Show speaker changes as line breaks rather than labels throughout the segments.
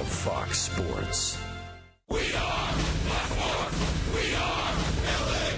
Fox Sports.
We are Fox Sports. We are LA.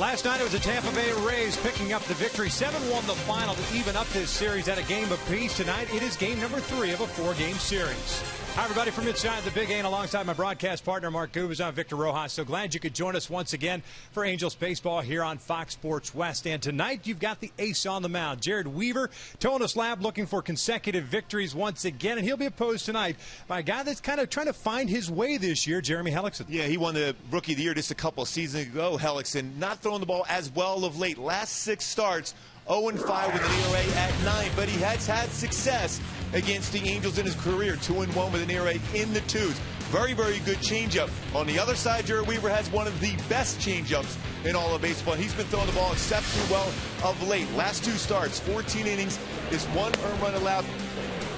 Last night it was the Tampa Bay Rays picking up the victory. 7-1 the final to even up this series at a game apiece. Tonight it is game number 3 of a 4-game series. Hi, everybody, from inside the Big A, and alongside my broadcast partner, Mark Gubas. I'm Victor Rojas. So glad you could join us once again for Angels baseball here on Fox Sports West. And tonight, you've got the ace on the mound, Jared Weaver, toeing the slab, looking for consecutive victories once again. And he'll be opposed tonight by a guy that's kind of trying to find his way this year, Jeremy Hellickson.
Yeah, he won the Rookie of the Year just a couple of seasons ago, Hellickson. Not throwing the ball as well of late. Last 6 starts, 0-5 with an ERA at 9, but he has had success against the Angels in his career. 2-1 with an ERA in the 2s. Very, very good changeup. On the other side, Jared Weaver has one of the best changeups in all of baseball. He's been throwing the ball exceptionally well of late. Last 2 starts, 14 innings, is 1 earned run allowed.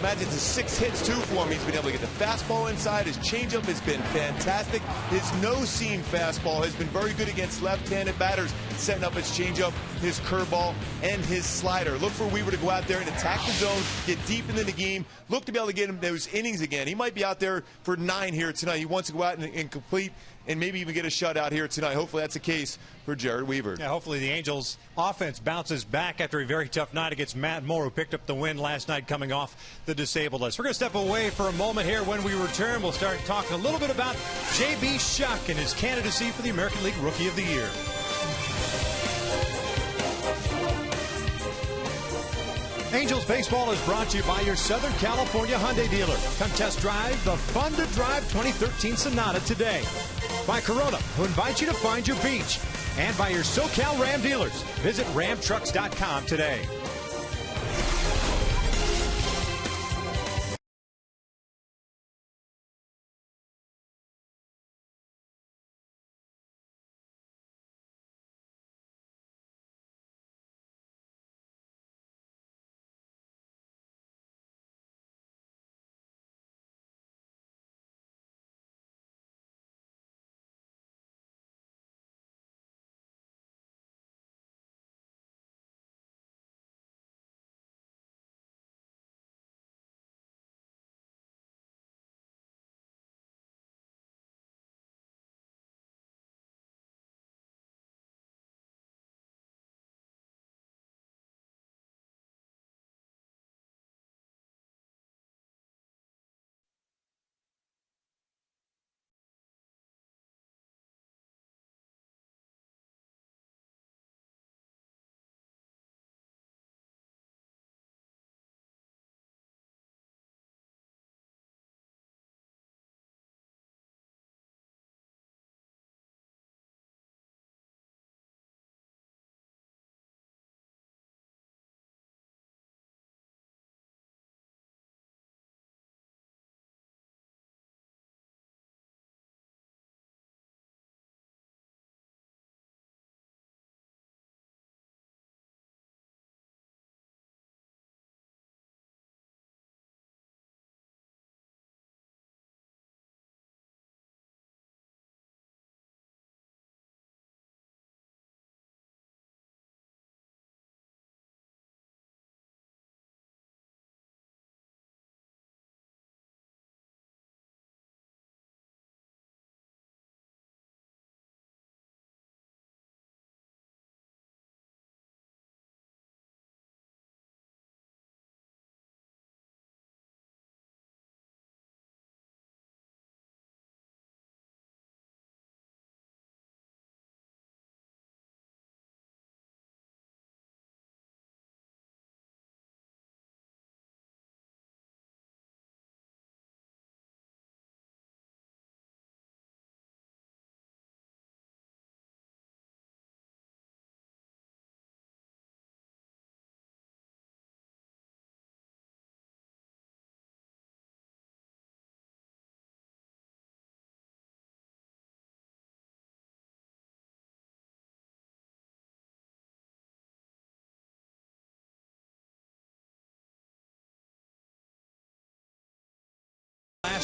Imagine it's 6 hits, too, for him. He's been able to get the fastball inside. His changeup has been fantastic. His no-seam fastball has been very good against left-handed batters, setting up his changeup, his curveball, and his slider. Look for Weaver to go out there and attack the zone, get deep into the game, look to be able to get him those innings again. He might be out there for 9 here tonight. He wants to go out and complete and maybe even get a shutout here tonight. Hopefully that's the case for Jared Weaver.
Yeah, hopefully the Angels offense bounces back after a very tough night against Matt Moore, who picked up the win last night coming off the disabled list. We're going to step away for a moment here. When we return, we'll start talking a little bit about J.B. Shuck and his candidacy for the American League Rookie of the Year. Angels baseball is brought to you by your Southern California Hyundai dealer. Come test drive the Fun to Drive 2013 Sonata today. By Corona, who invites you to find your beach. And by your SoCal Ram dealers. Visit ramtrucks.com today.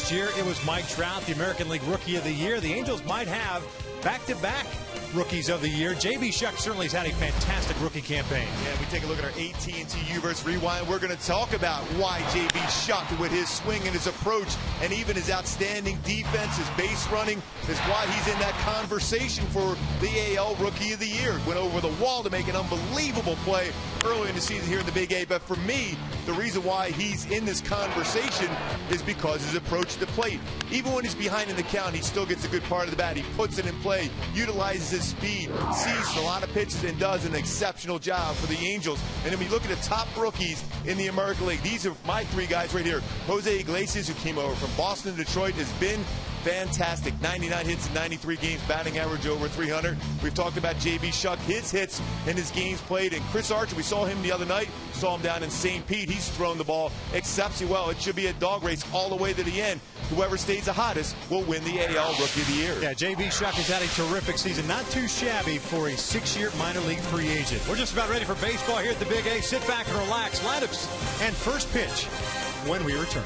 last year, it was Mike Trout, the American League Rookie of the Year. The Angels might have back-to-back Rookies of the Year. J.B. Shuck certainly has had a fantastic rookie campaign.
Yeah, we take a look at our AT&T U-verse Rewind. We're going to talk about why J.B. Shuck, with his swing and his approach and even his outstanding defense, his base running, is why he's in that conversation for the AL Rookie of the Year. Went over the wall to make an unbelievable play early in the season here in the Big A. But for me, the reason why he's in this conversation is because his approach to the plate. Even when he's behind in the count, he still gets a good part of the bat. He puts it in play, utilizes his speed, sees a lot of pitches, and does an exceptional job for the Angels. And then we look at the top rookies in the American League. These are my three guys right here. Jose Iglesias, who came over from Boston to Detroit, has been fantastic. 99 hits in 93 games, batting average over 300. We've talked about J.B. Shuck, his hits and his games played. And Chris Archer, we saw him the other night, saw him down in St. Pete. He's thrown the ball exceptionally well. It should be a dog race all the way to the end. Whoever stays the hottest will win the AL Rookie of the Year.
Yeah, J.B. Shuck has had a terrific season. Not too shabby for a 6-year minor league free agent. We're just about ready for baseball here at the Big A. Sit back and relax. Lineups and first pitch when we return.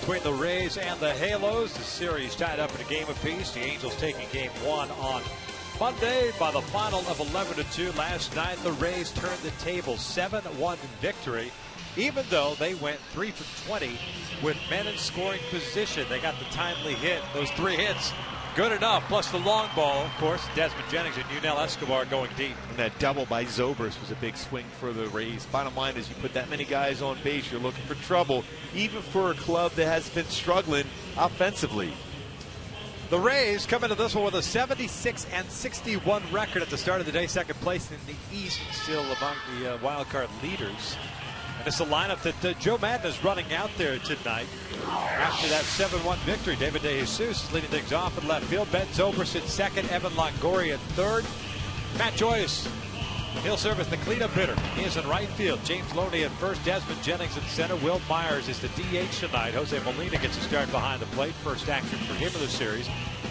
Between the Rays and the Halos, the series tied up in a game apiece. The Angels taking game one on Monday by the final of 11-2. Last night, the Rays turned the table, 7-1 victory. Even though they went 3 for 20 with men in scoring position, they got the timely hit. Those 3 hits, good enough. Plus the long ball, of course, Desmond Jennings and Yunel Escobar going deep.
And that double by Zobrist was a big swing for the Rays. Bottom line is you put that many guys on base, you're looking for trouble, even for a club that has been struggling offensively.
The Rays come into this one with a 76-61 record at the start of the day. Second place in the East, still among the wild card leaders. And it's a lineup that Joe Madden is running out there tonight. After that 7-1 victory, David DeJesus is leading things off in left field. Ben Zobrist at second, Evan Longoria at third. Matt Joyce He'll serve as the cleanup hitter. He is in right field. James Loney at first. Desmond Jennings at center. Will Myers is the DH tonight. Jose Molina gets a start behind the plate. First action for him in the series.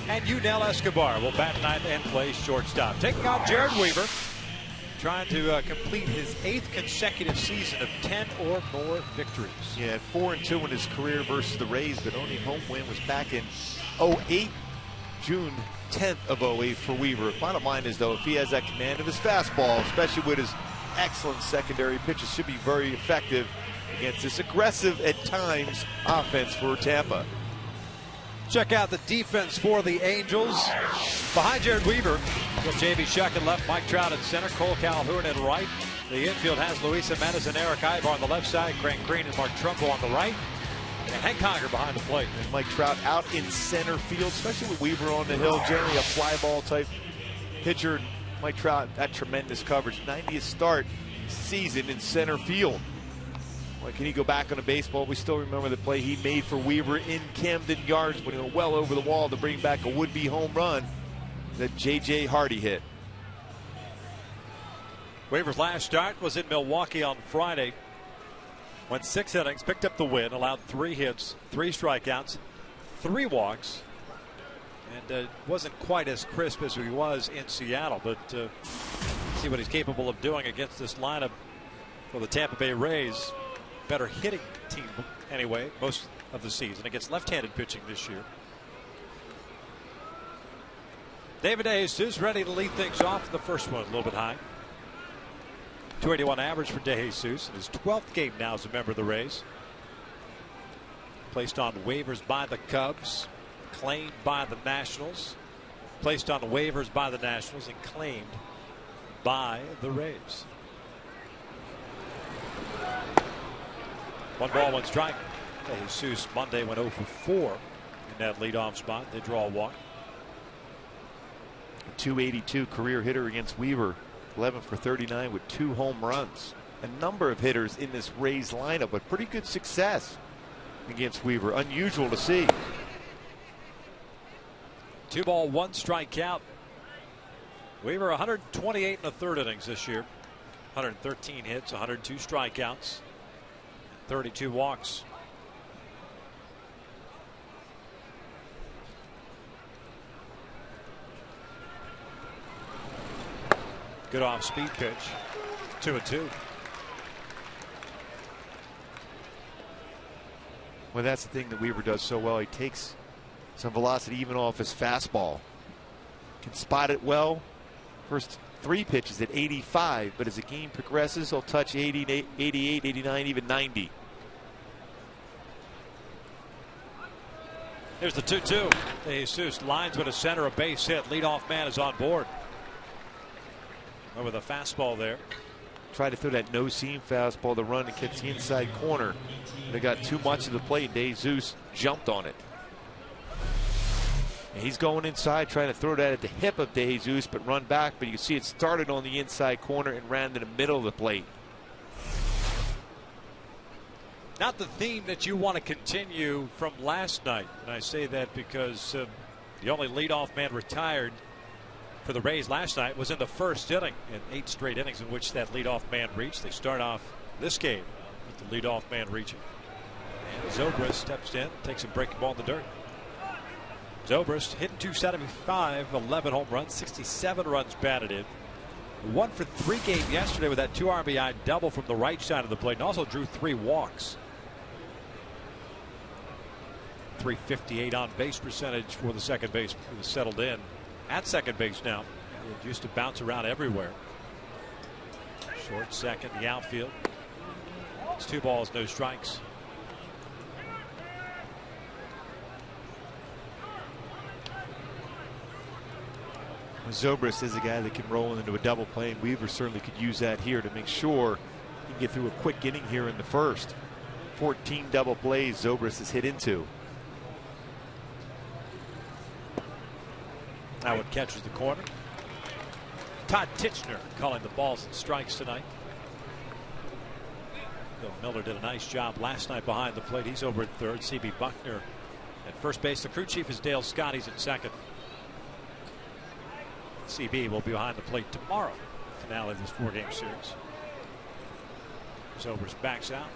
And Yunel Escobar will bat tonight and play shortstop. Taking on Jared Weaver, trying to complete his 8th consecutive season of 10 or more victories.
Yeah, 4-2 in his career versus the Rays, but only home win was back in 08, June 10th of 08 for Weaver. Bottom line is, though, if he has that command of his fastball, especially with his excellent secondary pitches, should be very effective against this aggressive at times offense for Tampa.
Check out the defense for the Angels. Behind Jared Weaver, with J.B. Shuck in left, Mike Trout in center, Cole Calhoun in right. The infield has Luis Jimenez and Eric Ibar on the left side, Grant Green and Mark Trumbo on the right, and Hank Conger behind the plate.
And Mike Trout out in center field, especially with Weaver on the hill, generally a fly ball type pitcher. Mike Trout, that tremendous coverage, 90th start season in center field. Well, can he go back on a baseball? We still remember the play he made for Weaver in Camden Yards when he went well over the wall to bring back a would-be home run that J.J. Hardy hit.
Weaver's last start was in Milwaukee on Friday. Went 6 innings, picked up the win, allowed 3 hits, 3 strikeouts, 3 walks, and wasn't quite as crisp as he was in Seattle, but see what he's capable of doing against this lineup for the Tampa Bay Rays. Better hitting team anyway most of the season against left-handed pitching this year. David DeJesus ready to lead things off. The first one a little bit high. 281 average for DeJesus. His 12th game now as a member of the Rays. Placed on waivers by the Cubs, claimed by the Nationals, placed on waivers by the Nationals, and claimed by the Rays. 1 ball, 1 strike. DeJesus Monday went 0 for 4 in that leadoff spot. They draw a walk.
282 career hitter against Weaver, 11 for 39 with 2 home runs. A number of hitters in this Rays lineup, but pretty good success against Weaver. Unusual to see.
2 ball, 1 strikeout. Weaver 128 in the 3rd innings this year. 113 hits, 102 strikeouts, 32 walks. Good off-speed pitch. 2-2.
Well, that's the thing that Weaver does so well. He takes some velocity even off his fastball. Can spot it well. First 3 pitches at 85, but as the game progresses, he'll touch 80, 88, 89, even 90.
Here's the 2-2. DeJesus lines with a center, a base hit. Leadoff man is on board. Over the fastball there.
Tried to throw that no-seam fastball to run and catch the inside corner. They got too much of the plate. DeJesus jumped on it. And he's going inside, trying to throw that at the hip of DeJesus, but run back. But you can see it started on the inside corner and ran to the middle of the plate.
Not the theme that you want to continue from last night. And I say that because the only leadoff man retired for the Rays last night was in the 1st inning, in 8 straight innings in which that leadoff man reached. They start off this game with the leadoff man reaching. And Zobrist steps in, takes a breaking ball in the dirt. Zobrist hitting .275, 11 home runs, 67 runs batted in. 1 for 3 game yesterday with that 2 RBI double from the right side of the plate, and also drew 3 walks. .358 on base percentage for the second baseman, who was settled in at second base now. He used to bounce around everywhere. Short second, the outfield. It's 2 balls, no strikes.
Zobrist is a guy that can roll into a double play, and Weaver certainly could use that here to make sure he can get through a quick inning here in the 1st. 14 double plays Zobrist has hit into.
Howard catches the corner. Todd Titchener calling the balls and strikes tonight. Bill Miller did a nice job last night behind the plate. He's over at 3rd. C.B. Buckner at first base. The crew chief is Dale Scott. He's at 2nd. CB will be behind the plate tomorrow finale of this 4-game series. Sobers backs out.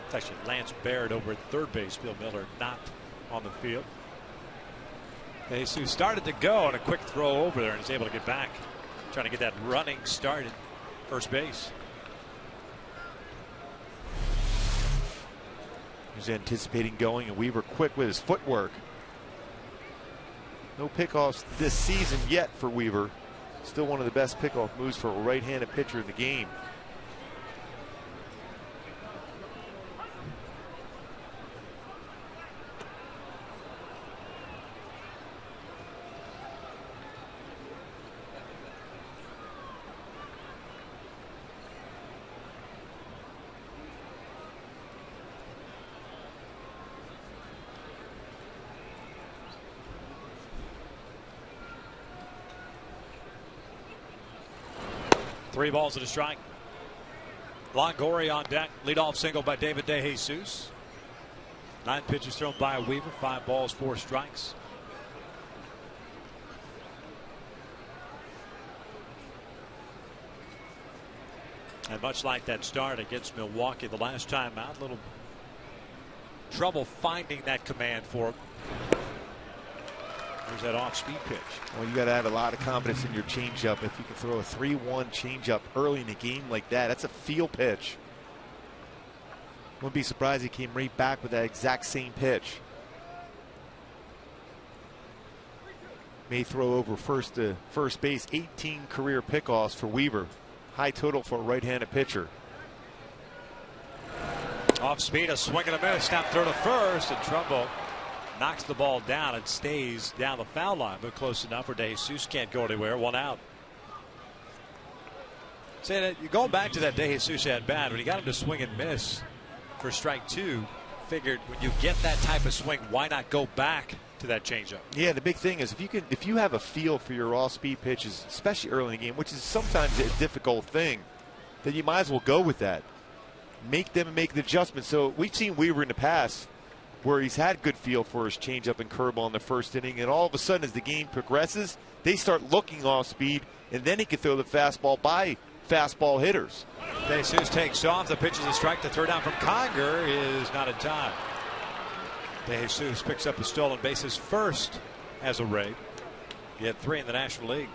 It's actually Lance Baird over at third base. Bill Miller not on the field. Jesus started to go, and a quick throw over there, and he's able to get back. Trying to get that running start at first base.
He's anticipating going, and Weaver quick with his footwork. No pickoffs this season yet for Weaver. Still one of the best pickoff moves for a right-handed pitcher in the game.
Three balls and a strike. Longoria on deck. Leadoff single by David DeJesus. 9 pitches thrown by Weaver. 5 balls, 4 strikes. And much like that start against Milwaukee the last time out, a little trouble finding that command for him. There's that off-speed pitch.
Well, you got to have a lot of confidence in your changeup. If you can throw a 3-1 changeup early in a game like that, that's a feel pitch. Wouldn't be surprised he came right back with that exact same pitch. May throw over first to first base. 18 career pickoffs for Weaver. High total for a right-handed pitcher.
Off speed, a swing and a miss. Snap throw to first, and Trumbo knocks the ball down. It stays down the foul line, but close enough where DeJesus can't go anywhere. 1 out. Saying that you're going back to that DeJesus at bat when he got him to swing and miss for strike 2. Figured when you get that type of swing, why not go back to that changeup?
Yeah, the big thing is if you have a feel for your off-speed pitches, especially early in the game, which is sometimes a difficult thing, then you might as well go with that. Make them make the adjustment. So we've seen Weaver in the past where he's had good feel for his changeup and curveball in the first inning, and all of a sudden as the game progresses, they start looking off speed, and then he can throw the fastball by fastball hitters.
DeJesus takes off. The pitch is a strike. The throw down from Conger is not in time. DeJesus picks up the stolen bases first as a Ray. He had 3 in the National League.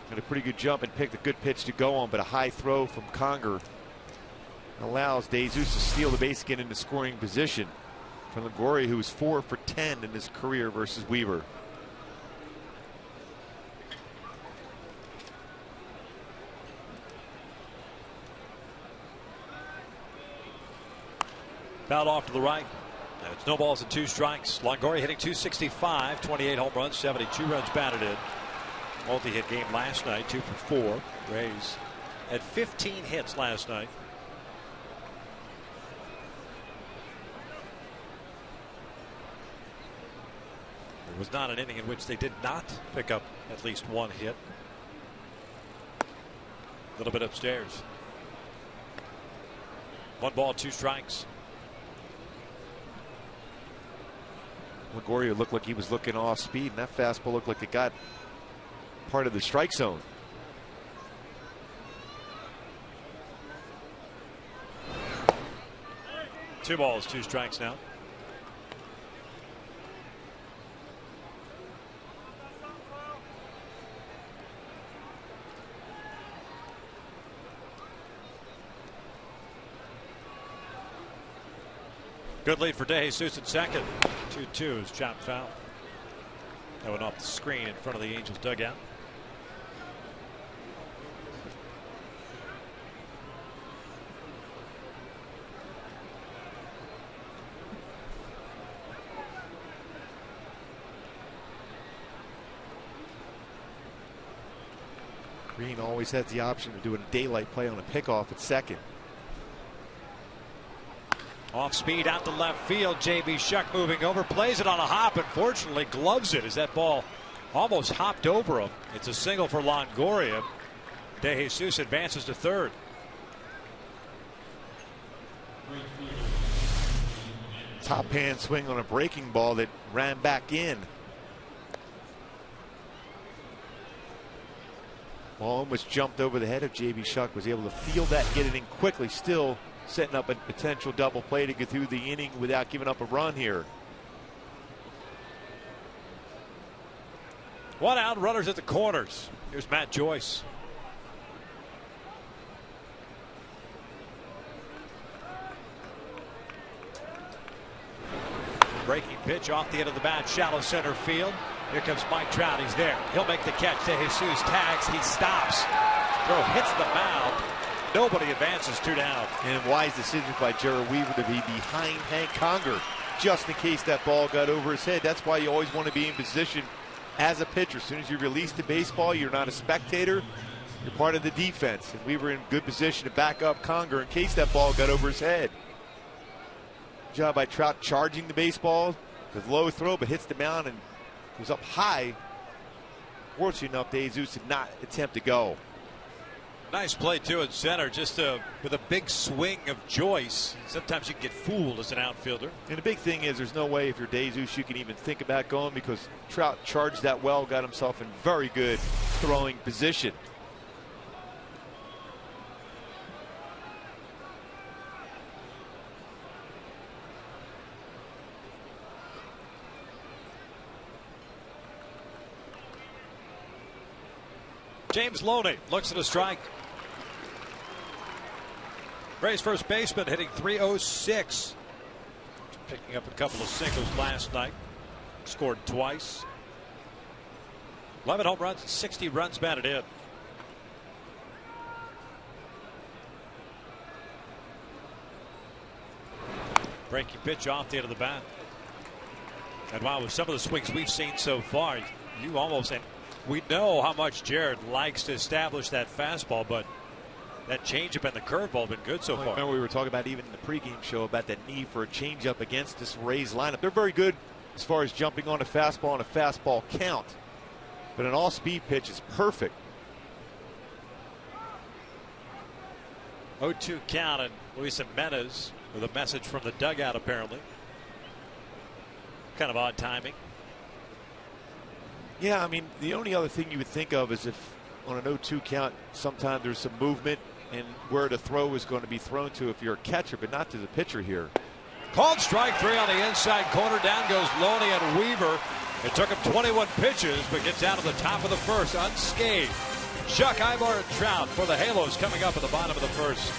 Got a pretty good jump and picked a good pitch to go on, but a high throw from Conger allows DeJesus to steal the base again into scoring position from Longoria, who was 4 for 10 in his career versus Weaver.
Fouled off to the right. It's no balls and 2 strikes. Longoria hitting .265, 28 home runs, 72 runs batted in. Multi-hit game last night, 2 for 4. Rays had 15 hits last night. It was not an inning in which they did not pick up at least 1 hit. A little bit upstairs. 1 ball, 2 strikes.
Longoria looked like he was looking off speed, and that fastball looked like it got part of the strike zone.
Two balls, 2 strikes now. Good lead for DeJesus at second. 2-2 is chopped foul. That went off the screen in front of the Angels dugout.
Green always has the option of doing a daylight play on a pickoff at second.
Off speed out to left field. J.B. Shuck moving over, plays it on a hop, and fortunately gloves it as that ball almost hopped over him. It's a single for Longoria. DeJesus advances to third.
top hand swing on a breaking ball that ran back in. Ball almost jumped over the head of J.B. Shuck, was able to field that and get it in quickly, still setting up a potential double play to get through the inning without giving up a run here.
One out, runners at the corners. Here's Matt Joyce. Breaking pitch off the end of the bat, shallow center field. Here comes Mike Trout. He's there. He'll make the catch. De Jesus tags. He stops. Throw hits the mound. Nobody advances. 2 down.
And wise decision by Jared Weaver to be behind Hank Conger, just in case that ball got over his head. That's why you always want to be in position as a pitcher. As soon as you release the baseball, you're not a spectator. You're part of the defense. And Weaver in good position to back up Conger in case that ball got over his head. Good job by Trout charging the baseball with low throw, but hits the mound and goes up high. Fortunately enough, De Jesus did not attempt to go.
Nice play too at center, just with a big swing of Joyce. Sometimes you can get fooled as an outfielder.
And the big thing is there's no way if you're De Jesus you can even think about going, because Trout charged that well, got himself in very good throwing position.
James Loney looks at a strike. Rays first baseman hitting .306. Picking up a couple of singles last night. Scored twice. 11 home runs and 60 runs batted in. Breaking pitch off the end of the bat. And wow, with some of the swings we've seen so far, you almost, and we know how much Jared likes to establish that fastball, but that changeup and the curveball have been good so far.
Remember we were talking about even in the pregame show about that need for a changeup against this Rays lineup. They're very good as far as jumping on a fastball and a fastball count, but an all-speed pitch is perfect.
0-2 count, and Luis Jimenez with a message from the dugout apparently. Kind of odd timing.
Yeah, I mean, the only other thing you would think of is if on an 0-2 count, sometimes there's some movement and where the throw is going to be thrown to if you're a catcher, but not to the pitcher here.
Called strike 3 on the inside corner. Down goes Loney and Weaver. It took him 21 pitches, but gets out of the top of the first unscathed. Shuck, Ibar, and Trout for the Halos coming up at the bottom of the first.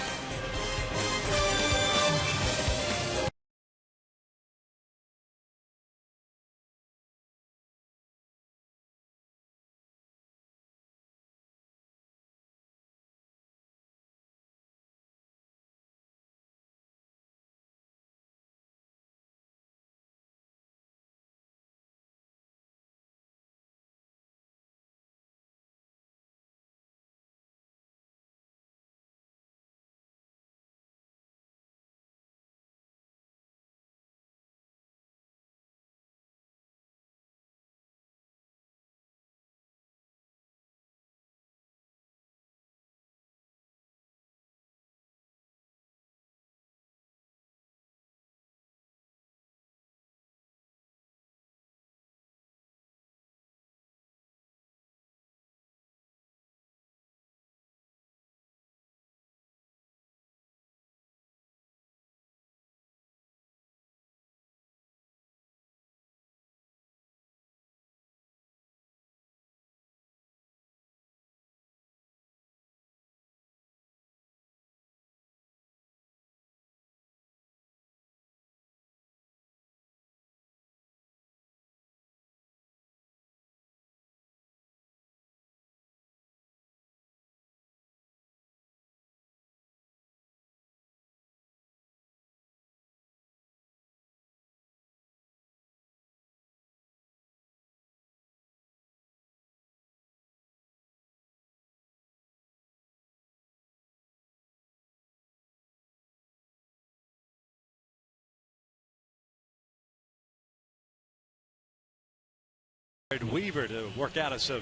Weaver to work out a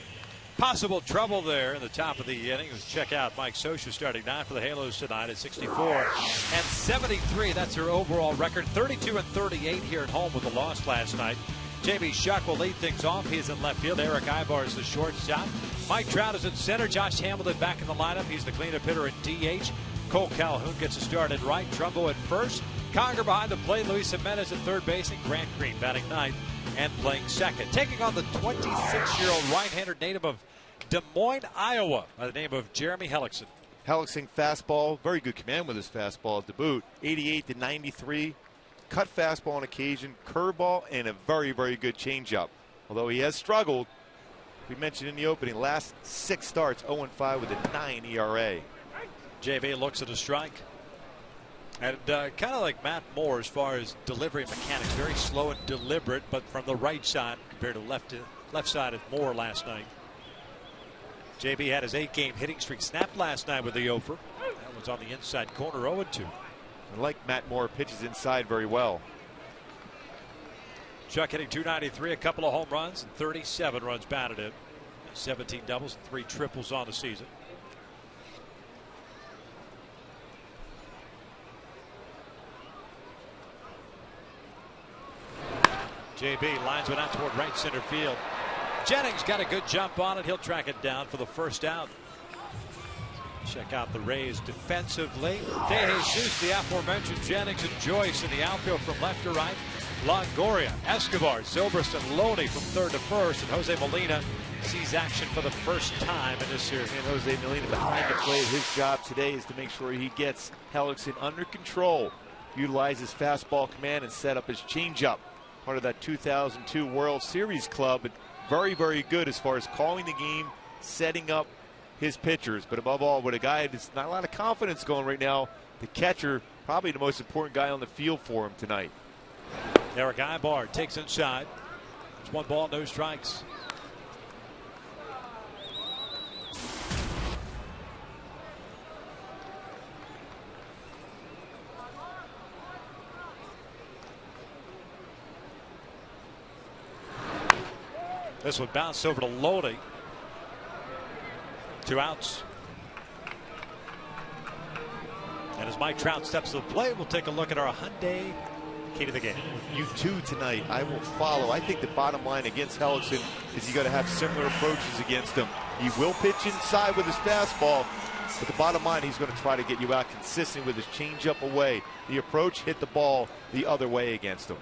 Possible trouble there in the top of the inning. Let's check out Mike Scioscia starting 9 for the Halos tonight at 64 and 73. That's their overall record. 32 and 38 here at home with a loss last night. J.B. Shuck will lead things off. He's in left field. Eric Ibar is the shortstop. Mike Trout is in center. Josh Hamilton back in the lineup. He's the cleanup hitter at DH. Cole Calhoun gets a start at right. Trumbo at first. Conger behind the plate. Luis Jimenez at third base. And Grant Green batting ninth and playing second. Taking on the 26-year-old right-hander native of Des Moines, Iowa, by the name of Jeremy Hellickson.
Hellickson fastball, very good command with his fastball at the boot. 88 to 93. Cut fastball on occasion, curveball, and a very, very good changeup. Although he has struggled, we mentioned in the opening, last 6 starts, 0-5 with a 9 ERA.
JB looks at a strike. And kind of like Matt Moore as far as delivery mechanics, very slow and deliberate, but from the right side compared to left side of Moore last night. JB had his 8-game hitting streak snapped last night with the over. That was on the inside corner, 0-2.
I like Matt Moore, pitches inside very well.
Chuck hitting .293, a couple of home runs, and 37 runs batted in. 17 doubles and 3 triples on the season. JB lines one out toward right center field. Jennings got a good jump on it. He'll track it down for the first out. Check out the Rays defensively. De Jesus, the aforementioned Jennings and Joyce in the outfield from left to right. Longoria, Escobar, Zobrist, and Loney from third to first. And Jose Molina sees action for the first time in this series.
And Jose Molina behind the plate. His job today is to make sure he gets Hellickson under control. Utilize his fastball command and set up his changeup. Part of that 2002 World Series club. And very, very good as far as calling the game, setting up his pitchers. But above all, with a guy that's not a lot of confidence going right now, the catcher, probably the most important guy on the field for him tonight.
Eric Ibar takes inside. It's 1 ball, no strikes. This one bounced over to Lodi. 2 outs. And as Mike Trout steps to the plate, we'll take a look at our Hyundai key to the game.
You two tonight, I will follow. I think the bottom line against Hellickson is you got to have similar approaches against him. He will pitch inside with his fastball, but the bottom line, he's going to try to get you out consistent with his changeup away. The approach, hit the ball the other way against him.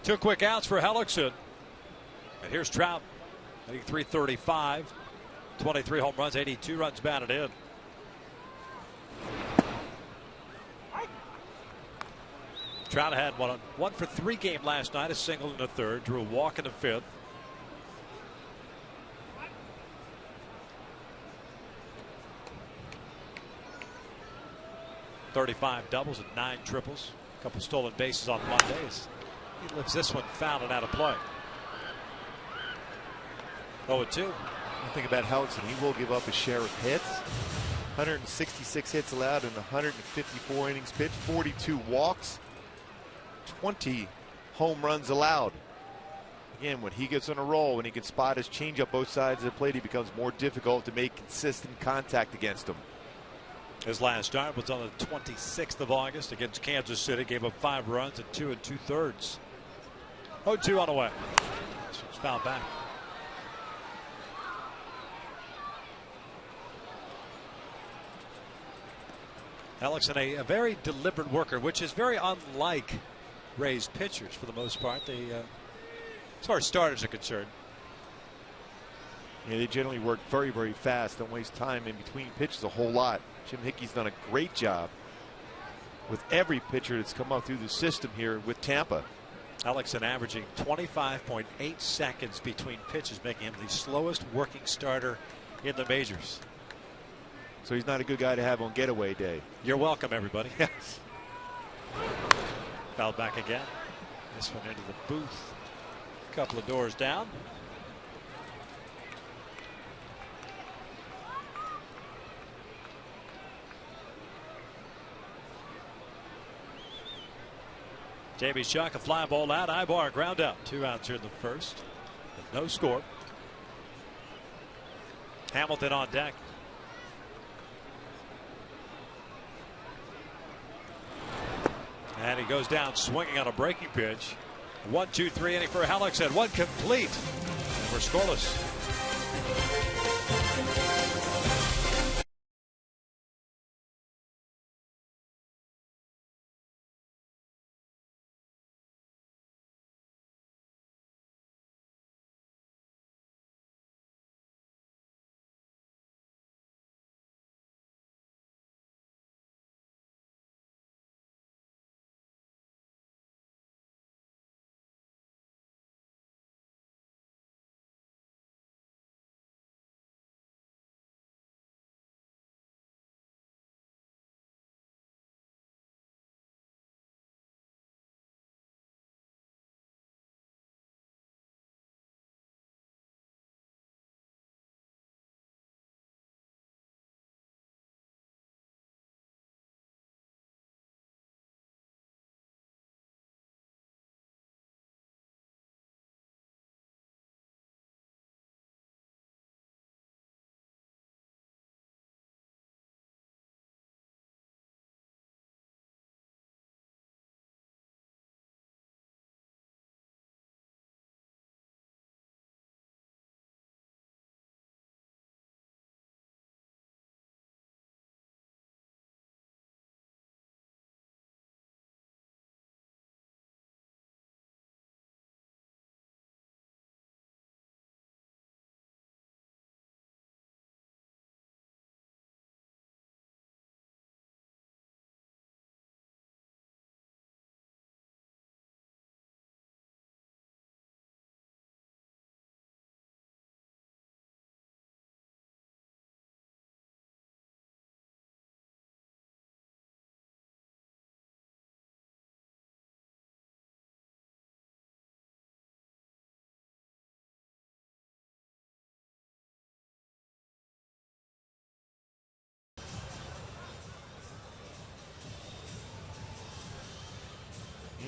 2 quick outs for Hellickson. And here's Trout hitting .335, 23 home runs, 82 runs batted in. Trout had one for 3 game last night, a single in the third, drew a walk in the 5th. .35 doubles and 9 triples. A couple stolen bases on Mondays. He lifts this one foul and out of play. 0-2.
One thing about Hellickson, he will give up a share of hits. 166 hits allowed in 154 innings pitched, 42 walks, 20 home runs allowed. Again, when he gets on a roll, when he can spot his changeup both sides of the plate, he becomes more difficult to make consistent contact against him.
His last start was on the 26th of August against Kansas City. Gave up 5 runs at 2 2/3. 0-2 on the way. This one's fouled back. Hellickson, a very deliberate worker, which is very unlike Rays pitchers for the most part. They, as far as starters are concerned.
Yeah, they generally work very, very fast. Don't waste time in between pitches a whole lot. Jim Hickey's done a great job with every pitcher that's come up through the system here with Tampa.
Hellickson averaging 25.8 seconds between pitches, making him the slowest working starter in the majors.
So he's not a good guy to have on getaway day.
You're welcome, everybody.
Yes.
Fouled back again. This one into the booth. A couple of doors down. Davey Shock, a fly ball out. Ibar, ground out. 2 outs here in the first. With no score. Hamilton on deck. And he goes down swinging on a breaking pitch. 1-2-3 inning for Helix and 1 complete. And we're scoreless.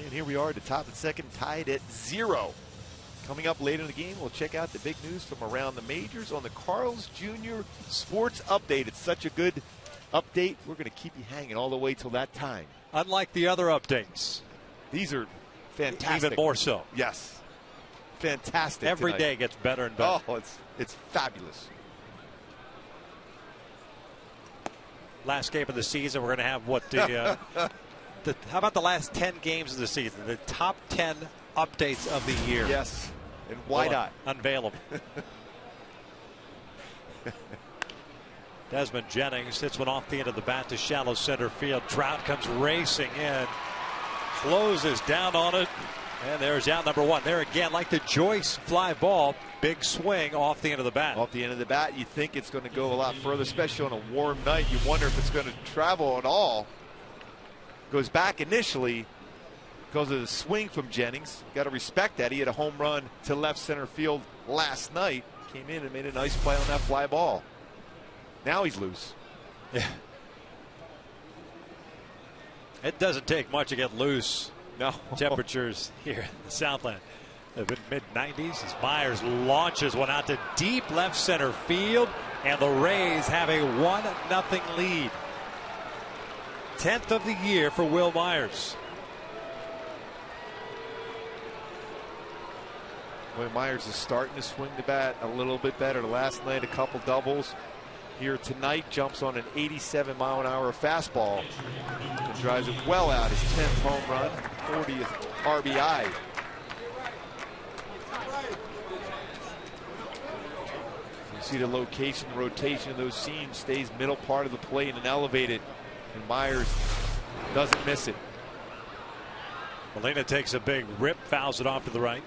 And here we are at the top of the second, tied at 0. Coming up later in the game, we'll check out the big news from around the majors on the Carl's Jr. Sports Update. It's such a good update. We're going to keep you hanging all the way till that time.
Unlike the other updates.
These are fantastic.
Even more so.
Yes. Fantastic.
Every
tonight.
day gets better and better.
Oh, it's fabulous.
Last game of the season, we're going to have what the how about the last 10 games of the season? The top 10 updates of the year.
Yes. And why not?
Unveil them. Desmond Jennings hits one off the end of the bat to shallow center field. Trout comes racing in. Closes down on it. And there's out number 1. There again, like the Joyce fly ball. Big swing off the end of the bat.
Off the end of the bat, you think it's going to go a lot further, especially on a warm night. You wonder if it's going to travel at all. Goes back initially because of the swing from Jennings. Got to respect that. He had a home run to left center field last night. Came in and made a nice play on that fly ball. Now he's loose.
Yeah. It doesn't take much to get loose.
No.
Temperatures here in the Southland have been mid-90s as Myers launches one out to deep left center field, and the Rays have a 1-0 lead. 10th of the year for Will Myers.
Boy, Myers is starting to swing the bat a little bit better. Last night, a couple doubles. Here tonight, jumps on an 87-mile-an-hour fastball and drives it well out. His 10th home run, 40th RBI. You see the location, rotation of those seams, stays middle part of the plate and elevated. And Myers doesn't miss it.
Molina takes a big rip, fouls it off to the right.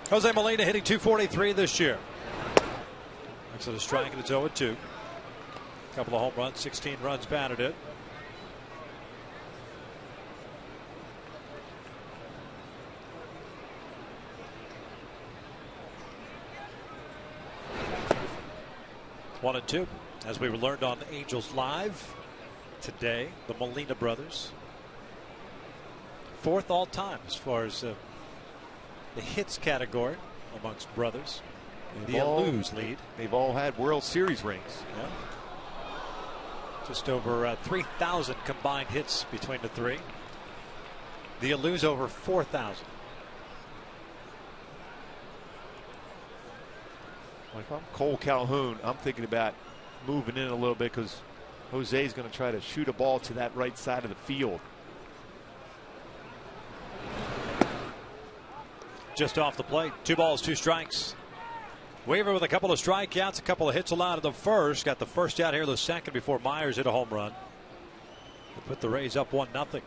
Jose Molina hitting .243 this year. Looks at a strike and it's 0-2. A couple of home runs, 16 runs batted it. 1-2. As we learned on Angels Live today, the Molina brothers, 4th all time as far as the hits category amongst brothers. The Alous lead.
They've all had World Series rings.
Yeah. Just over 3,000 combined hits between the three. The Alous over 4,000.
Like, if I'm Cole Calhoun, I'm thinking about moving in a little bit because Jose's going to try to shoot a ball to that right side of the field.
Just off the plate. 2 balls, 2 strikes. Weaver with a couple of strikeouts, a couple of hits allowed in the first. Got the first out here, the second, before Myers hit a home run to put the Rays up 1-0.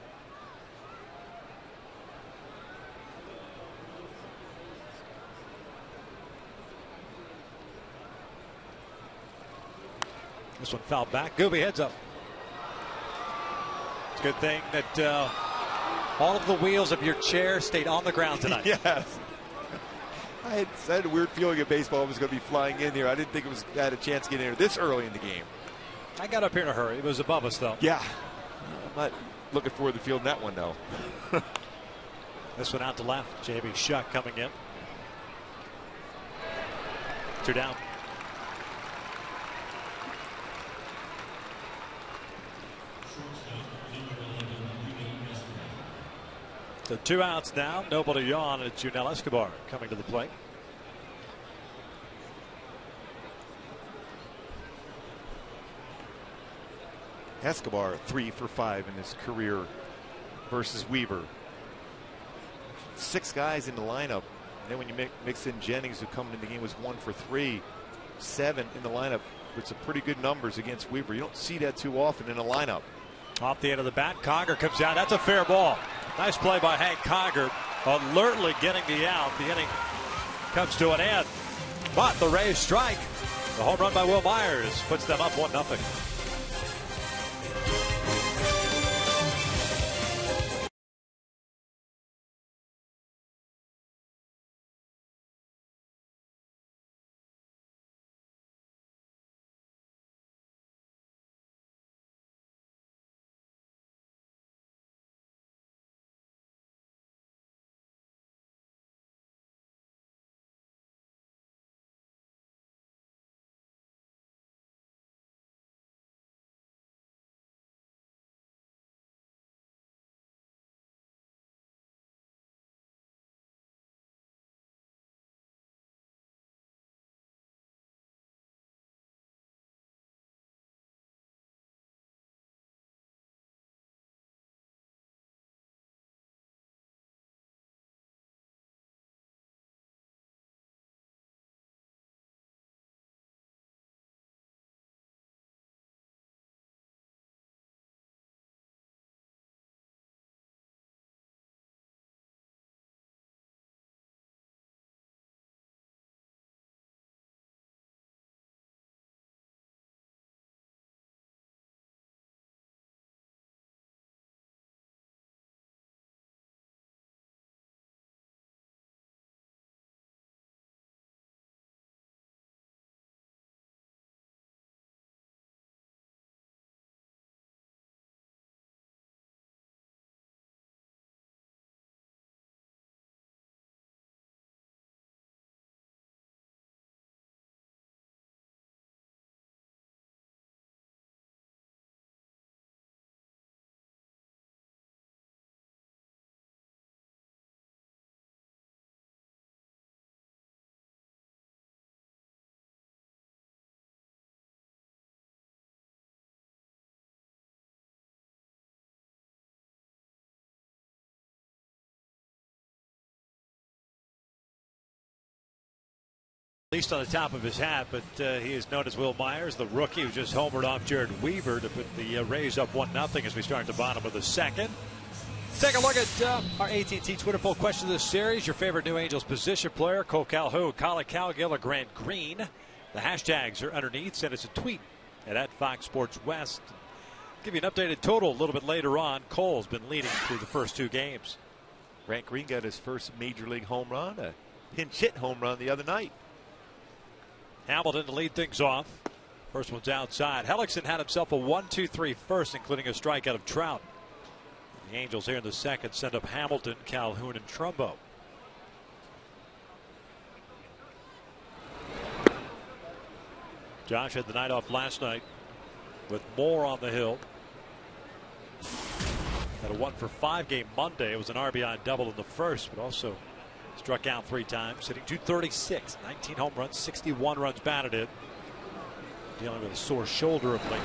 This one fouled back. Gooby heads up. It's a good thing that all of the wheels of your chair stayed on the ground tonight.
Yes. I had a weird feeling a baseball was going to be flying in here. I didn't think it was had a chance to get in here this early in the game.
I got up here in a hurry. It was above us, though.
Yeah. I'm not looking forward to the field in that one, though.
This one out to left. J.B. Shuck coming in. 2 down. So 2 outs now. Nobody on. It's Junel Escobar coming to the plate.
Escobar 3 for 5 in his career versus Weaver. 6 guys in the lineup. And then when you mix in Jennings, who coming in the game was 1 for 3, 7 in the lineup, with some pretty good numbers against Weaver. You don't see that too often in a lineup.
Off the end of the bat, Cogger comes out. That's a fair ball. Nice play by Hank Cogger, alertly getting the out. The inning comes to an end, but the Rays strike. The home run by Will Myers puts them up 1-0. Least on the top of his hat, but he is known as Will Myers, the rookie who just homered off Jared Weaver to put the Rays up 1-0 as we start the bottom of the second. Take a look at our AT&T Twitter poll question of this series. Your favorite New Angels position player: Cole Calhoun, Colin Cowgill, or Grant Green. The hashtags are underneath. Send us a tweet at Fox Sports West. Give you an updated total a little bit later on. Cole's been leading through the first 2 games.
Grant Green got his first major league home run, a pinch hit home run the other night.
Hamilton to lead things off. First one's outside. Hellickson had himself a 1-2-3 first, including a strikeout of Trout. The Angels here in the second send up Hamilton, Calhoun, and Trumbo. Josh had the night off last night with Moore on the hill. Had a 1-for-5 game Monday. It was an RBI double in the first, but also struck out 3 times, hitting .236, 19 home runs, 61 runs batted in. Dealing with a sore shoulder of late.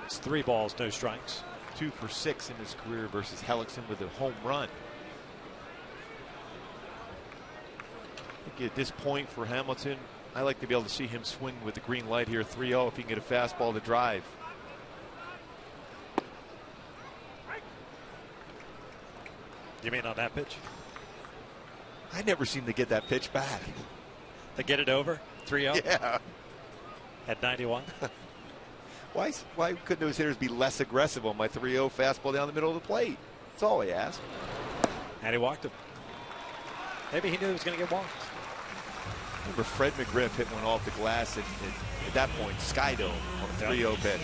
It's 3 balls, no strikes.
2 for 6 in his career versus Hellickson with a home run. I think at this point for Hamilton, I like to be able to see him swing with the green light here, 3-0, if he can get a fastball to drive.
You mean on that pitch?
I never seem to get that pitch back.
To get it over? 3-0?
Yeah.
At 91?
Why couldn't those hitters be less aggressive on my 3-0 fastball down the middle of the plate? That's all I ask.
And he walked him. Maybe he knew he was going to get walked.
Remember Fred McGriff hit one off the glass at that point, Skydome on a 3-0 pitch.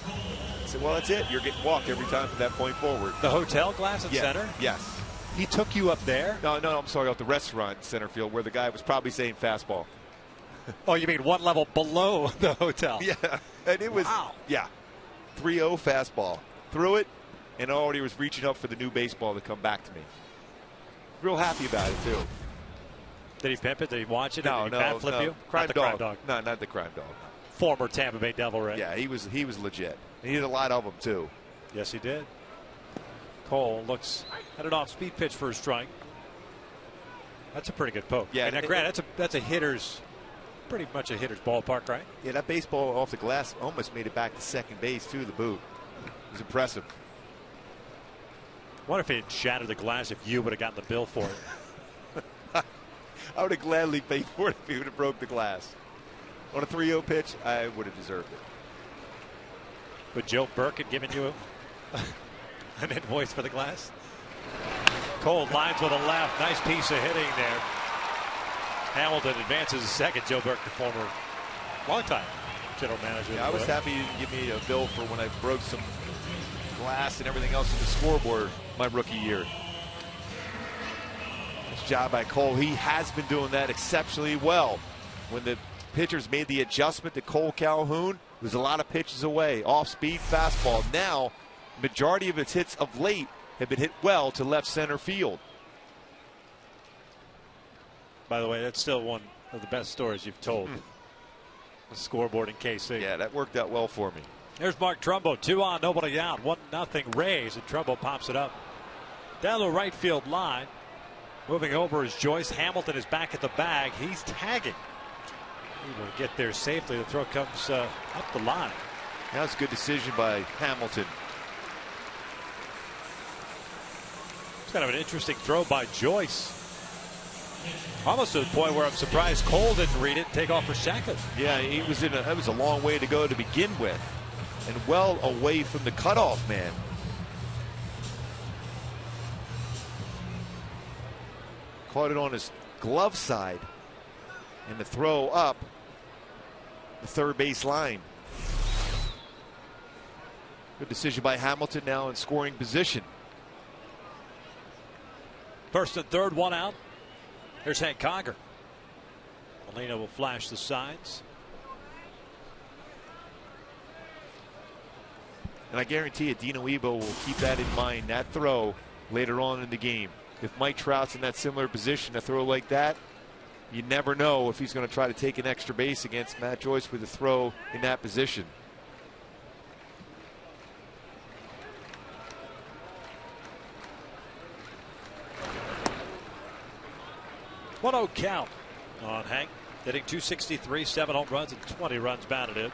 I said, well, that's it. You're getting walked every time from that point forward.
The hotel glass in center?
Yes.
He took you up there?
No, I'm sorry, off the restaurant in center field where the guy was probably saying fastball.
Oh, you mean one level below the hotel?
Yeah. And it was,
wow.
Yeah, 3-0 fastball. Threw it, and already was reaching up for the new baseball to come back to me. Real happy about it, too.
Did he pimp it? Did he watch it?
No,
Did he bat flip you?
Crime
Not the
dog.
crime dog.
No, not the crime dog.
Former Tampa Bay Devil, right?
Yeah, he was legit. He did a lot of them, too.
Yes, he did. Cole looks at an off-speed pitch for a strike. That's a pretty good poke.
Yeah,
now, granted, that's a hitter's, pretty much a hitter's ballpark, right?
Yeah, that baseball off the glass almost made it back to second base, too, the boot. It was impressive.
I wonder if it had shattered the glass if you would have gotten the bill for it.
I would have gladly paid for it if he would have broke the glass. On a 3-0 pitch, I would have deserved it.
Would Joe Burke have given you an invoice for the glass? Cole lines with a left. Nice piece of hitting there. Hamilton advances a second. Joe Burke, the former longtime general manager.
Yeah, I was happy you didn't give me a bill for when I broke some glass and everything else in the scoreboard my rookie year. Nice job by Cole. He has been doing that exceptionally well. When the pitchers made the adjustment to Cole Calhoun, there's a lot of pitches away. Off-speed fastball. Now, majority of its hits of late have been hit well to left center field.
By the way, that's still one of the best stories you've told. The scoreboard in KC.
Yeah, that worked out well for me.
There's Mark Trumbo, 2 on, nobody out, 1-0 Rays, and Trumbo pops it up down the right field line. Moving over is Joyce. Hamilton is back at the bag. He's tagging. He will get there safely. The throw comes up the line.
That was a good decision by Hamilton.
It's kind of an interesting throw by Joyce. Almost to the point where I'm surprised Cole didn't read it and take off for second.
Yeah, he was that was a long way to go to begin with, and well away from the cutoff man. Caught it on his glove side, and the throw up the third base line. Good decision by Hamilton now in scoring position.
First and third, 1 out. Here's Hank Conger. Molina will flash the signs.
And I guarantee you, Dino Ebo will keep that in mind, that throw later on in the game. If Mike Trout's in that similar position, a throw like that, you never know if he's going to try to take an extra base against Matt Joyce with a throw in that position.
One-0 count on Hank, hitting .263, 7 home runs and 20 runs batted in.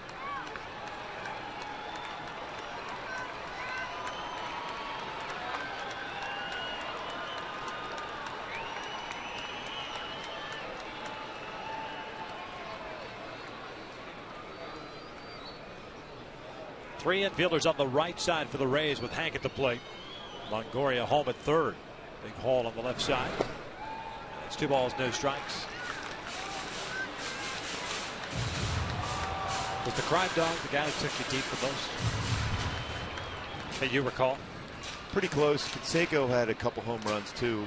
Three infielders on the right side for the Rays with Hank at the plate. Longoria home at third. Big Hall on the left side. It's 2 balls, no strikes. Was the crime dog the guy who took you deep the most that you recall?
Pretty close. Canseco had a couple home runs too.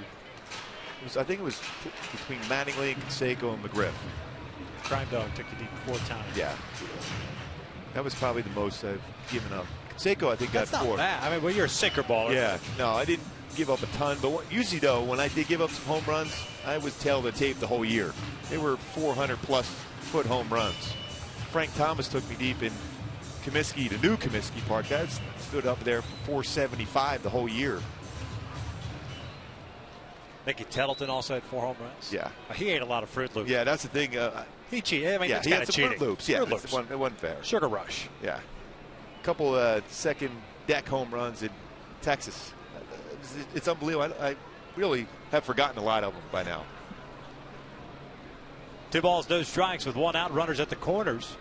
I think it was between Mattingly and Canseco and McGriff.
Crime dog took you deep 4 times.
Yeah. That was probably the most I've given up. Canseco, I think, got 4.
Not bad. I mean, well, you're a sinker baller.
Yeah. No, I didn't give up a ton. But usually, though, when I did give up some home runs, I was tail of the tape the whole year. They were 400-plus foot home runs. Frank Thomas took me deep in Comiskey, the new Comiskey Park. That stood up there for 475 the whole year.
Mickey Tettleton also had 4 home runs.
Yeah.
He ate a lot of Fruit Loops.
Yeah, that's the thing.
He cheated. I mean,
yeah,
that's
he
kind
had
of
some
cheating.
Fruit Loops. Yeah,
Fruit Loops.
It wasn't fair.
Sugar Rush.
Yeah. A couple second deck home runs in Texas. It's unbelievable. I really have forgotten a lot of them by now.
2 balls, no strikes with 1 out. Runners at the corners.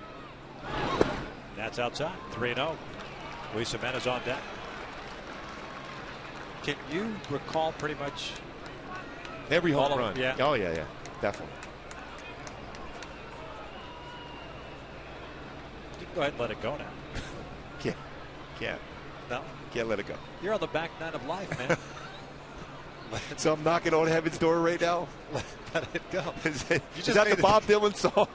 That's outside. 3-0. Luis Jimenez on deck. Can you recall pretty much
every home
all
run?
Yeah.
Oh, yeah, definitely.
You can go ahead and let it go now.
Can't.
No?
Can't let it go.
You're on the back nine of life, man.
So I'm knocking on heaven's door right now.
Let it go.
Is that the Bob Dylan song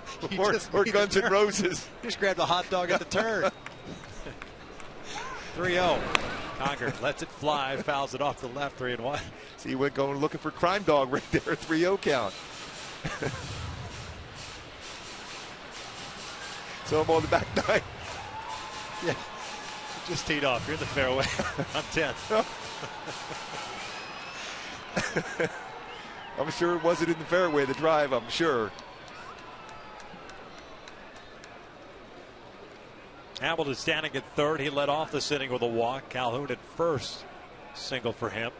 or Guns N' Roses?
Just grabbed a hot dog at the turn. 3-0. Conger lets it fly, fouls it off the left, 3-1.
See, we're going looking for crime dog right there, 3-0 count. So I'm on the back nine.
Yeah, just teed off. You're in the fairway. I'm 10th.
I'm sure it wasn't in the fairway, the drive, I'm sure.
Hamilton standing at third. He led off the inning with a walk. Calhoun at first. Single for him.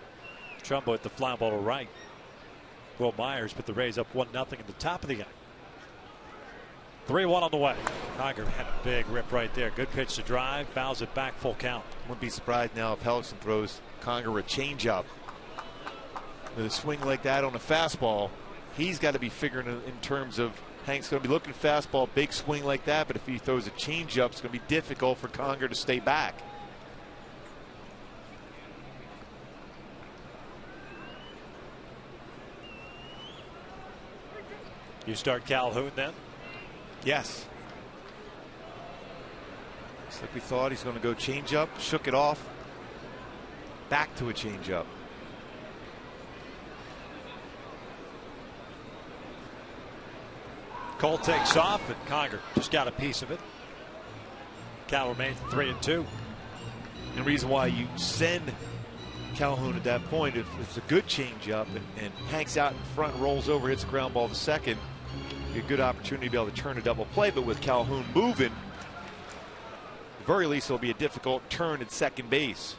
Trumbo at the fly ball to right. Will Myers put the Rays up 1-0 in the top of the inning. 3-1 on the way. Conger had a big rip right there. Good pitch to drive. Fouls it back, full count.
Wouldn't be surprised now if Hellickson throws Conger a changeup. With a swing like that on a fastball, he's got to be figuring in terms of Hank's going to be looking fastball, big swing like that, but if he throws a changeup, it's going to be difficult for Conger to stay back.
You start Calhoun then?
Yes. Just like we thought, he's going to go changeup, shook it off, back to a changeup.
Cole takes off, and Conger just got a piece of it. Cal remains 3-2.
And the reason why you send Calhoun at that point, if it's a good changeup and Hank's out in front, rolls over, hits a ground ball to second, a good opportunity to be able to turn a double play. But with Calhoun moving, at the very least, it'll be a difficult turn at second base.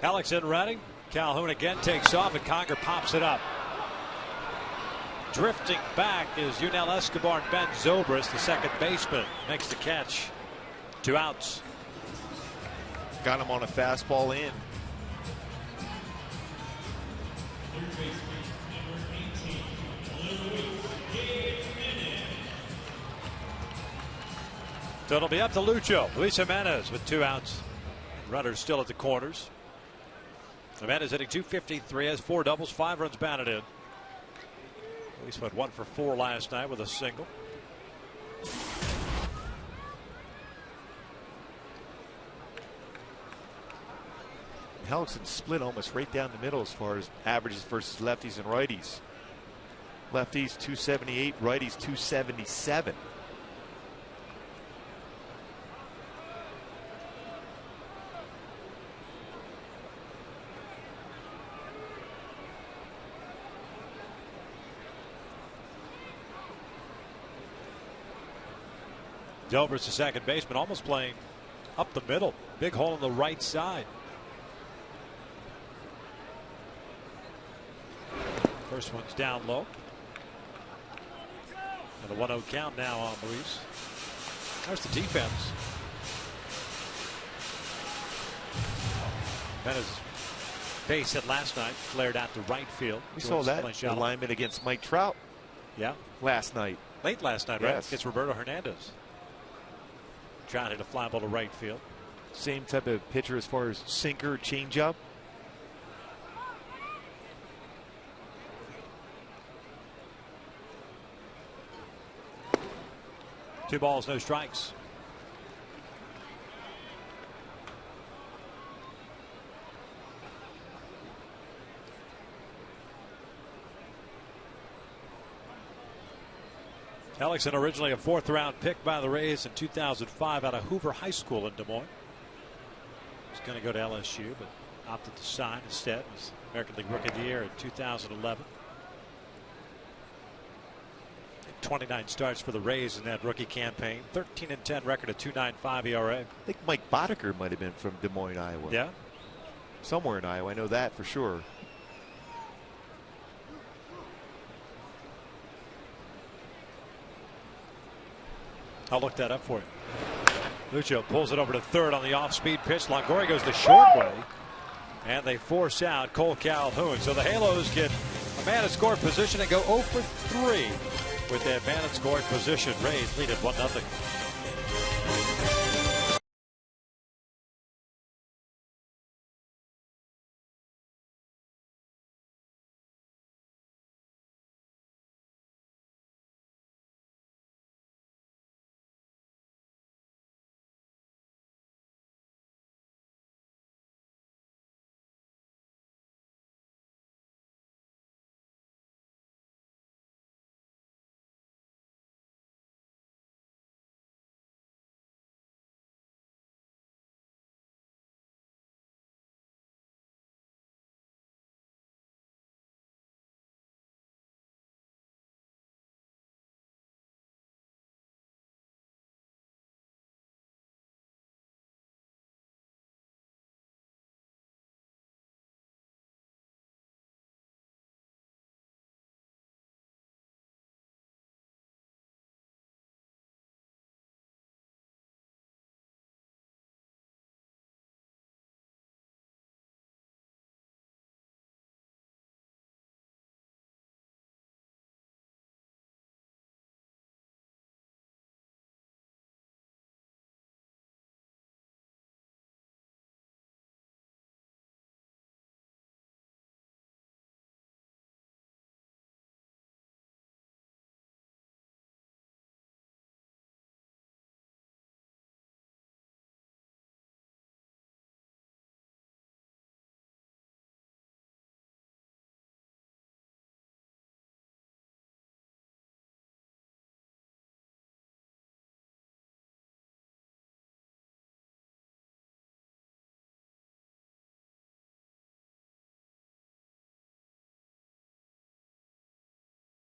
Alex in ready. Calhoun again takes off, and Conger pops it up. Drifting back is Yunel Escobar, and Ben Zobrist, the second baseman, makes the catch. 2 outs.
Got him on a fastball in.
So it'll be up to Lucho. Luis Jimenez with 2 outs. Runners still at the corners. Jimenez hitting .253, has 4 doubles, 5 runs batted in. Luis went 1 for 4 last night with a single.
Hellickson split almost right down the middle as far as averages versus lefties and righties. Lefties 278, righties 277.
Zobrist, the second baseman, almost playing up the middle. Big hole on the right side. First one's down low. And a 1-0 count now on Luis. There's the defense. That is base hit last night, flared out to right field.
We saw that alignment against Mike Trout.
Yeah.
Last night.
Late last night, right? Against Roberto Hernandez. Trout hit a fly ball to right field.
Same type of pitcher as far as sinker, changeup.
2 balls, no strikes. Hellickson, originally a 4th-round pick by the Rays in 2005 out of Hoover High School in Des Moines. He's going to go to LSU, but opted to sign instead. Was American League Rookie of the Year in 2011. 29 starts for the Rays in that rookie campaign. 13-10 record, a 2.95 ERA.
I think Mike Boddicker might have been from Des Moines, Iowa.
Yeah.
Somewhere in Iowa. I know that for sure.
I'll look that up for you. Lucio pulls it over to third on the off-speed pitch. Longoria goes the short way, and they force out Cole Calhoun. So the Halos get a man at scoring position and go 0 for 3 with that man at scoring position. Rays lead at 1-0.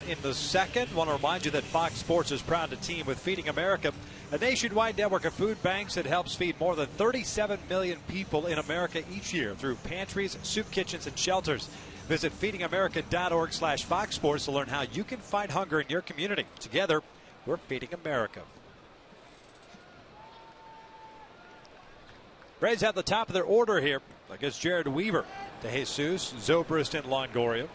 In the second, want to remind you that Fox Sports is proud to team with Feeding America, a nationwide network of food banks that helps feed more than 37 million people in America each year through pantries, soup kitchens, and shelters. Visit feedingamerica.org/Fox Sports to learn how you can fight hunger in your community. Together, we're Feeding America. Rays at the top of their order here against Jared Weaver, De Jesus, Zobrist, and Longoria.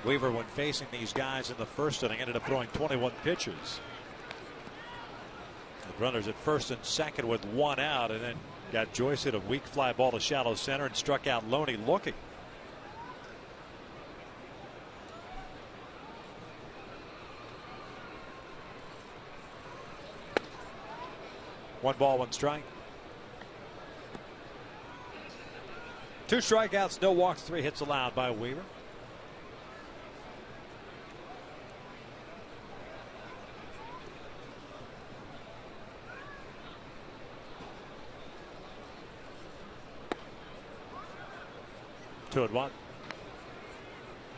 Weaver, when facing these guys in the first inning, ended up throwing 21 pitches. The runners at first and second with 1 out, and then got Joyce hit a weak fly ball to shallow center and struck out Loney looking. One ball, 1 strike. 2 strikeouts, no walks, 3 hits allowed by Weaver. Two and 1.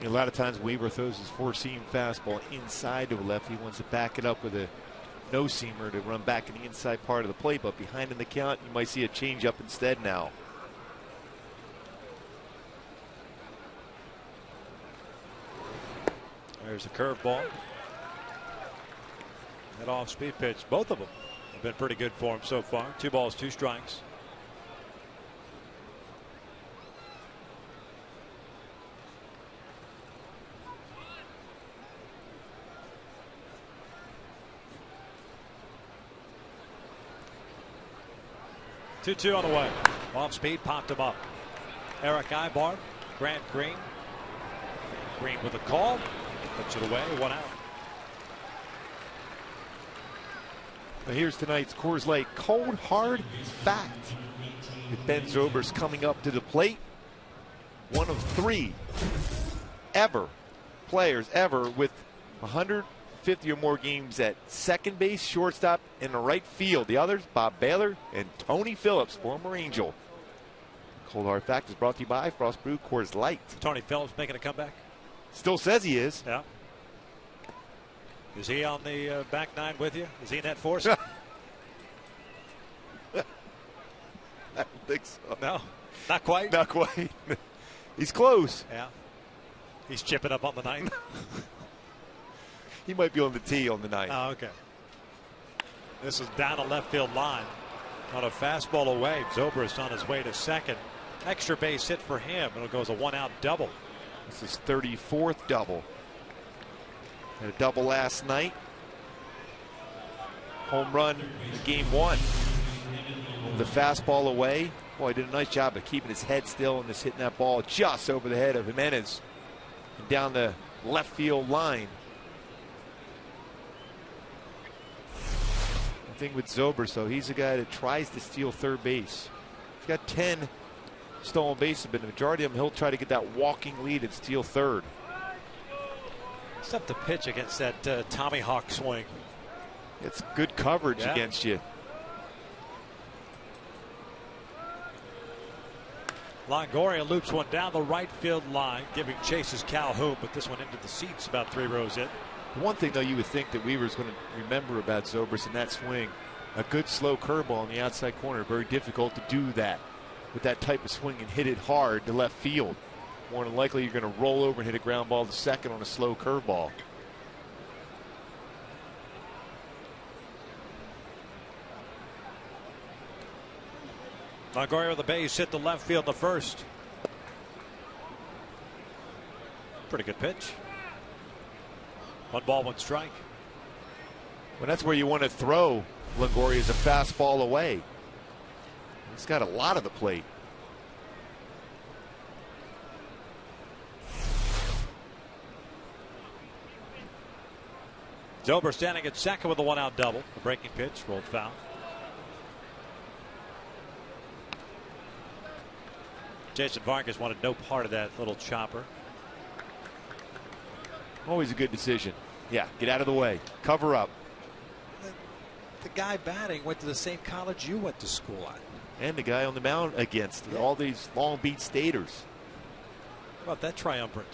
A lot of times Weaver throws his 4-seam fastball inside to a left. He wants to back it up with a no-seamer to run back in the inside part of the plate, but behind in the count, you might see a changeup instead now.
There's the curveball. That off-speed pitch, both of them have been pretty good for him so far. 2 balls, 2 strikes. Two on the way. Off speed, popped him up. Eric Ibar, Grant Green. Green with a call. Puts it away, 1 out.
Well, here's tonight's Coors Light Cold Hard Fact. With Ben Zobrist coming up to the plate. One of 3 players ever with 150 or more games at second base, shortstop, and the right field. The others, Bob Baylor and Tony Phillips, former Angel. Cold Hard Fact is brought to you by Frost Brew Coors Light.
Tony Phillips making a comeback.
Still says he is.
Yeah. Is he on the back nine with you? Is he in that force?
I don't think so.
No, not quite.
Not quite. He's close.
Yeah. He's chipping up on the ninth.
He might be on the tee on the ninth.
Oh, okay. This is down the left field line. On a fastball away. Zobrist on his way to second. Extra base hit for him. It'll go as a 1-out double.
This is 34th double. Had a double last night. Home run in game 1. The fastball away. Boy, he did a nice job of keeping his head still and just hitting that ball just over the head of Jimenez and down the left field line. The thing with Zobrist, though, he's a guy that tries to steal third base. He's got 10 stolen bases, but the majority of them he'll try to get that walking lead and steal third.
It's up to pitch against that Tommy Hawk swing.
It's good coverage against you.
Longoria loops one down the right field line, giving chases Calhoun, but this one into the seats about 3 rows in.
The one thing, though, you would think that Weaver's going to remember about Zobrist in that swing, a good slow curveball on the outside corner. Very difficult to do that with that type of swing and hit it hard to left field. More than likely, you're going to roll over and hit a ground ball to second on a slow curveball.
Longoria with the base hit the left field in the first. Pretty good pitch. 1 ball, 1 strike.
Well, that's where you want to throw Longoria as a fastball away. He's got a lot of the plate.
Zobrist standing at second with a 1-out double. The breaking pitch rolled foul. Jason Vargas wanted no part of that little chopper.
Always a good decision. Yeah, get out of the way. Cover up.
The guy batting went to the same college you went to school at.
And the guy on the mound against all these Long Beach Staters.
How about that triumvirate?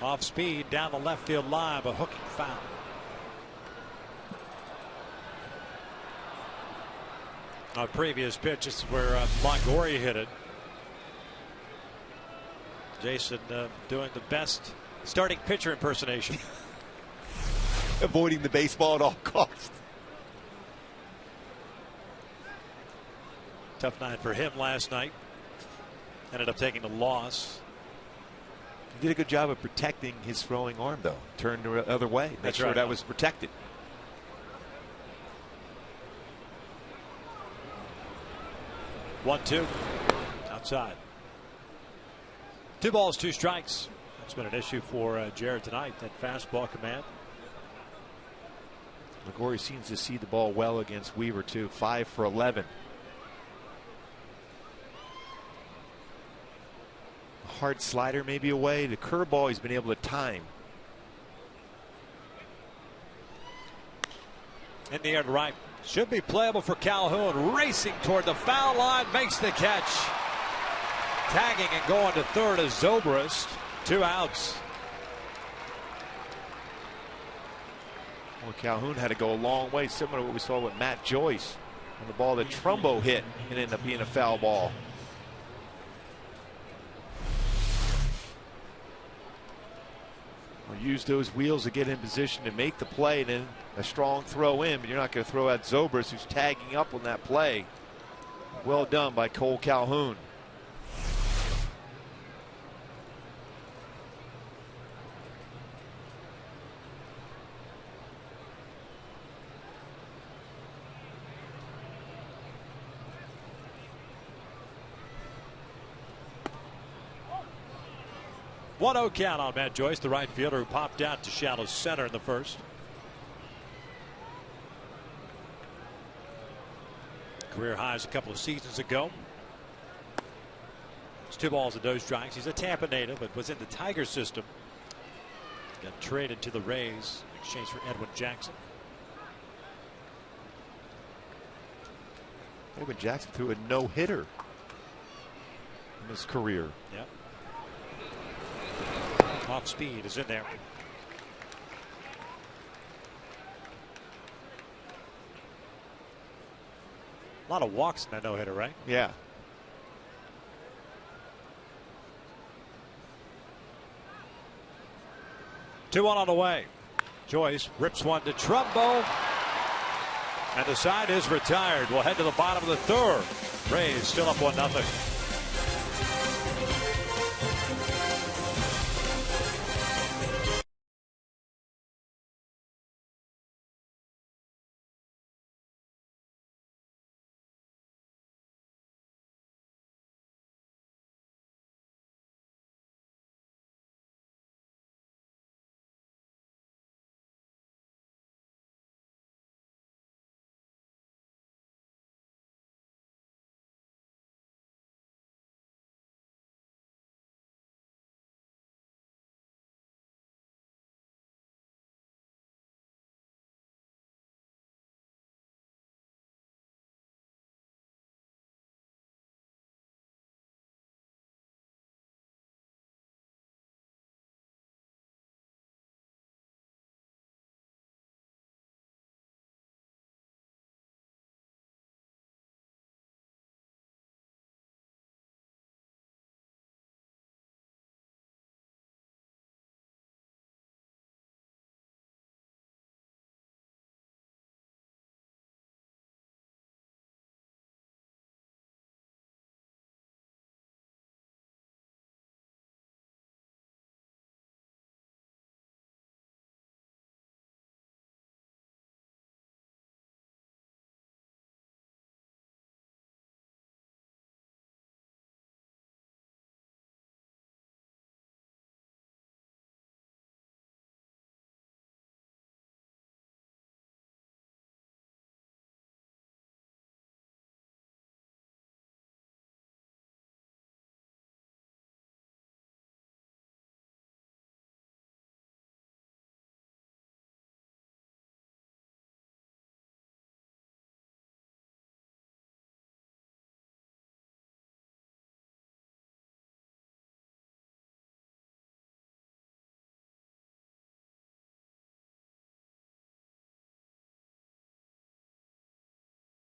Off speed down the left field line, but hooking foul. On previous pitch, this is where Longoria hit it. Jason doing the best starting pitcher impersonation.
Avoiding the baseball at all costs.
Tough night for him last night. Ended up taking the loss.
He did a good job of protecting his throwing arm, though. Turned the other way. Make sure that was protected.
One, 2. Outside. 2 balls, 2 strikes. That's been an issue for Jared tonight. That fastball command.
Longoria seems to see the ball well against Weaver, too. 5 for 11. A hard slider maybe away. The curveball he's been able to time.
In the air to right. Should be playable for Calhoun. Racing toward the foul line. Makes the catch. Tagging and going to third is Zobrist. 2 outs.
Well, Calhoun had to go a long way, similar to what we saw with Matt Joyce on the ball that Trumbo hit and ended up being a foul ball. Or use those wheels to get in position to make the play, and then a strong throw in, but you're not going to throw out Zobrist, who's tagging up on that play. Well done by Cole Calhoun.
One-0 count on Matt Joyce, the right fielder who popped out to shallow center in the first. Career highs a couple of seasons ago. It's 2 balls and no strikes. He's a Tampa native, but was in the Tiger system. Got traded to the Rays in exchange for Edwin Jackson.
Edwin Jackson threw a no-hitter in his career.
Yep. Off speed is in there. A lot of walks in that no-hitter, right?
Yeah.
Two on the way. Joyce rips one to Trumbo. And the side is retired. We'll head to the bottom of the third. Rays still up 1-0.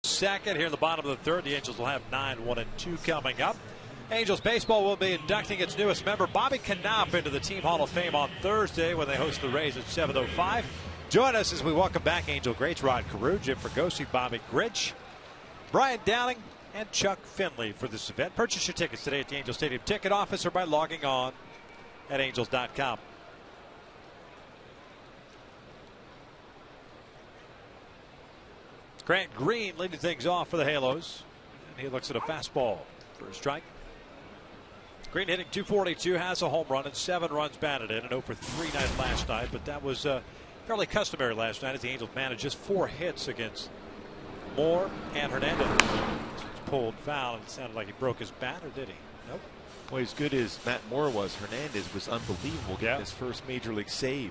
Second here in the bottom of the third. The Angels will have 9, 1 and 2 coming up. Angels baseball will be inducting its newest member, Bobby Knopp, into the Team Hall of Fame on Thursday when they host the Rays at 7:05. Join us as we welcome back Angel greats Rod Carew, Jim Fregosi, Bobby Grinch, Brian Downing, and Chuck Finley for this event. Purchase your tickets today at the Angel Stadium ticket office or by logging on at angels.com. Grant Green leading things off for the Halos. And he looks at a fastball for a strike. Green hitting .242, has a home run and 7 runs batted in. An 0 for 3 night last night, but that was fairly customary last night as the Angels managed just 4 hits against Moore and Hernandez. This was pulled foul, and it sounded like he broke his bat, or did he? Nope.
Well, as good as Matt Moore was, Hernandez was unbelievable getting his first major league save.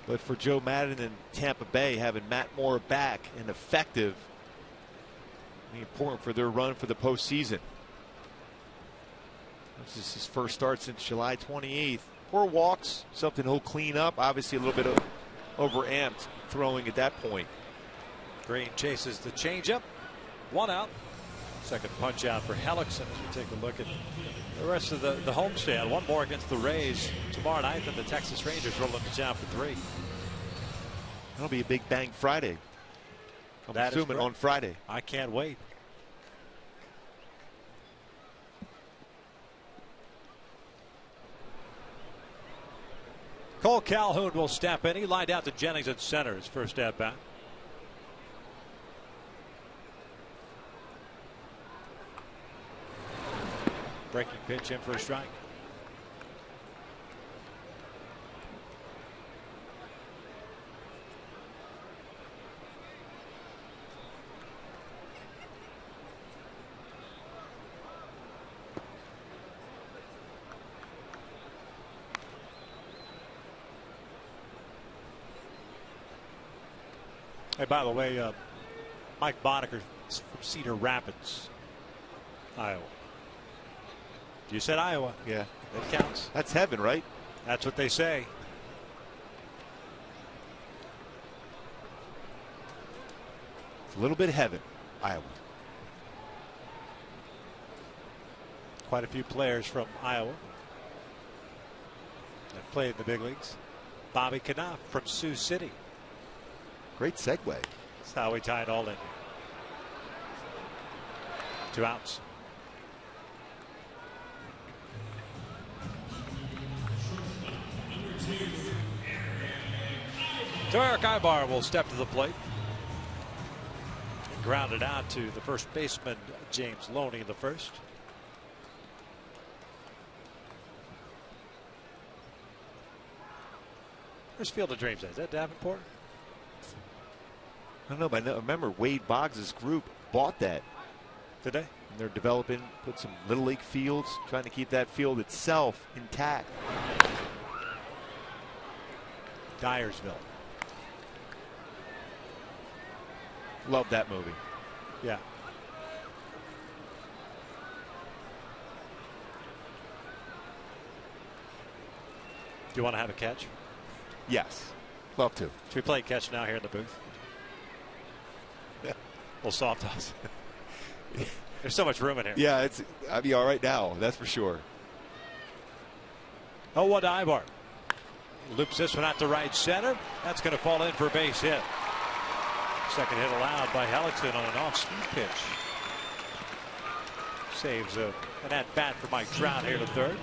But for Joe Maddon and Tampa Bay, having Matt Moore back and effective, important for their run for the postseason. This is his first start since July 28th. 4 walks, something he'll clean up. Obviously, a little bit of overamped throwing at that point.
Green chases the changeup. 1 out. Second punch out for Hellickson as we take a look at the rest of the homestand. One more against the Rays tomorrow night, then the Texas Rangers rolling to town for 3.
That'll be a big bang Friday. I'm assuming on Friday.
I can't wait. Cole Calhoun will step in. He lined out to Jennings at center his first at bat. Breaking pitch in for a strike. Hey, by the way, Mike Boddicker from Cedar Rapids, Iowa. You said Iowa.
Yeah.
That counts.
That's heaven, right?
That's what they say.
It's a little bit heaven, Iowa.
Quite a few players from Iowa that played in the big leagues. Bobby Knopf from Sioux City.
Great segue.
That's how we tie it all in. 2 outs. So Eric Ibar will step to the plate. And ground it out to the first baseman, James Loney, in the first. Where's Field of Dreams at? Is that Davenport?
I don't know, but I remember Wade Boggs' group bought that.
Did they?
And they're developing, put some Little League fields, trying to keep that field itself intact.
Dyersville.
Love that movie.
Yeah. Do you want to have a catch?
Yes. Love to.
Should we play catch now here in the booth?
Yeah.
Little soft toss. There's so much room in here.
Yeah, I'd be all right now. That's for sure.
0-1 to Ibar. Loops this one out to right center. That's going to fall in for a base hit. Second hit allowed by Hellickson on an off-speed pitch. Saves an at-bat for Mike Trout here to third.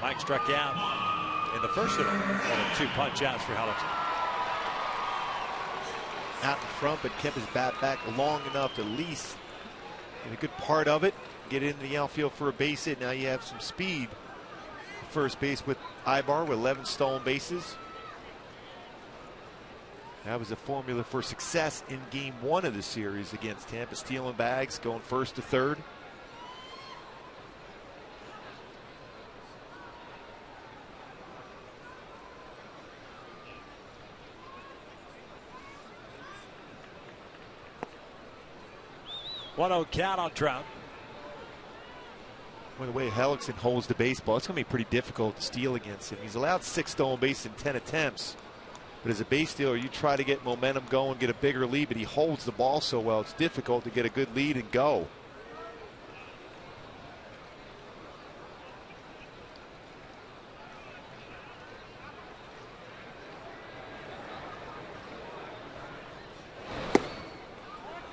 Mike struck out in the first inning on 2 punch-outs for Hellickson.
Out in front, but kept his bat back long enough to at least get a good part of it. Get into the outfield for a base hit. Now you have some speed. First base with Ibar with 11 stolen bases. That was a formula for success in game 1 of the series against Tampa. Stealing bags, going first to third.
One-0 count on Trout.
Well, the way Hellickson holds the baseball, it's going to be pretty difficult to steal against him. He's allowed 6 stolen bases in 10 attempts. But as a base stealer, you try to get momentum going, get a bigger lead, but he holds the ball so well, it's difficult to get a good lead and go.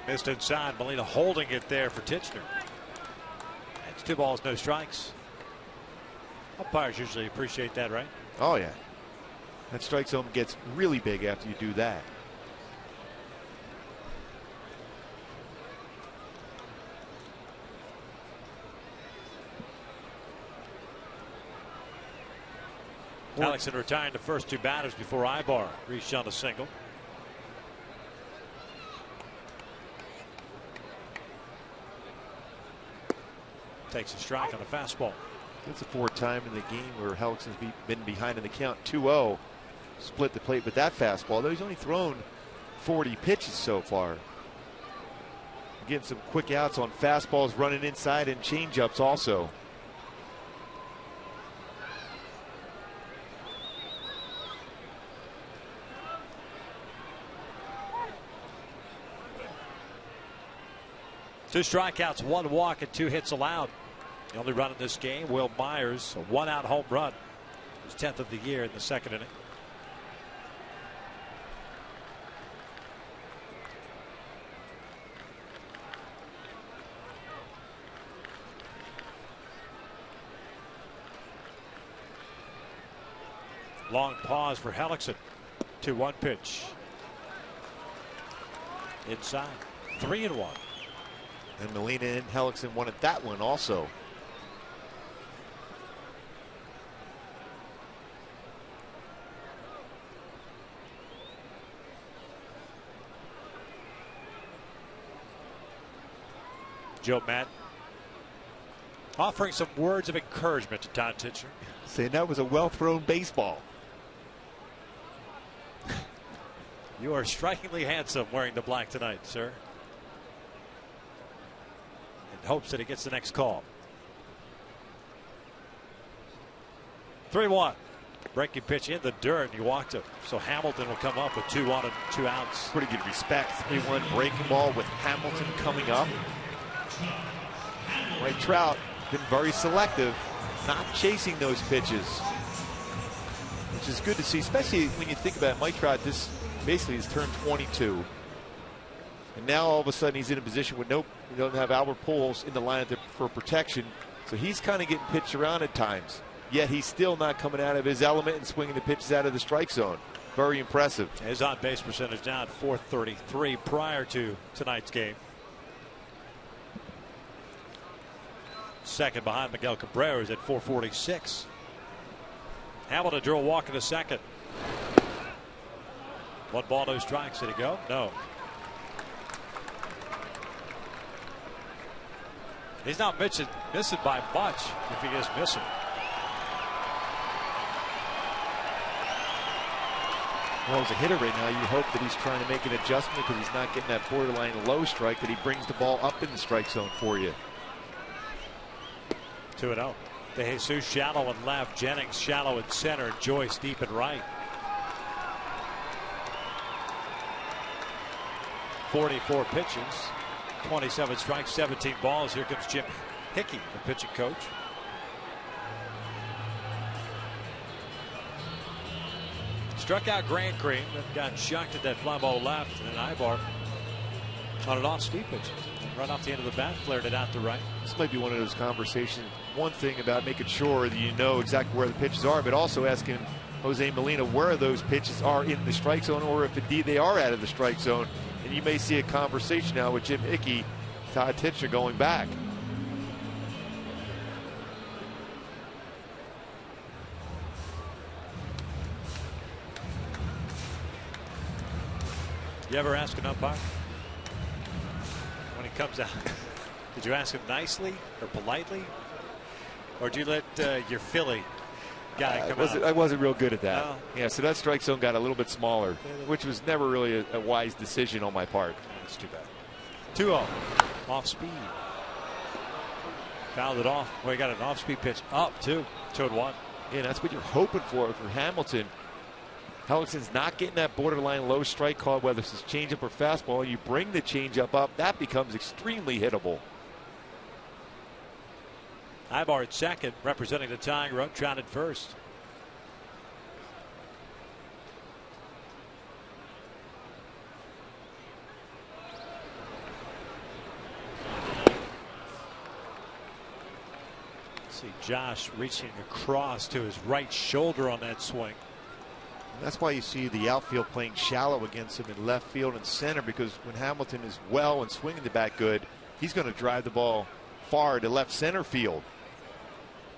Missed inside. Molina holding it there for Titchener. It's 2 balls, no strikes. Umpires usually appreciate that, right?
Oh, yeah. That strike zone gets really big after you do that.
Hellickson retiring the first 2 batters before Ibar reached on a single. Takes a strike on a fastball.
That's the 4th time in the game where Hellickson's been behind in the count. 2-0. Split the plate with that fastball, though he's only thrown 40 pitches so far. Getting some quick outs on fastballs running inside and changeups also.
2 strikeouts, 1 walk, and 2 hits allowed. The only run in this game, Will Myers, a 1-out home run. His 10th of the year in the 2nd inning. Long pause for Hellickson. 2-1 pitch. Inside. 3-1.
And Molina and Hellickson wanted that one also.
Joe Madden offering some words of encouragement to Todd Titcher.
Saying that was a well-thrown baseball.
You are handsome wearing the black tonight, sir. In hopes that he gets the next call. 3-1. Breaking pitch in the dirt. He walked it. So Hamilton will come up with 2 on and 2 outs.
Pretty good respect. 3-1 breaking ball with Hamilton coming up. Mike Trout been very selective, not chasing those pitches, which is good to see, especially when you think about it. Mike Trout, this basically has turned 22. And now all of a sudden he's in a position where nope, he doesn't have Albert Pujols in the lineup for protection. So he's kind of getting pitched around at times. Yet he's still not coming out of his element and swinging the pitches out of the strike zone. Very impressive.
His on base percentage now at .433 prior to tonight's game. Second behind Miguel Cabrera is at .446. Hamilton drew a walk in the second. 1 ball, no strikes. Did he go? No. He's not missing by much if he is missing.
Well, as a hitter right now, you hope that he's trying to make an adjustment because he's not getting that borderline low strike, that he brings the ball up in the strike zone for you.
2-0. De Jesus shallow and left. Jennings shallow in center. Joyce deep and right. 44 pitches. 27 strikes, 17 balls. Here comes Jim Hickey, the pitching coach. Struck out Grant Green, then got shocked at that fly ball left, and then Ibar on an off-speed pitch. Right off the end of the bat, flared it out to right.
This might be one of those conversations. One thing about making sure that you know exactly where the pitches are, but also asking Jose Molina where those pitches are in the strike zone, or if indeed they are out of the strike zone. And you may see a conversation now with Jim Hickey, Todd Titcher going back.
You ever ask an umpire when he comes out? Did you ask him nicely or politely? Or did you let your Philly guy come out?
I wasn't real good at that.
No.
Yeah, so that strike zone got a little bit smaller, which was never really a wise decision on my part.
That's too bad. 2-0. Off speed. Fouled it off. Well, he got an off-speed pitch up, too. 2-1.
Yeah, that's what you're hoping for Hamilton. Hellickson's not getting that borderline low strike call, whether it's changeup or fastball. You bring the changeup up, that becomes extremely hittable.
Ibar at second, representing the tying run. Trout at first. See Josh reaching across to his right shoulder on that swing.
That's why you see the outfield playing shallow against him in left field and center, because when Hamilton is well and swinging the bat good, he's going to drive the ball far to left center field.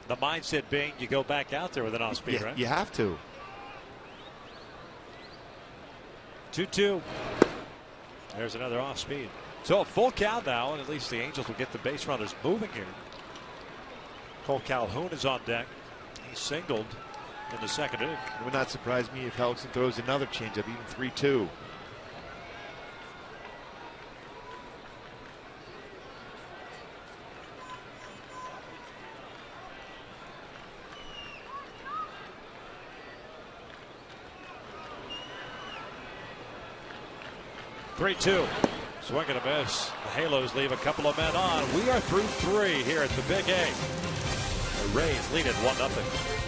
The mindset being you go back out there with an off-speed, right?
You have to.
2-2. There's another off-speed. So a full count now, and at least the Angels will get the base runners moving here. Cole Calhoun is on deck. He singled in the second inning.
It would not surprise me if Hellickson throws another changeup, even 3-2.
Swing and a miss. The Halos leave a couple of men on. We are through 3 here at the Big A. The Rays lead it 1-0.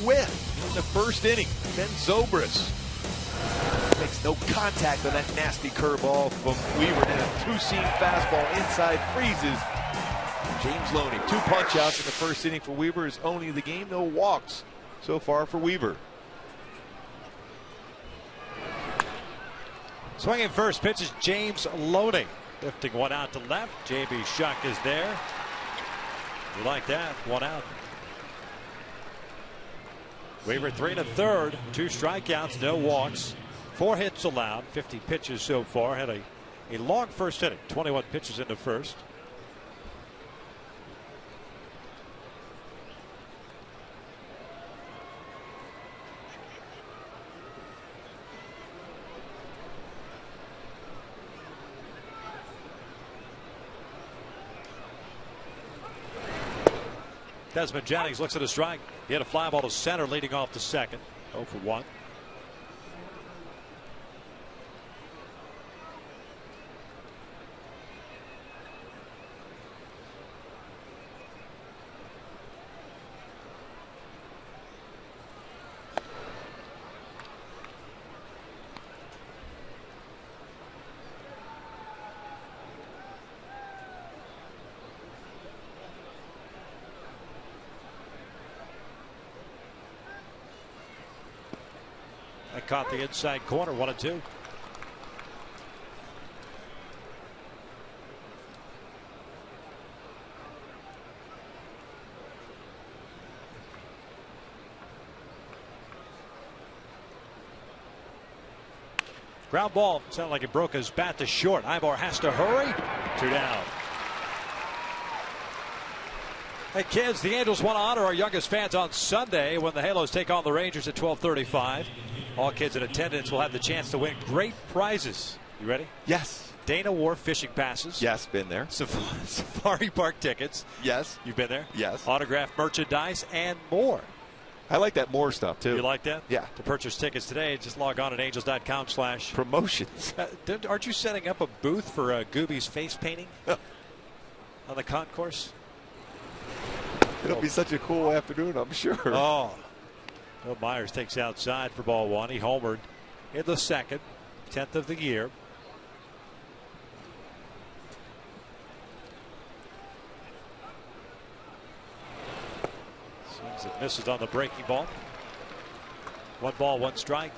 With in the first inning, Ben Zobrist makes no contact on that nasty curveball from Weaver. Then a two-seam fastball inside freezes James Loney. 2 punch-outs in the first inning for Weaver is owning the game. No walks so far for Weaver.
Swinging first pitch is James Loney. Lifting one out to left. J.B. Shuck is there. You like that? 1 out. Weaver 3 1/3, 2 strikeouts, no walks, 4 hits allowed, 50 pitches so far. Had a long first inning, 21 pitches in the first. Desmond Jennings looks at a strike. He had a fly ball to center leading off the second. 0 for 1. That caught the inside corner. 1-2. Ground ball. Sounded like it broke his bat to short. Ibar has to hurry. 2 down. Hey kids, the Angels want to honor our youngest fans on Sunday when the Halos take on the Rangers at 12:35. All kids in attendance will have the chance to win great prizes. You ready?
Yes.
Dana Wharf fishing passes.
Yes, been there.
Safari Park tickets.
Yes.
You've been there?
Yes.
Autographed merchandise and more.
I like that more stuff too.
You like that?
Yeah.
To purchase tickets today, just log on at angels.com/
promotions.
Aren't you setting up a booth for Gooby's face painting on the concourse?
It'll be such a cool afternoon, I'm sure.
Oh. Bill Myers takes outside for ball 1. He homered in the second, 10th of the year. Swings and Misses on the breaking ball. 1 ball, 1 strike.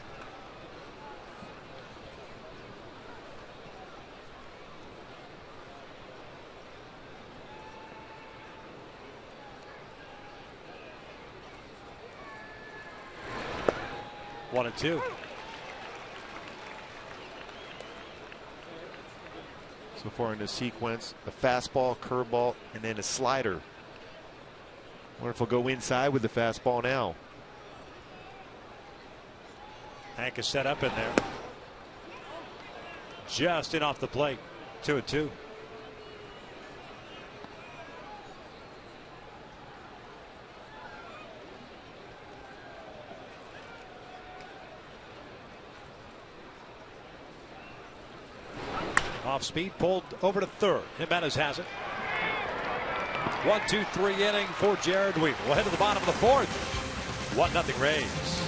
One and two.
So far in the sequence, a fastball, curveball, and then a slider. Wonder if he'll go inside with the fastball now.
Hank is set up in there. Just in off the plate. 2-2. Off speed, pulled over to third. Jimenez has it. 1, 2, 3 inning for Jared Weaver. We'll head to the bottom of the 4th. 1-0 Rays.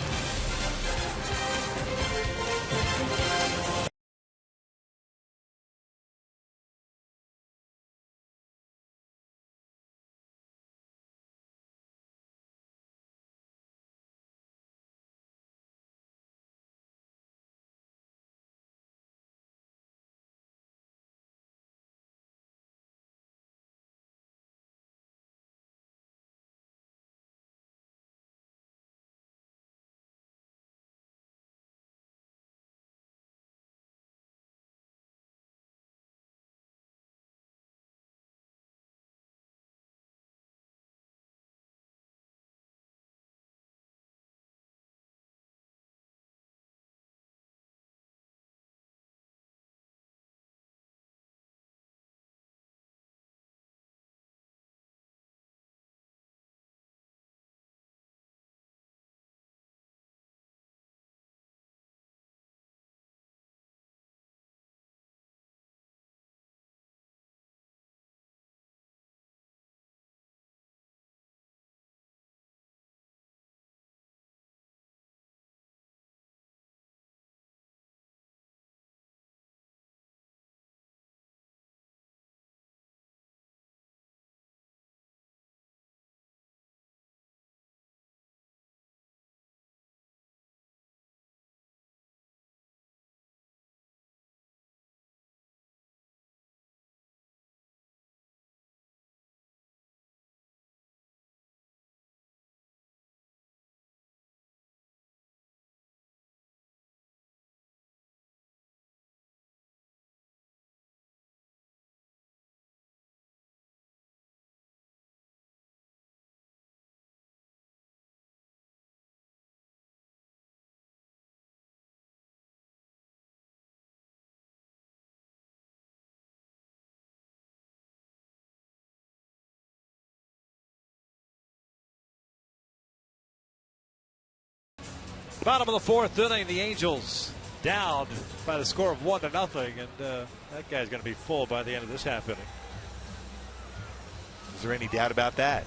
Bottom of the 4th inning, the Angels down by the score of 1-0, and that guy's going to be full by the end of this half inning.
Is there any doubt about that?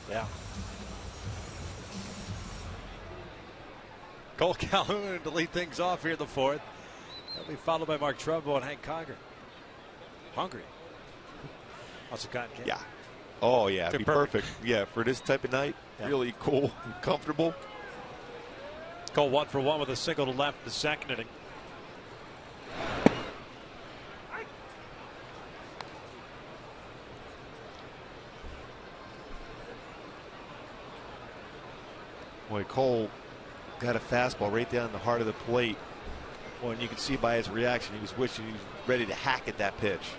Yeah. Cole Calhoun to lead things off here in the 4th. That'll be followed by Mark Trumbo and Hank Conger. Hungry. Also got
yeah. Oh, yeah, it'd be
perfect.
Yeah, for this type of night, really cool and comfortable.
Cole 1 for 1 with a single to left in the 2nd inning.
Boy, Cole got a fastball right down the heart of the plate. Well, and you can see by his reaction, he was wishing he was ready to hack at that pitch.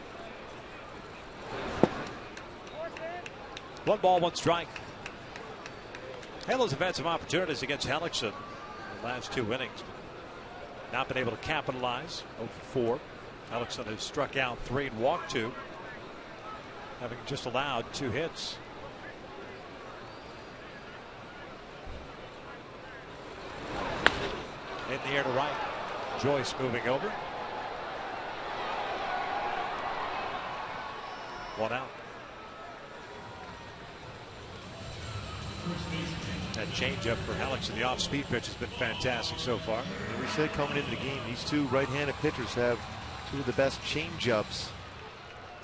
1 ball, 1 strike. Halos have had some opportunities against Hellickson in the last 2 innings. Not been able to capitalize. 0 for 4. Hellickson has struck out 3 and walked 2. Having just allowed 2 hits. In the air to right. Joyce moving over. 1 out. That changeup for Hellickson, the off-speed pitch, has been fantastic so far.
And we said coming into the game, these 2 right-handed pitchers have 2 of the best changeups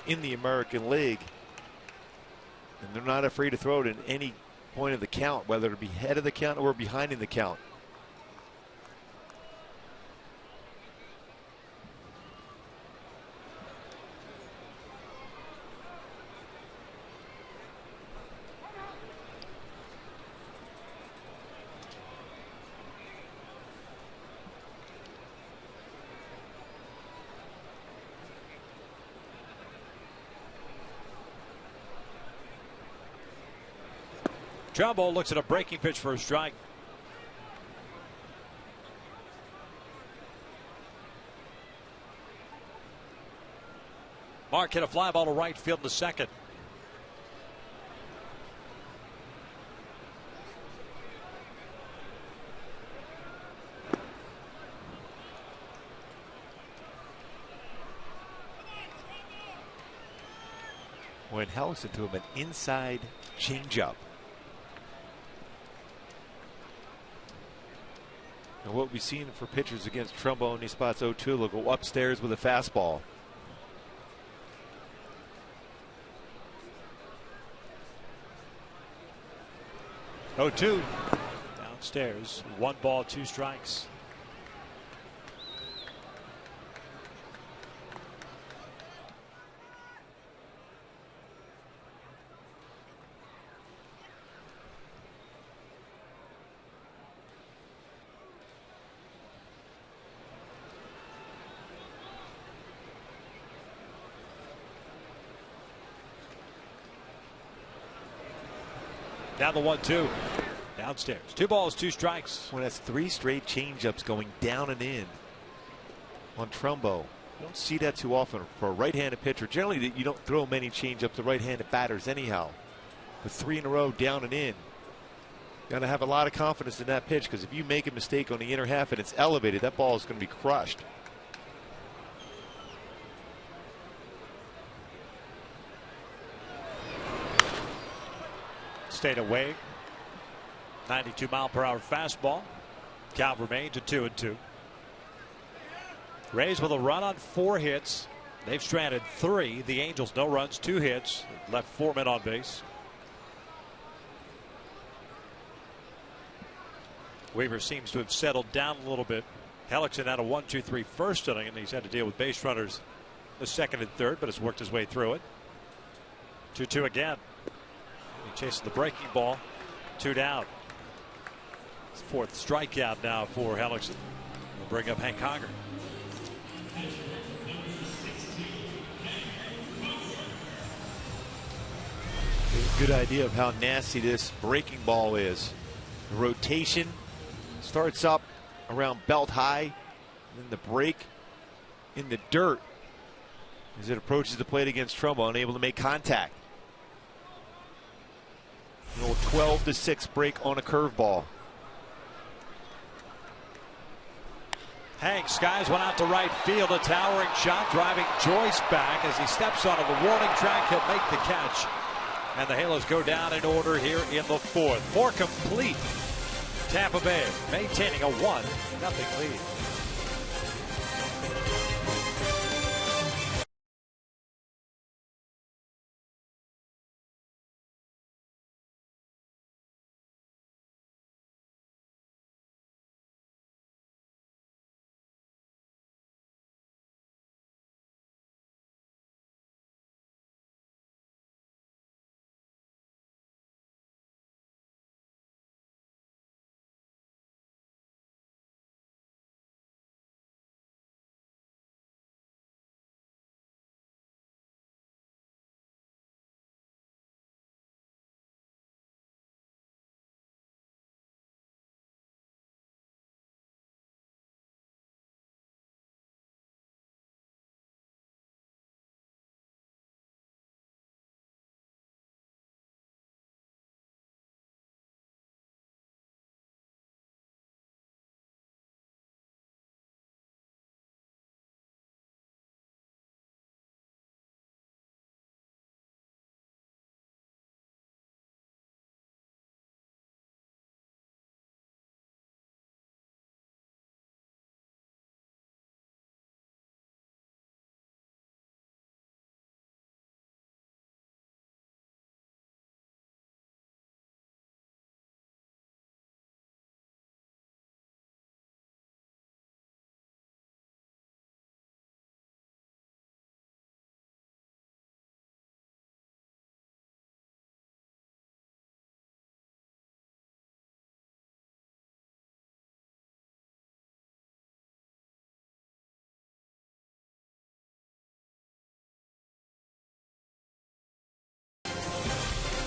in the American League. And they're not afraid to throw it at any point of the count, whether it be ahead of the count or behind in the count.
Trumbo looks at a breaking pitch for a strike. Mark hit a fly ball to right field in the second.
When Hellickson threw him an inside changeup. And what we've seen for pitchers against Trumbo in these spots 0-2, they'll go upstairs with a fastball.
Oh, 2 downstairs. 1 ball, 2 strikes. Down the 1-2. Downstairs. 2 balls, 2 strikes.
When that's 3 straight changeups going down and in on Trumbo. You don't see that too often for a right-handed pitcher. Generally, you don't throw many changeups to right-handed batters anyhow. But 3 in a row down and in. You got to have a lot of confidence in that pitch, because if you make a mistake on the inner half and it's elevated, that ball is going to be crushed.
Stayed away. 92-mile-per-hour fastball. Count remains at 2-2. Rays with a run on 4 hits. They've stranded 3. The Angels no runs, 2 hits. Left 4 men on base. Weaver seems to have settled down a little bit. Hellickson had a 1-2-3 first inning, and he's had to deal with base runners the second and third, but has worked his way through it. 2-2 again. He chases the breaking ball. 2 down. His 4th strikeout now for Hellickson. We'll bring up Hank Conger.
Good idea of how nasty this breaking ball is. The rotation starts up around belt high, and then the break in the dirt as it approaches the plate against Trumbo, unable to make contact. A little 12-6 break on a curveball.
Hank skies one out to right field. A towering shot driving Joyce back as he steps onto the warning track. He'll make the catch. And the Halos go down in order here in the 4th. For complete Tampa Bay, maintaining a 1-0 lead.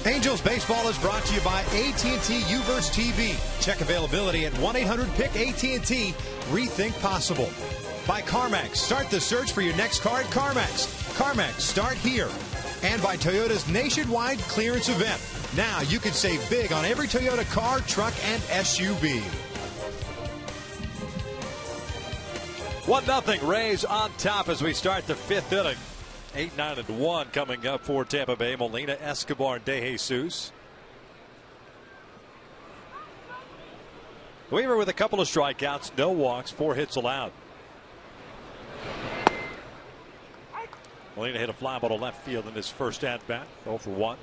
Angels baseball is brought to you by AT&T UVerse TV. Check availability at 1-800-PICK-AT&T. Rethink possible. By CarMax. Start the search for your next car at CarMax. CarMax, start here. And by Toyota's nationwide clearance event. Now you can save big on every Toyota car, truck, and SUV.
1-0 Rays on top as we start the 5th inning. 8-9-1 coming up for Tampa Bay. Molina, Escobar, and De Jesus. Weaver with a couple of strikeouts, no walks, 4 hits allowed. Molina hit a fly ball to left field in his first at bat, 0 for 1.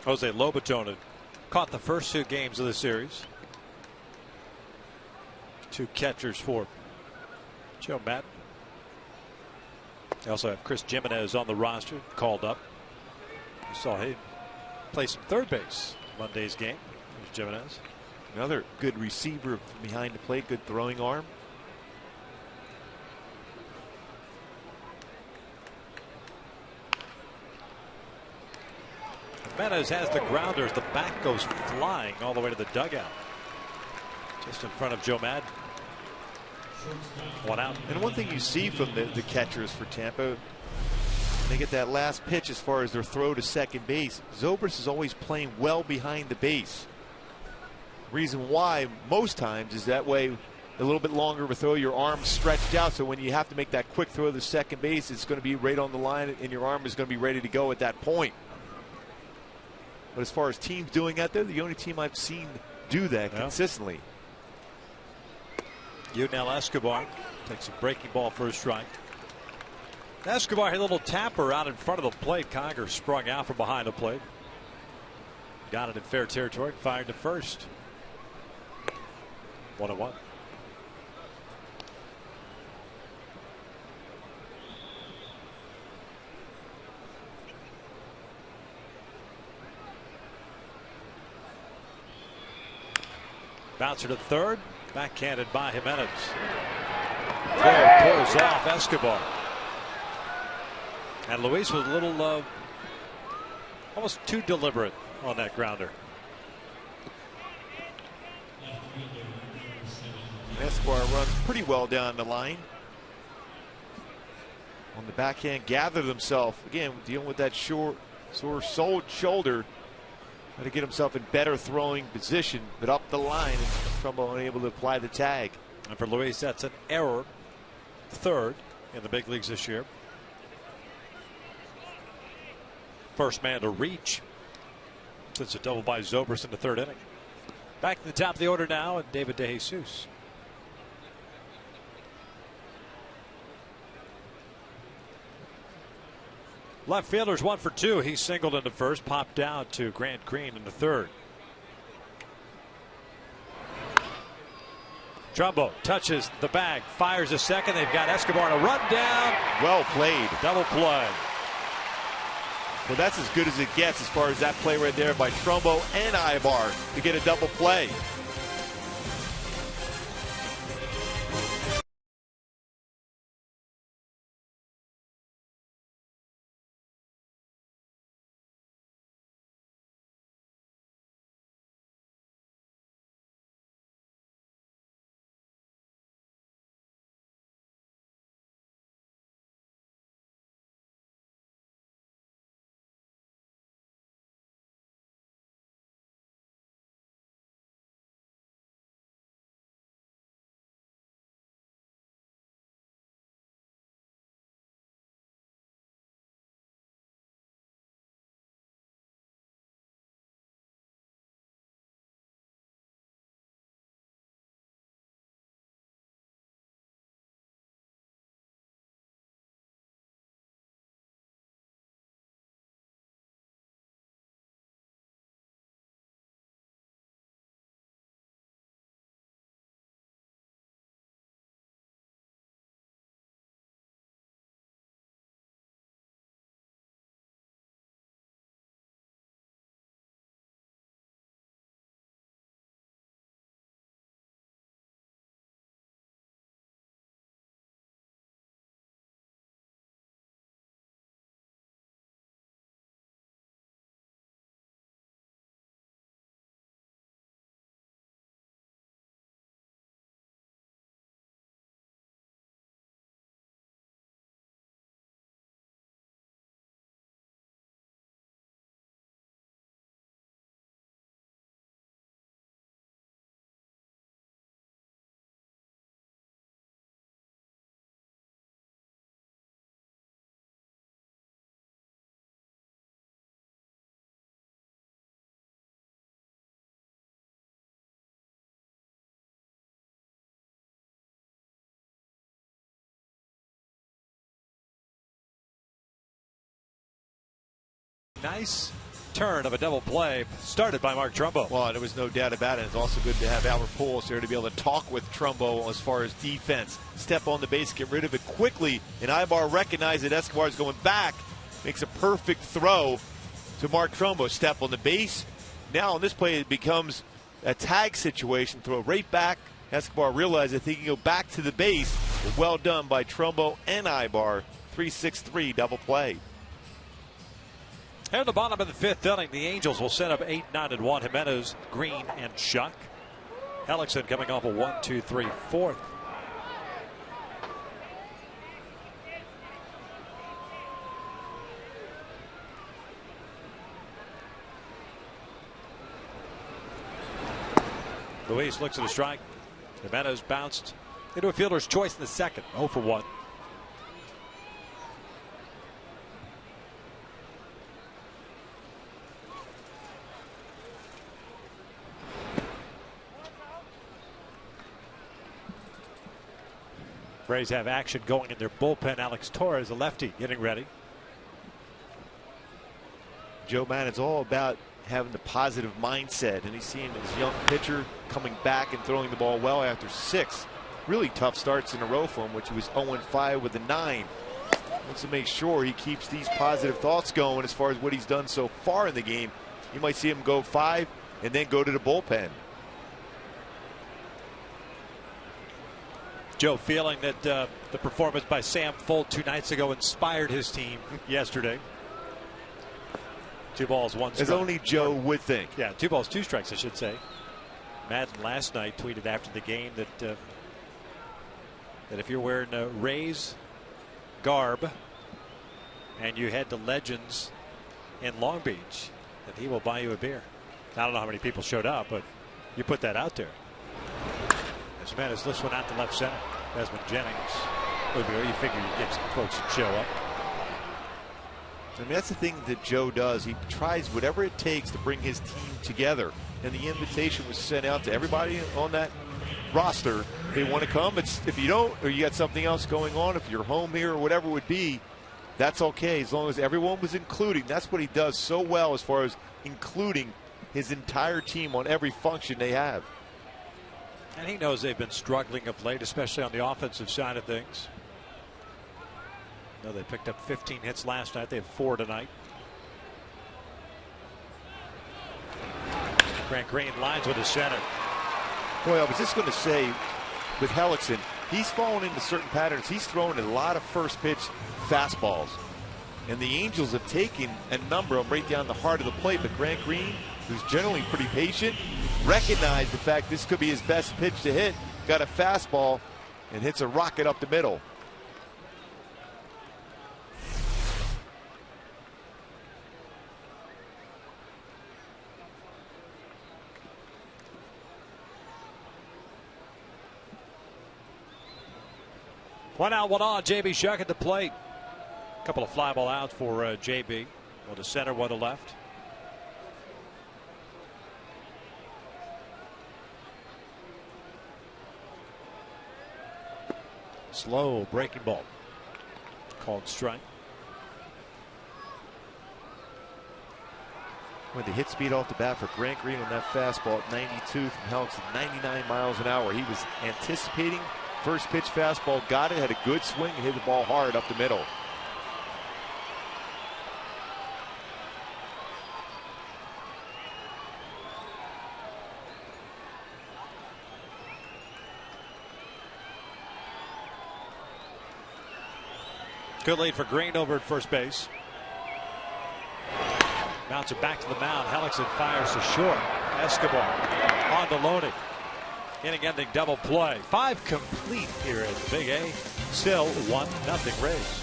Jose Lobaton had caught the first 2 games of the series. 2 catchers for Joe Maddon. They also have Chris Jimenez on the roster, called up. You saw him play some third base Monday's game. There's Jimenez.
Another good receiver from behind the plate, good throwing arm.
Jimenez has the grounders. The bat goes flying all the way to the dugout. Just in front of Joe Maddon. 1 out.
And one thing you see from the catchers for Tampa, they get that last pitch as far as their throw to second base. Zobrist is always playing well behind the base. Reason why most times is that way a little bit longer of a throw, your arm's stretched out, so when you have to make that quick throw to second base, it's going to be right on the line and your arm is going to be ready to go at that point. But as far as teams doing that, they're the only team I've seen do that consistently.
Yunel Escobar takes a breaking ball for a strike. Escobar had a little tapper out in front of the plate. Conger sprung out from behind the plate. Got it in fair territory. Fired to first. 1-1. Bouncer to third. Backhanded by Jimenez. Throw pulls off Escobar. And Luis was a little almost too deliberate on that grounder.
Escobar runs pretty well down the line. On the backhand, gathered himself. Again, dealing with that sore shoulder. Got to get himself in better throwing position, but up the line, and Trumbo unable to apply the tag.
And for Luis, that's an error. Third in the big leagues this year. First man to reach since a double by Zobrist in the 3rd inning. Back to the top of the order now, and David De Jesus. Left fielder's 1 for 2. He singled into first, popped down to Grant Green in the 3rd. Trumbo touches the bag, fires a second. They've got Escobar on a run down.
Well played.
Double play.
Well, that's as good as it gets as far as that play right there by Trumbo and Ibar to get a double play.
nice turn of a double play started by Mark Trumbo.
Well, there was no doubt about it. It's also good to have Albert Pujols there to be able to talk with Trumbo as far as defense. Step on the base, get rid of it quickly, and Ibar recognizes that Escobar is going back, makes a perfect throw to Mark Trumbo. Step on the base. Now on this play, it becomes a tag situation. Throw right back. Escobar realized that he can go back to the base. Well done by Trumbo and Ibar. 3-6-3 double play.
Here at the bottom of the fifth inning, the Angels will set up 8-9-1. Jimenez, Green, and Shuck. Hellickson coming off a 1-2-3 fourth. Luis looks at a strike. Jimenez bounced into a fielder's choice in the second. 0 for 1. Rays have action going in their bullpen. Alex Torres, a lefty, getting ready.
Joe Maddon, it's all about having the positive mindset, and he's seeing his young pitcher coming back and throwing the ball well after 6 really tough starts in a row for him, which he was 0-5 with a 9. Wants to make sure he keeps these positive thoughts going as far as what he's done so far in the game. You might see him go 5 and then go to the bullpen.
Joe feeling that the performance by Sam Folt 2 nights ago inspired his team yesterday. 2 balls, 1 strike.
As only Joe would think.
Yeah, 2 balls, 2 strikes, I should say. Madden last night tweeted after the game that that if you're wearing Rays garb and you head to Legends in Long Beach, that he will buy you a beer. I don't know how many people showed up, but you put that out there. As Jimenez lifts one out to left center. Desmond Jennings. You figure you get some folks to show up.
I mean, that's the thing that Joe does. He tries whatever it takes to bring his team together. And the invitation was sent out to everybody on that roster. They want to come. If you don't, or you got something else going on, if you're home here or whatever it would be, that's okay. As long as everyone was including. That's what he does so well as far as including his entire team on every function they have.
And he knows they've been struggling of late, especially on the offensive side of things. They picked up 15 hits last night. They have 4 tonight. Grant Green lines with his center.
Boy, I was just going to say, with Hellickson, he's fallen into certain patterns. He's throwing a lot of first pitch fastballs. And the Angels have taken a number of them right down the heart of the plate. But Grant Green, who's generally pretty patient, recognized the fact this could be his best pitch to hit. Got a fastball and hits a rocket up the middle.
One out, 1 on. JB Shuck at the plate. A couple of fly ball outs for JB. One to center, one to left. Slow breaking ball. Called strike.
When the hit speed off the bat for Grant Green on that fastball at 92 from Hellickson, 99 miles an hour. He was anticipating first pitch fastball, got it, had a good swing, and hit the ball hard up the middle.
Good lead for Green over at first base. Bounce it back to the mound. Hellickson fires to short. Escobar on to Loney. Inning-ending double play. 5 complete here at the Big A. Still 1-0 Rays.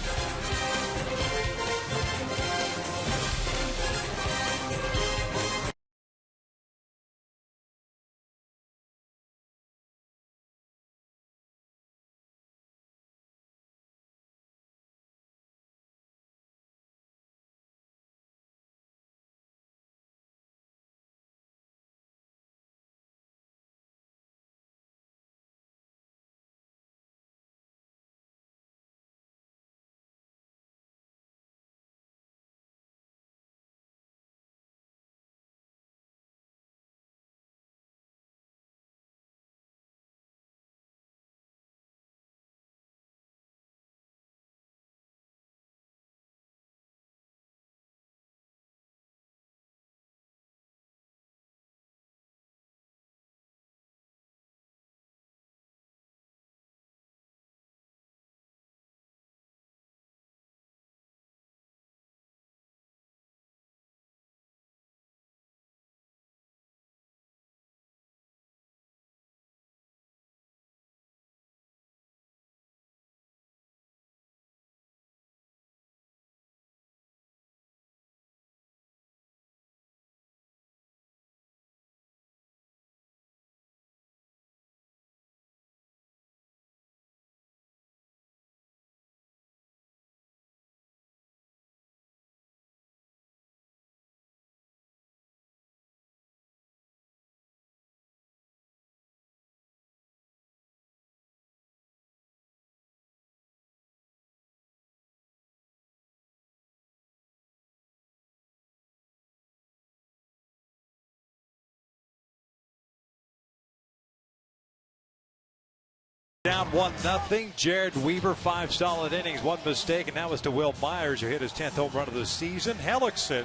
Down 1-0. Jared Weaver, 5 solid innings, 1 mistake, and that was to Will Myers, who hit his 10th home run of the season. Hellickson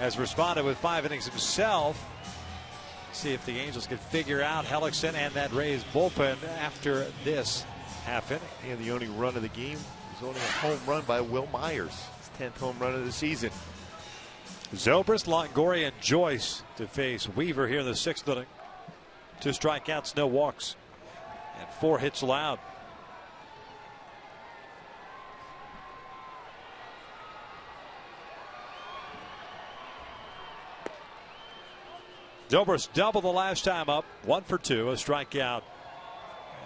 has responded with 5 innings himself. See if the Angels can figure out Hellickson and that Rays bullpen after this half inning.
And the only run of the game was only a home run by Will Myers. His 10th home run of the season.
Zobrist, Longoria, and Joyce to face Weaver here in the 6th inning. 2 strikeouts, no walks, and 4 hits allowed. Zobrist double the last time up, 1 for 2, a strikeout.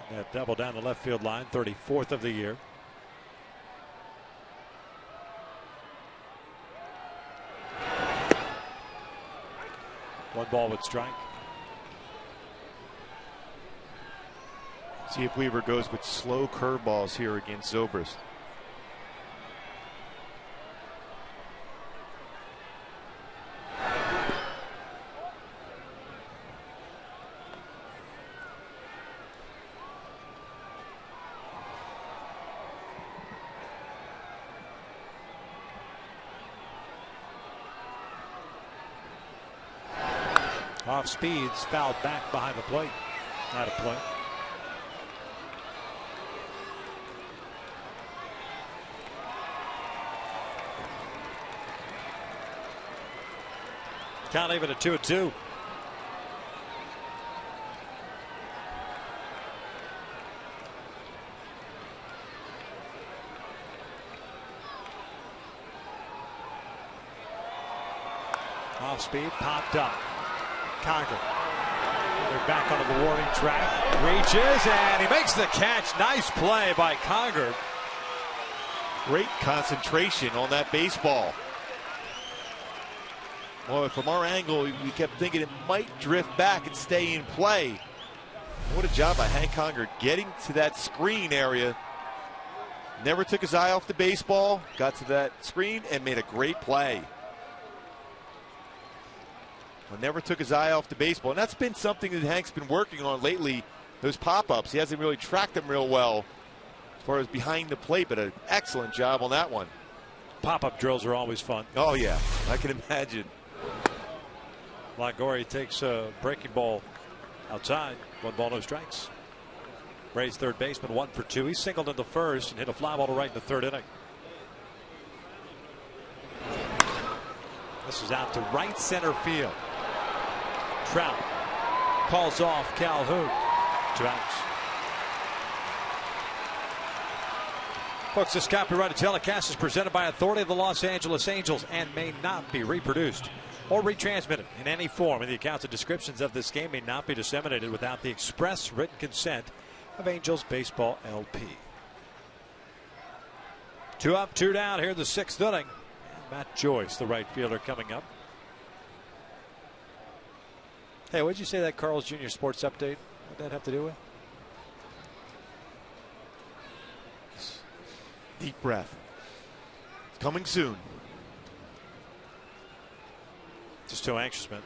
And that double down the left field line, 34th of the year. One ball with strike.
See if Weaver goes with slow curveballs here against Zobrist.
Off speeds, fouled back behind the plate. Not a play. Count even at 2-2. Off speed, popped up. Conger. They're back onto the warning track. Reaches and he makes the catch. Nice play by Conger.
Great concentration on that baseball. Well, from our angle, we kept thinking it might drift back and stay in play. What a job by Hank Conger getting to that screen area. Never took his eye off the baseball, got to that screen and made a great play. Well, never took his eye off the baseball, and that's been something that Hank's been working on lately, those pop-ups. He hasn't really tracked them real well as far as behind the plate, but an excellent job on that one.
Pop-up drills are always fun.
Oh, yeah, I can imagine.
Longoria takes a breaking ball outside. 1 ball, no strikes. Rays third baseman, 1 for 2. He singled in the first and hit a fly ball to right in the 3rd inning. This is out to right center field. Trout calls off Calhoun. 2 outs. Folks, this copyrighted telecast is presented by authority of the Los Angeles Angels and may not be reproduced or retransmitted in any form. And the accounts and descriptions of this game may not be disseminated without the express written consent of Angels Baseball LP. 2 up, 2 down here in the 6th inning. And Matt Joyce, the right fielder, coming up. Hey, what did you say that Carl's Jr. Sports Update? What did that have to do with?
Deep breath. It's coming soon.
Just too anxious, man.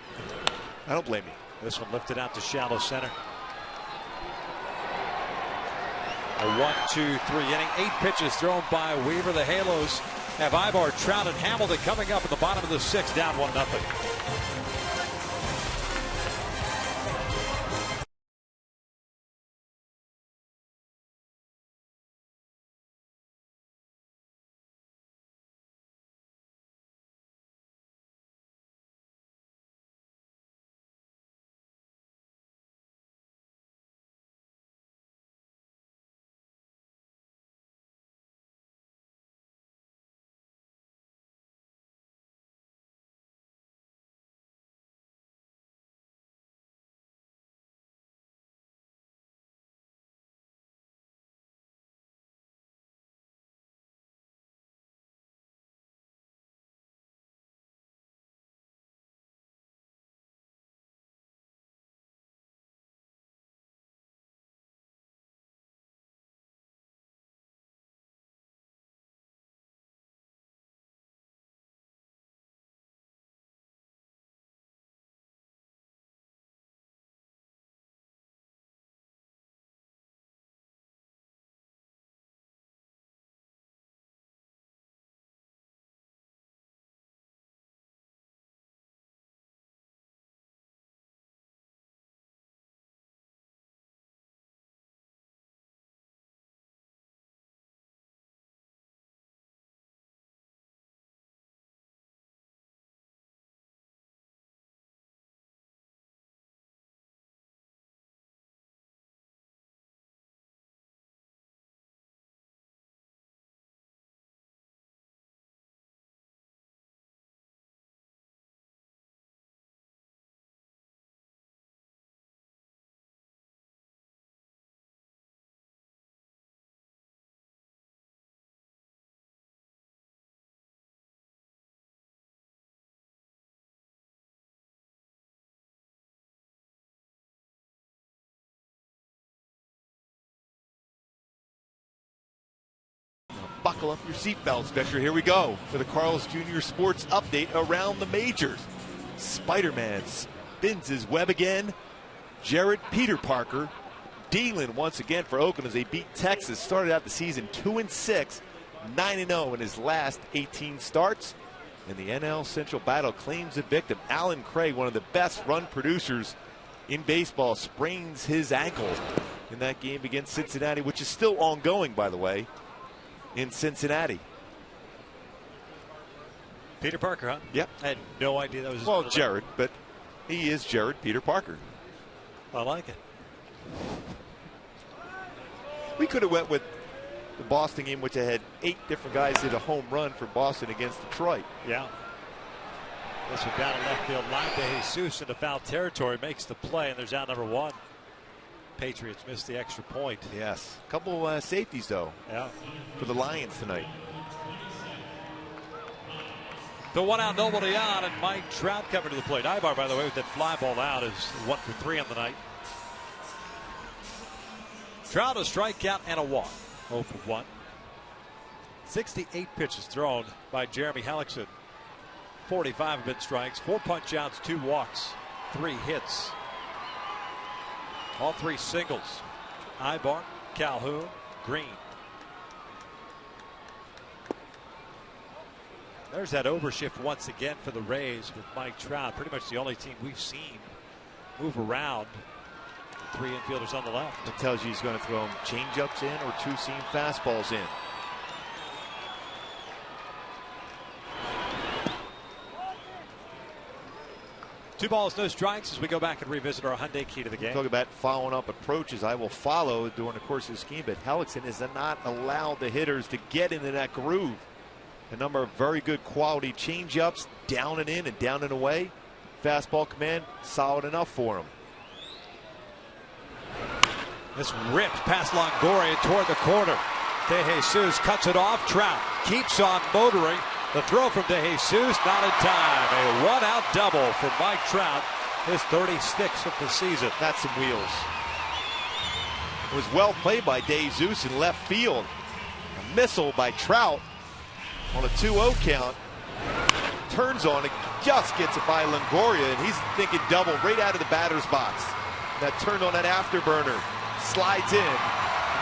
I don't blame you.
This one lifted out to shallow center. A 1-2-3 inning. 8 pitches thrown by Weaver. The Halos have Ivar, Trout, and Hamilton coming up in the bottom of the 6th, down 1-0.
Buckle up your seatbelts, Victor. Here we go for the Carl's Jr. Sports Update around the majors. Spider-Man spins his web again. Jared Peter Parker dealing once again for Oakland as they beat Texas. Started out the season 2-6, 9-0 in his last 18 starts. And the NL Central battle claims a victim. Alan Craig, one of the best run producers in baseball, sprains his ankle in that game against Cincinnati, which is still ongoing, by the way, in Cincinnati.
Peter Parker, huh?
Yep.
I had no idea that was his
Well,
middle
Jared, but he is Jared Peter Parker.
name. I like it.
We could have went with the Boston game, which I had 8 different guys hit a home run for Boston against Detroit.
Yeah. This one down in left field line. De Jesus into foul territory makes the play, and there's out number 1. Patriots missed the extra point.
Yes. A couple safeties, though,
Yeah.
for the Lions tonight.
The 1-out, nobody on, and Mike Trout coming to the plate. Ibar, by the way, with that fly ball out, is 1 for 3 on the night. Trout a strikeout and a walk. 0 for 1. 68 pitches thrown by Jeremy Hellickson. 45 have been strikes, 4 punch outs, 2 walks, 3 hits. All 3 singles. Ibar, Calhoun, Green. There's that overshift once again for the Rays with Mike Trout. Pretty much the only team we've seen move around. 3 infielders on the left.
It tells you he's going to throw him changeups in or 2-seam fastballs in.
Two balls, no strikes as we go back and revisit our Hyundai key to the game.
Talk about following up approaches. I will follow during the course of the scheme, but Hellickson is not allowed the hitters to get into that groove. A number of very good quality changeups, down and in and down and away. Fastball command, solid enough for him.
This ripped past Longoria toward the corner. De Jesus cuts it off. Trout keeps on motoring. The throw from De Jesus, not in time. A 1-out double for Mike Trout, his 36th of the season.
That's some wheels. It was well played by De Jesus in left field. A missile by Trout on a 2-0 count. Turns on it, just gets it by Longoria, and he's thinking double right out of the batter's box. That turned on that afterburner. Slides in.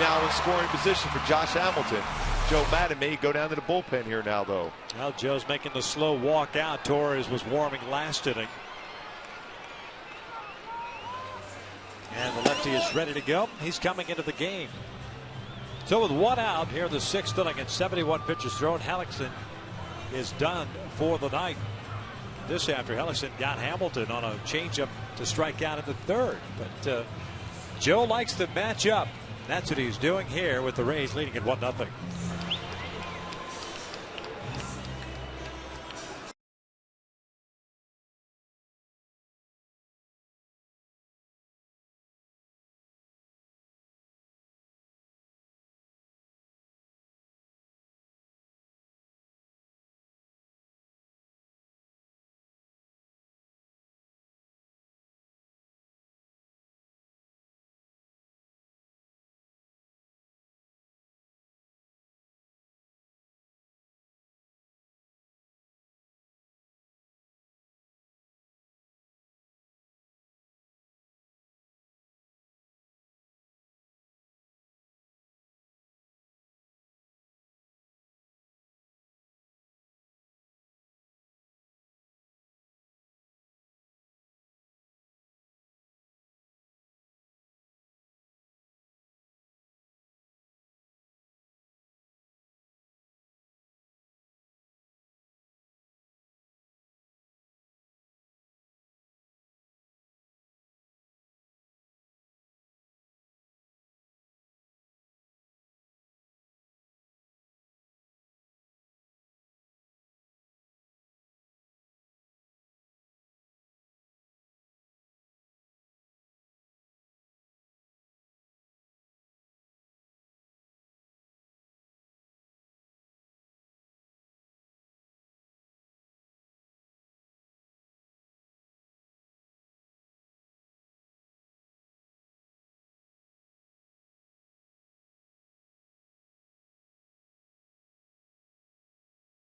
Now in scoring position for Josh Hamilton. Joe Madden may go down to the bullpen here now, though.
Well, Joe's making the slow walk out. Torres was warming last inning. And the lefty is ready to go. He's coming into the game. So with 1 out here in the 6th inning and 71 pitches thrown, Hellickson is done for the night. This after Hellickson got Hamilton on a changeup to strike out in the 3rd. But Joe likes to match up. That's what he's doing here with the Rays leading at 1-0.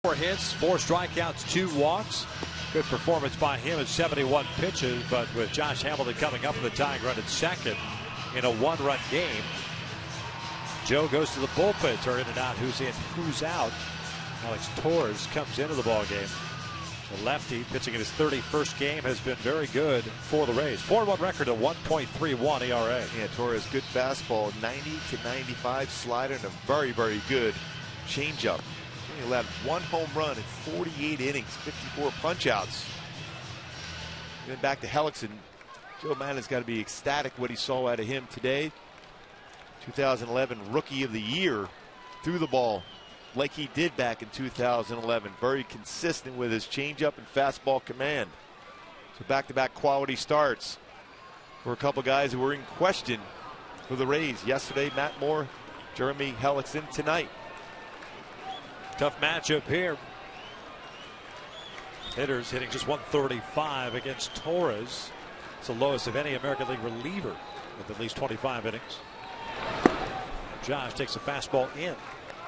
4 hits, 4 strikeouts, 2 walks. Good performance by him at 71 pitches, but with Josh Hamilton coming up in the tying run at second in a 1-run game, Joe goes to the bullpen. Turn in and out. Who's in, who's out. Alex Torres comes into the ball game. The lefty, pitching in his 31st game, has been very good for the Rays. 4-1 record, a 1.31 ERA.
Yeah, Torres, good fastball, 90 to 95 slider, and a very, very good changeup. He allowed 1 home run in 48 innings, 54 punch-outs. Then back to Hellickson. Joe Maddon's got to be ecstatic what he saw out of him today. 2011 Rookie of the Year, threw the ball like he did back in 2011. Very consistent with his changeup and fastball command. So back-to-back quality starts for a couple guys who were in question for the Rays. Yesterday, Matt Moore, Jeremy Hellickson tonight.
Tough matchup here. Hitters hitting just 135 against Torres. It's the lowest of any American League reliever with at least 25 innings. Josh takes a fastball in.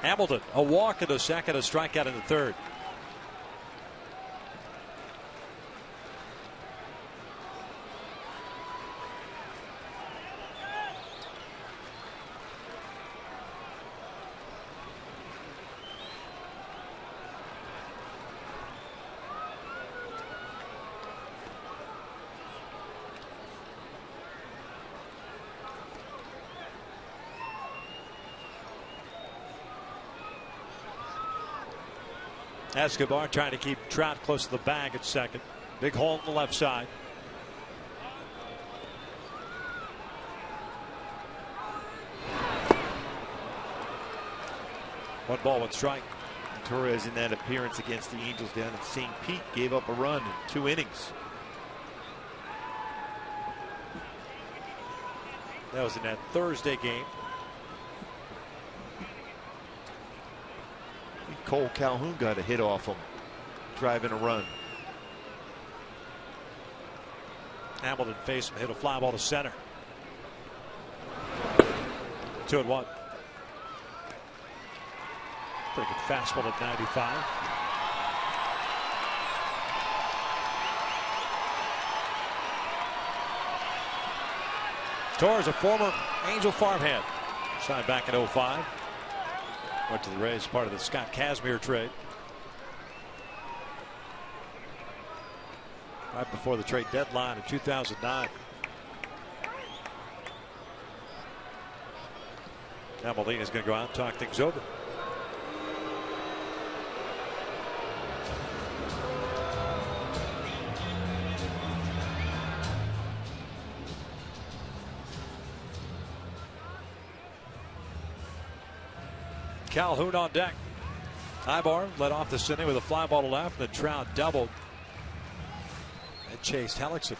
Hamilton, a walk in the second, a strikeout in the third. Escobar trying to keep Trout close to the bag at second. Big hole on the left side. One ball, one strike.
Torres in that appearance against the Angels down in St. Pete gave up a run in 2 innings.
That was in that Thursday game.
Cole Calhoun got a hit off him, driving a run.
Hamilton faced him, hit a fly ball to center. 2-1. Pretty good fastball at 95. Torres, a former Angel farmhand, signed back in 05. Went to the Rays, part of the Scott Kazmir trade. Right before the trade deadline in 2009. Now Molina's going to go out and talk things over. Calhoun on deck. Ibar led off this inning with a fly ball to left. Then Trout doubled and chased Hellickson.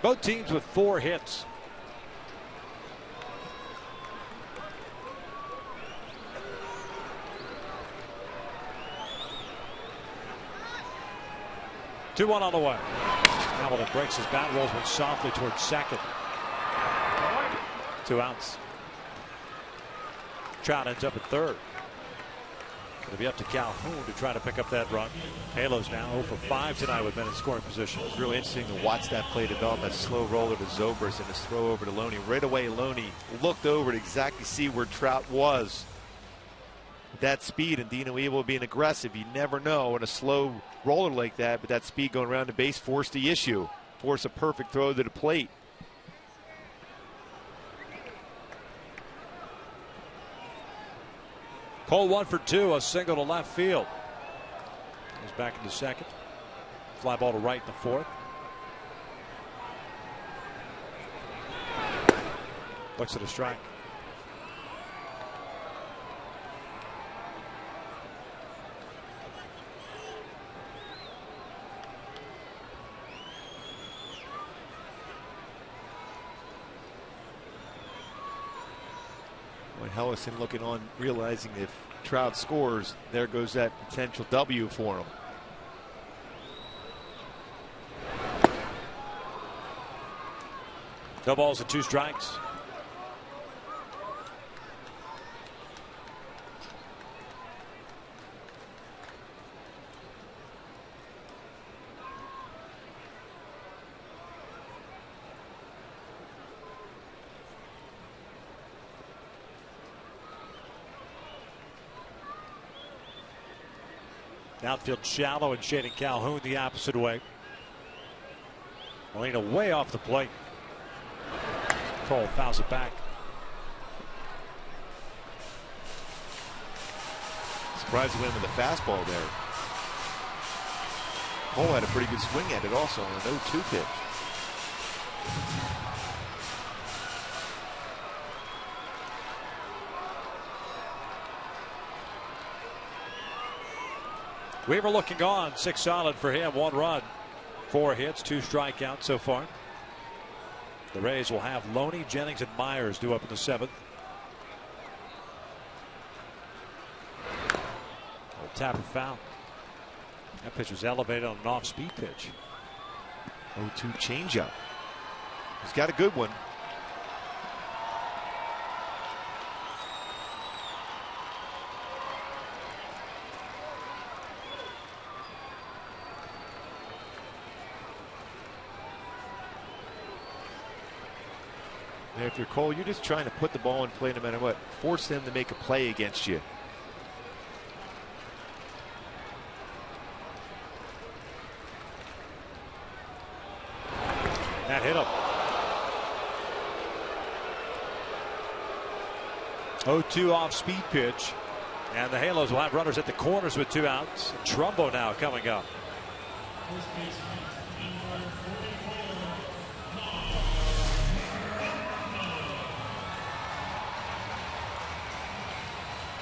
Both teams with 4 hits. Two one on the way. Hamilton breaks his bat, rolls one softly towards second. 2 outs. Trout ends up at third. It'll be up to Calhoun to try to pick up that run. Halos now 0 for 5 tonight with men in scoring position.
It's really interesting to watch that play develop. That slow roller to Zobrist and his throw over to Loney. Right away, Loney looked over to exactly see where Trout was. With that speed and Dino Evil being aggressive, you never know in a slow roller like that, but that speed going around the base forced the issue. Forced a perfect throw to the plate.
Cole 1 for 2, a single to left field. Goes back into second. Fly ball to right in the fourth. Looks at a strike.
When Hellickson looking on, realizing if Trout scores, there goes that potential W for him.
No balls and 2 strikes. Outfield shallow and shading Calhoun the opposite way. Molina way off the plate. Cole fouls it back.
Surprised he went with the fastball there. Cole had a pretty good swing at it also on an 0-2 pitch.
Weaver looking on. 6 solid for him. 1 run. 4 hits. 2 strikeouts so far. The Rays will have Loney, Jennings, and Myers due up in the 7th. Old Tapper foul. That pitch was elevated on an off-speed pitch.
0-2 changeup. He's got a good one. And if you're Cole, you're just trying to put the ball in play no matter what. Force them to make a play against you.
That hit him. 0-2 off-speed pitch. And the Halos will have runners at the corners with 2 outs. Trumbo now coming up.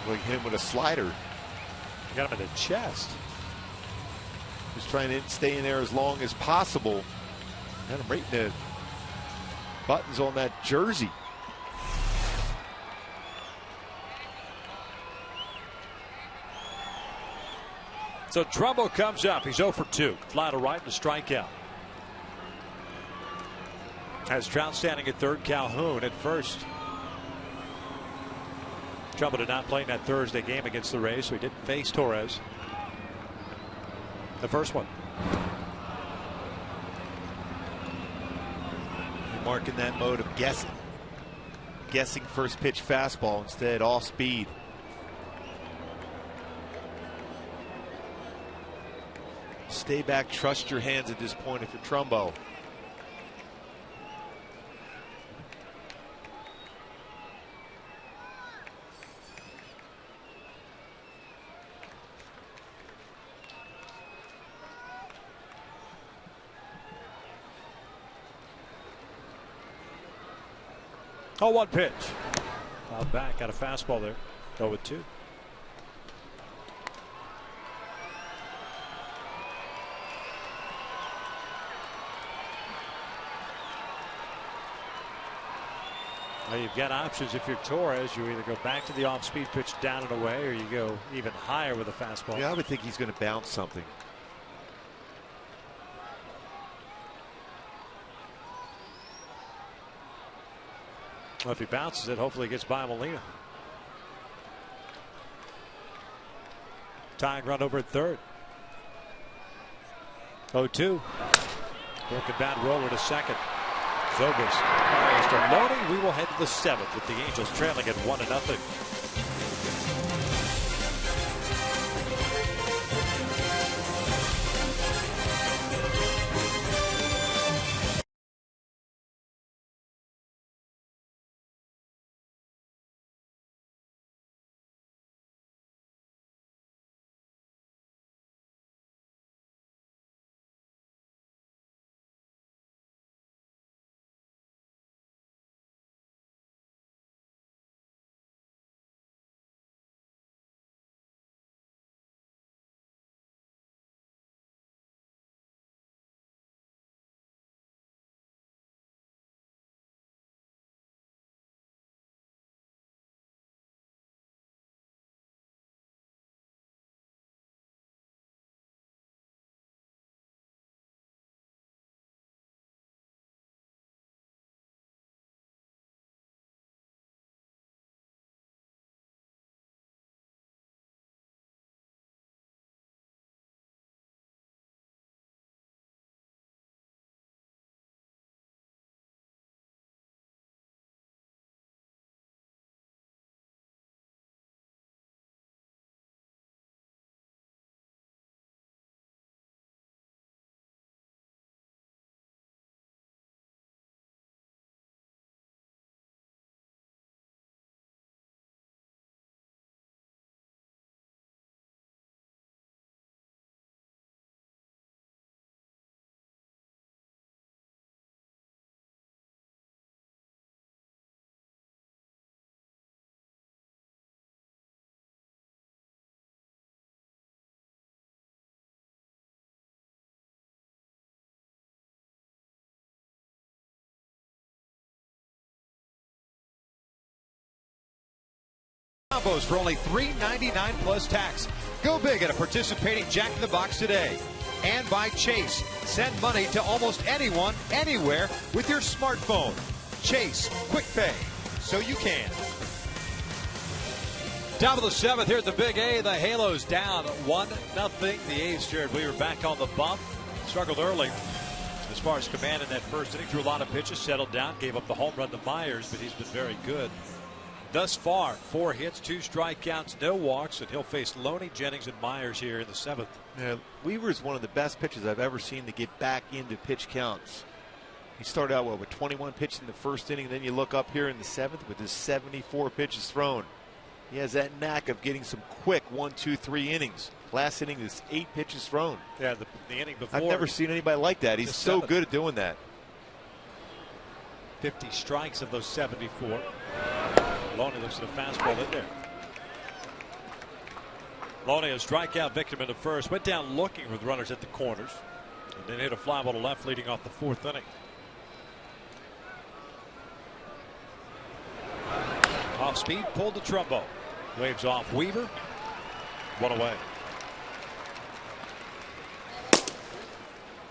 Well, he hit him with a slider.
Got him in the chest.
Just trying to stay in there as long as possible. Had him right in the buttons on that jersey.
So Trumbo comes up. He's 0 for 2. Fly to right and a strikeout. Has Trout standing at third, Calhoun at first. Trumbo did not play in that Thursday game against the Rays, so he didn't face Torres. The first one.
Mark in that mode of guessing. Guessing first pitch fastball instead off speed. Stay back, trust your hands at this point if you're Trumbo.
Oh, 1 pitch. Out back, got a fastball there. 0-2. Well, you've got options if you're Torres. You either go back to the off-speed pitch down and away, or you go even higher with a fastball.
Yeah, I would think he's going to bounce something.
Well, if he bounces it, hopefully he gets by Molina. Tying run over at third. 0-2. Broken bat roller to second. Zobrist fires to Loney. We will head to the 7th with the Angels trailing at 1-0.
Combos for only $3.99 plus tax. Go big at a participating Jack in the Box today. And by Chase. Send money to almost anyone, anywhere with your smartphone. Chase, quick pay, so you can. Top of the 7th here at the Big A. The Halos down 1-0. The A's, Jared Weaver, back on the bump. Struggled early as far as command in that first inning. Threw a lot of pitches, settled down, gave up the home run to Myers, but he's been very good thus far. 4 hits, 2 strikeouts, no walks, and he'll face Loney, Jennings, and Myers here in the 7th.
Yeah, Weaver is one of the best pitchers I've ever seen to get back into pitch counts. He started out with 21 pitches in the first inning, and then you look up here in the 7th with his 74 pitches thrown. He has that knack of getting some quick 1, 2, 3 innings. Last inning is 8 pitches thrown.
Yeah, the inning before.
I've never seen anybody like that. He's so good at doing that.
50 strikes of those 74. Loney looks at a fastball in there. Loney, a strikeout victim in the first, went down looking with runners at the corners, and then hit a fly ball to left leading off the 4th inning. Off speed, pulled the Trumbo. Waves off Weaver. 1 away.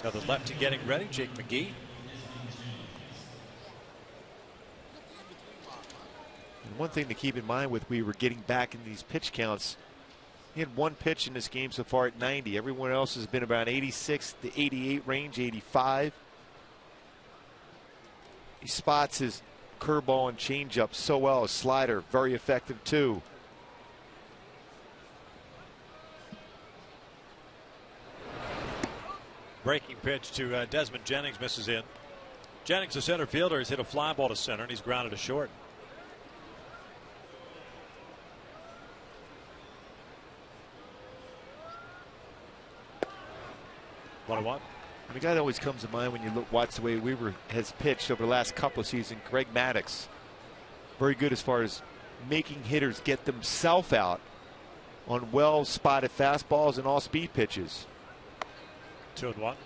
Another lefty getting ready, Jake McGee.
And one thing to keep in mind with Weaver getting back in these pitch counts, he had 1 pitch in this game so far at 90. Everyone else has been about 86 to 88 range, 85. He spots his curveball and changeup so well. His slider, very effective too.
Breaking pitch to Desmond Jennings, misses in. Jennings, the center fielder, has hit a fly ball to center, and he's grounded to short. One.
The guy that always comes to mind when you watch the way Weaver has pitched over the last couple of seasons, Greg Maddux. Very good as far as making hitters get themselves out on well spotted fastballs and all speed pitches.
2-1.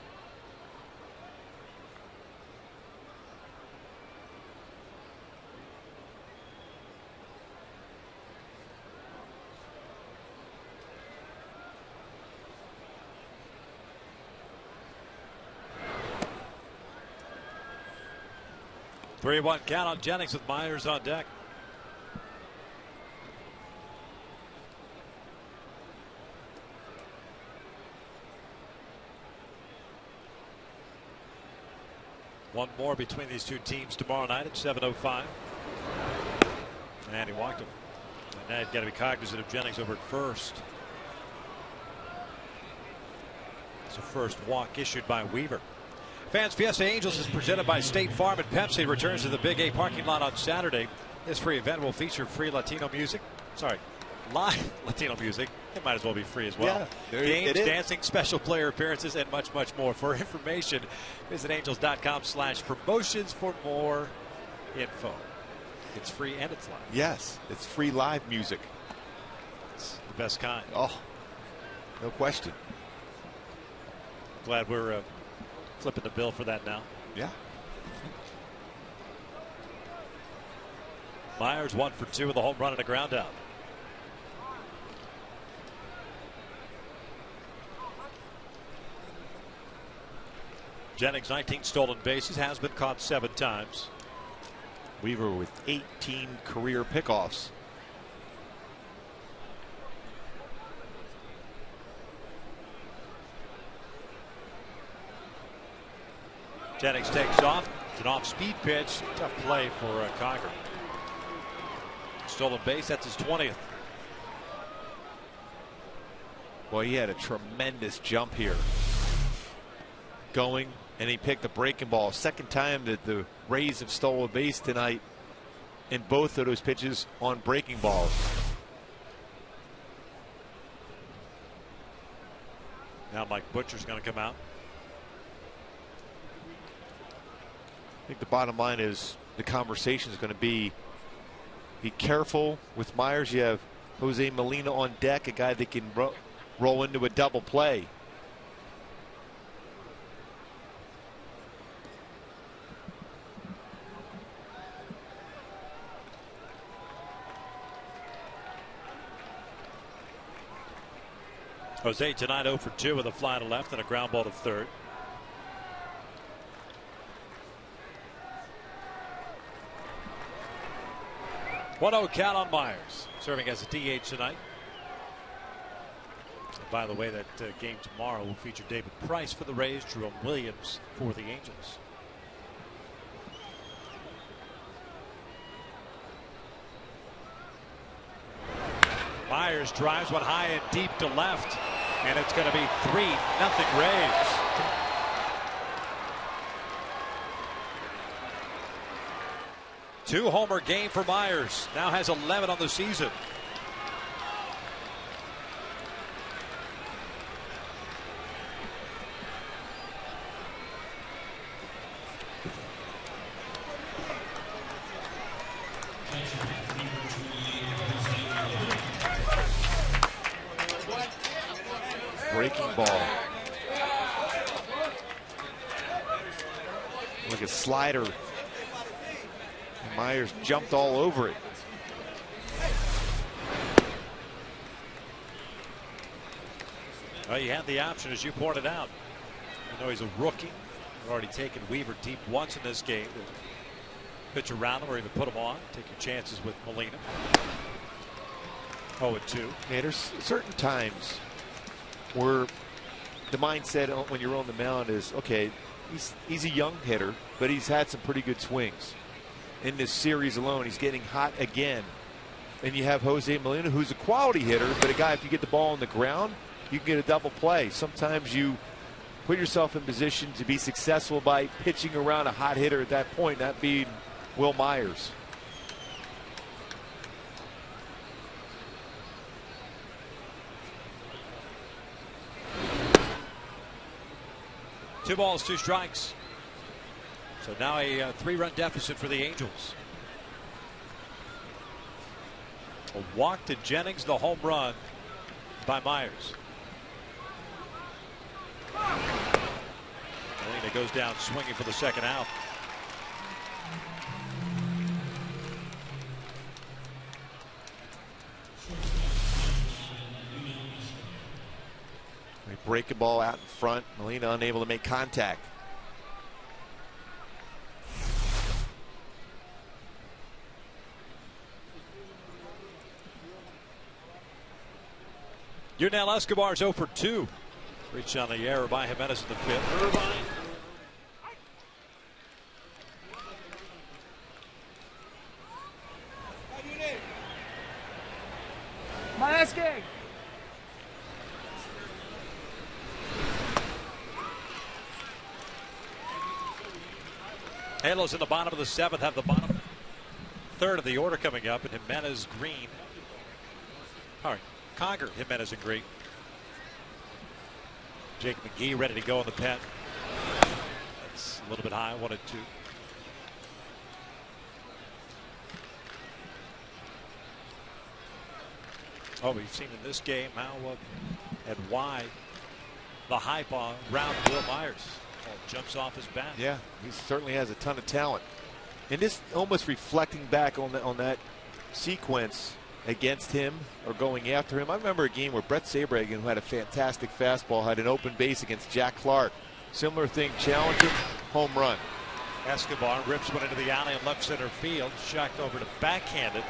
Three-one count on Jennings with Myers on deck. One more between these two teams tomorrow night at 7:05. And he walked him. And now you've got to be cognizant of Jennings over at first. It's a first walk issued by Weaver. Fans Fiesta Angels is presented by State Farm, and Pepsi returns to the Big A parking lot on Saturday. This free event will feature free Latino music. Sorry, live Latino music. It might as well be free as well.
Yeah,
games, dancing, special player appearances, and much, much more. For information, visit angels.com/promotions for more info. It's free and it's live.
Yes, it's free live music.
It's the best kind.
Oh, no question.
Glad we're flipping the bill for that now.
Yeah.
Myers 1 for 2 with a home run and a ground out. Jennings 19 stolen bases, has been caught 7 times.
Weaver with 18 career pickoffs.
Jennings takes off. It's an off-speed pitch. Tough play for Conger. Stolen base. That's his 20th.
Boy, he had a tremendous jump here. Going, and he picked a breaking ball. Second time that the Rays have stolen a base tonight, in both of those pitches on breaking balls.
Now Mike Butcher's going to come out.
I think the bottom line is the conversation is going to be careful with Myers. You have Jose Molina on deck, a guy that can roll into a double play.
Jose tonight 0 for 2 with a fly to left and a ground ball to third. One-0 count on Myers, serving as a DH tonight. And by the way, that game tomorrow will feature David Price for the Rays, Jerome Williams for the Angels. Myers drives one high and deep to left, and it's going to be 3-0 Rays. Two-homer game for Myers. Now has 11 on the season.
Breaking ball. Like a slider. And Myers jumped all over it.
Well, you had the option, as you pointed out. You know he's a rookie. You've already taken Weaver deep once in this game. Pitch around him or even put him on. Take your chances with Molina. 0-2.
Yeah, there's certain times where the mindset when you're on the mound is, okay, he's a young hitter, but he's had some pretty good swings. In this series alone, he's getting hot again. And you have Jose Molina, who's a quality hitter, but a guy, if you get the ball on the ground, you can get a double play. Sometimes you put yourself in position to be successful by pitching around a hot hitter at that point, that being Will Myers.
Two balls, two strikes. So now a 3-run deficit for the Angels. A walk to Jennings, the home run by Myers. Molina goes down swinging for the second out.
They break the ball out in front. Molina unable to make contact.
Yurnel Escobar's 0 for 2. Reach on the error by Jimenez in the fifth. Irvine.
Malasking.
Halos in the bottom of the seventh have the bottom third of the order coming up, and Jimenez, Green. All right, Conger, Jimenez, and Green. Jake McGee ready to go in the pen. That's a little bit high, 1-2. Oh, we've seen in this game how and why the hype around Will Myers. Jumps off his bat.
Yeah, he certainly has a ton of talent. And this almost reflecting back on that sequence against him or going after him. I remember a game where Brett Saberhagen, who had a fantastic fastball, had an open base against Jack Clark. Similar thing, challenging, home run.
Escobar rips one into the alley in left center field. Shocked over to backhanded.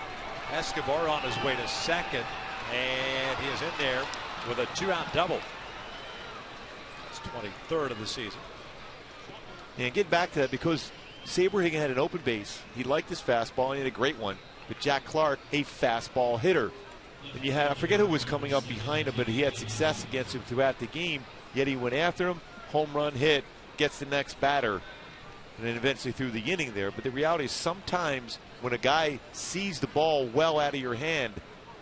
Escobar on his way to second, and he is in there with a 2-out double. It's 23rd of the season.
And get back to that, because Saberhagen had an open base. He liked his fastball, and he had a great one. But Jack Clark, a fastball hitter. And you had, I forget who was coming up behind him, but he had success against him throughout the game. Yet he went after him, home run hit, gets the next batter, and then eventually threw the inning there. But the reality is sometimes when a guy sees the ball well out of your hand,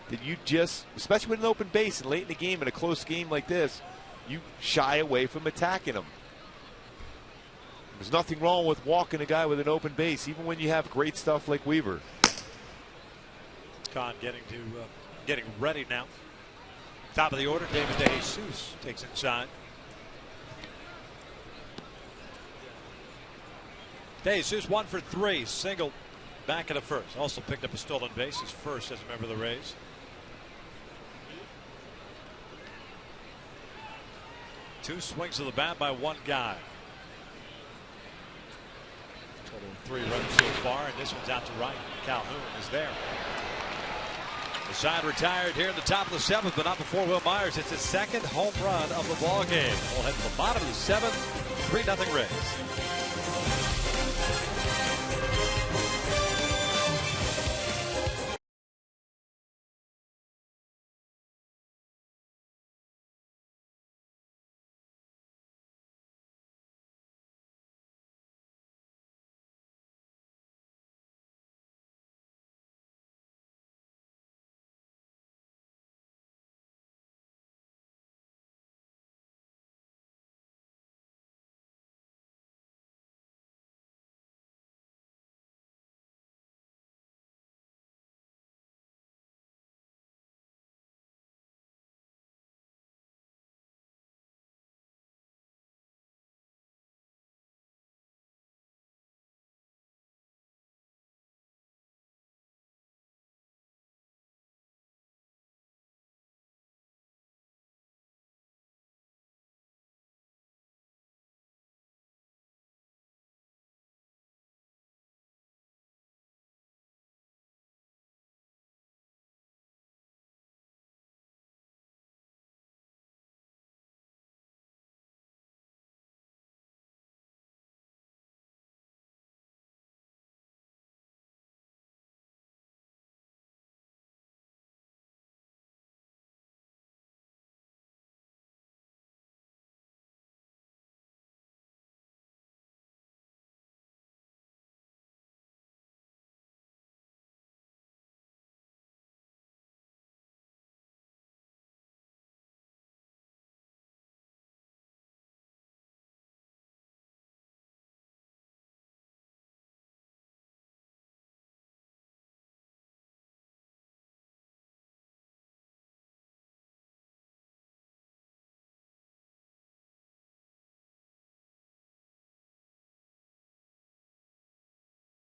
that you just, especially with an open base and late in the game, in a close game like this, you shy away from attacking him. There's nothing wrong with walking a guy with an open base, even when you have great stuff like Weaver.
Kahn getting ready now. Top of the order, David DeJesus takes inside. DeJesus 1 for 3, single back in the first. Also picked up a stolen base, his first as a member of the Rays. 2 swings of the bat by one guy. Total of 3 runs so far, and this one's out to right. Calhoun is there. The side retired here in the top of the 7th, but not before Will Myers. It's his 2nd home run of the ball game. We'll head to the bottom of the 7th. 3-0 Rays.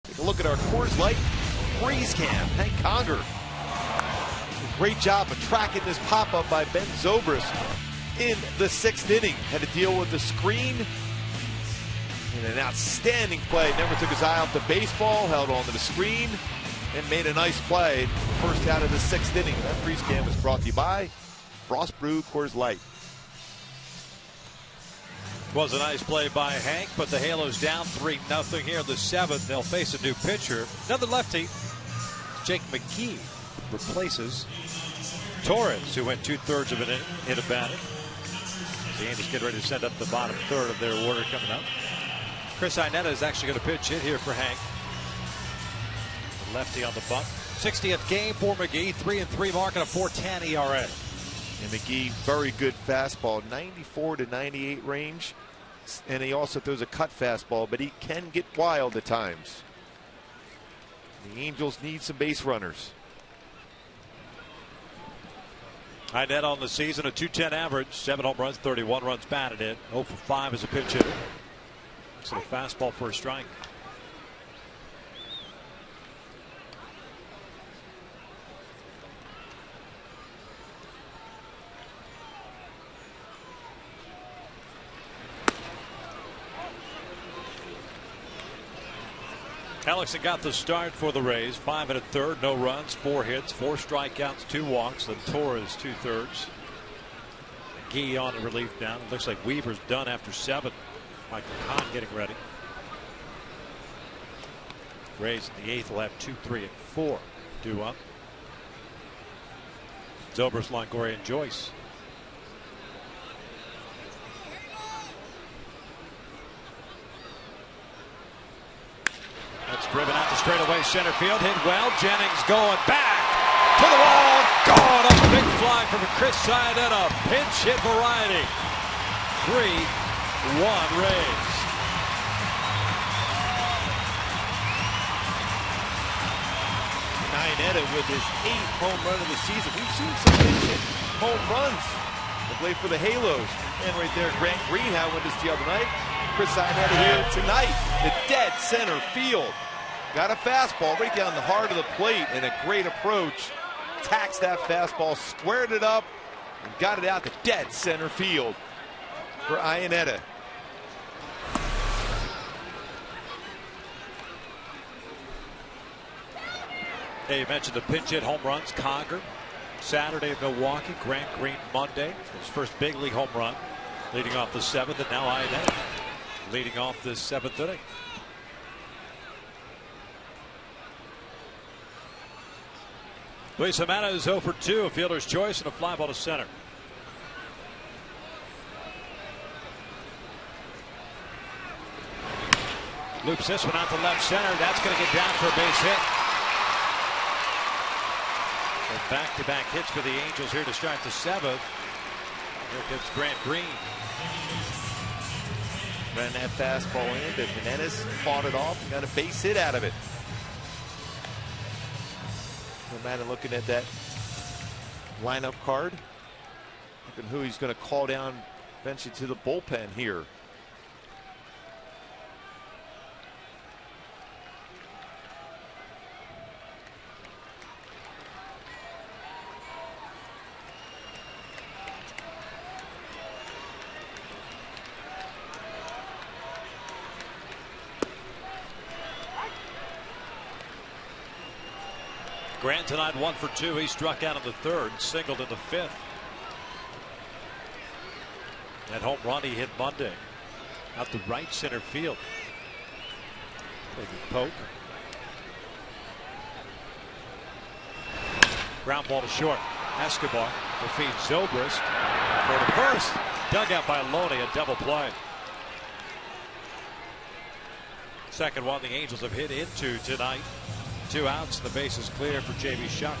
Take a look at our Coors Light freeze cam. Hank Conger. Great job of tracking this pop-up by Ben Zobrist in the 6th inning. Had to deal with the screen. And an outstanding play. Never took his eye off the baseball. Held on to the screen. And made a nice play. First out of the 6th inning. That freeze cam is brought to you by Frost Brew Coors Light.
Was a nice play by Hank, but the Halos down 3-0 here in the 7th. They'll face a new pitcher. Another lefty. Jake McGee replaces Torres, who went 2/3 of an inning in a batting. The Yankees get ready to send up the bottom 3rd of their order coming up. Chris Inetta is actually going to pitch hit here for Hank. The lefty on the bump. 60th game for McGee. 3-3 mark and a 4.10 ERA.
And McGee, very good fastball, 94 to 98 range. And he also throws a cut fastball, but he can get wild at times. The Angels need some base runners.
Inetta on the season, a .210 average, 7 home runs, 31 runs batted in. 0 for 5 as a pinch hitter. So a fastball for a strike. Hellickson got the start for the Rays. 5 1/3, no runs, 4 hits, 4 strikeouts, 2 walks. Then Torres 2/3. McGee on the relief now. It looks like Weaver's done after 7. Michael Kahn getting ready. Rays in the 8th will have 2, 3, and 4 due up. Zobrist, Longoria, and Joyce. That's driven out to straightaway center field. Hit well. Jennings going back to the wall. Gone. A big fly from Chris Iannetta. Pinch hit variety. 3-1 Rays.
Iannetta with his 8th home run of the season. We've seen some pinch hit home runs. They play for the Halos. And right there, Grant Green had one just the other night. Chris Iannetta here tonight. The dead center field. Got a fastball right down the heart of the plate and a great approach. Taxed that fastball, squared it up, and got it out to dead center field.
for Iannetta.
Hey, you mentioned the pinch hit home runs. Conger Saturday at Milwaukee. Grant Green Monday. His first big league home run. Leading off the 7th, and now Iannetta leading off this 7th inning. Luis Jimenez is 0 for 2. A fielder's choice and a fly ball to center. Loops this one out to left center. That's going to get down for a base hit. Back-to-back hits for the Angels here to start the 7th. Here comes Grant Green.
Ran that fastball in, but Jimenez fought it off and got a base hit out of it. No matter looking at that lineup card, looking who he's going to call down eventually to the bullpen here.
Grant tonight 1 for 2. He struck out in the 3rd, singled in the 5th. That home run he hit Monday out to right center field. Maybe poke. Ground ball to short. Escobar will feed Zobrist for the first. Dug out by Loney, a double play. Second one the Angels have hit into tonight. 2 outs, the base is clear for J.B. Shuck.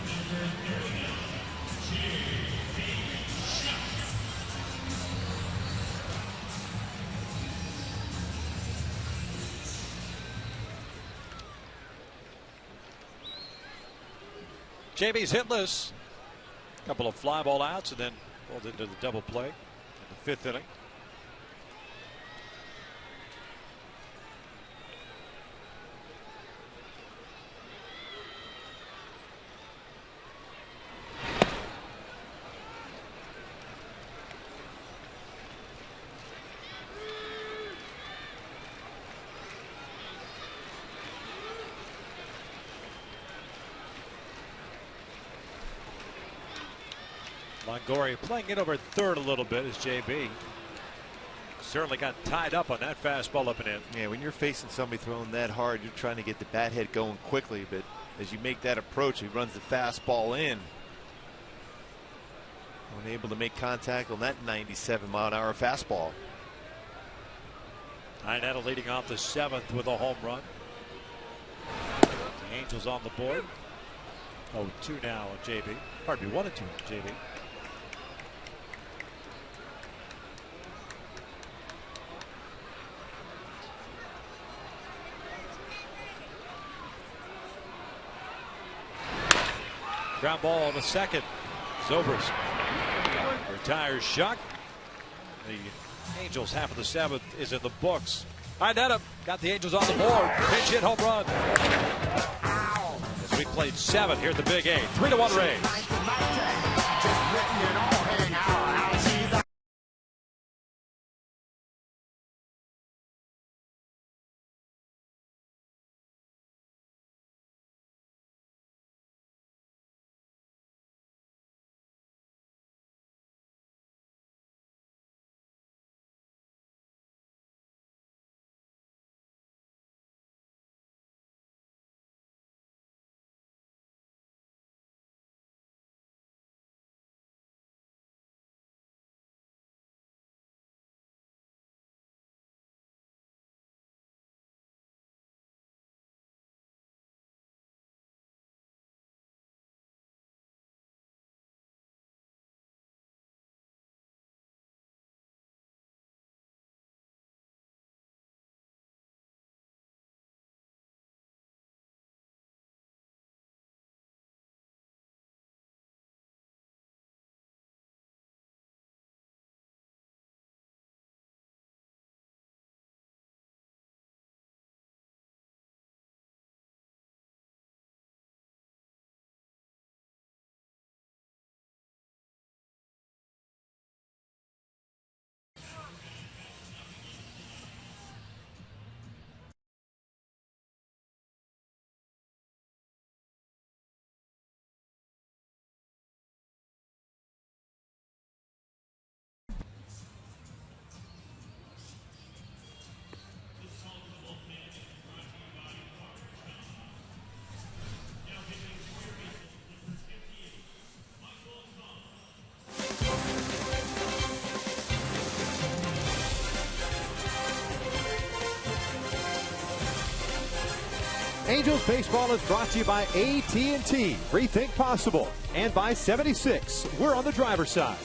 J.B.'s hitless. A couple of fly ball outs and then pulled into the double play in the 5th inning. Longoria playing it over 3rd a little bit as JB certainly got tied up on that fastball up and in.
Yeah, when you're facing somebody throwing that hard, you're trying to get the bat head going quickly, but as you make that approach, he runs the fastball in. Unable to make contact on that 97-mile-an-hour fastball.
Iannetta leading off the 7th with a home run. The Angels on the board. 0-2 now on JB. Pardon me, 1-2 on JB. Ground ball on the 2nd. Zobrist retires Shuck. The Angels half of the 7th is in the books. Iannetta got the Angels on the board. Pinch hit home run. As we played 7 here at the Big A. 3-1 Rays.
Angels baseball is brought to you by AT&T. Rethink possible. And by 76. We're on the driver's side.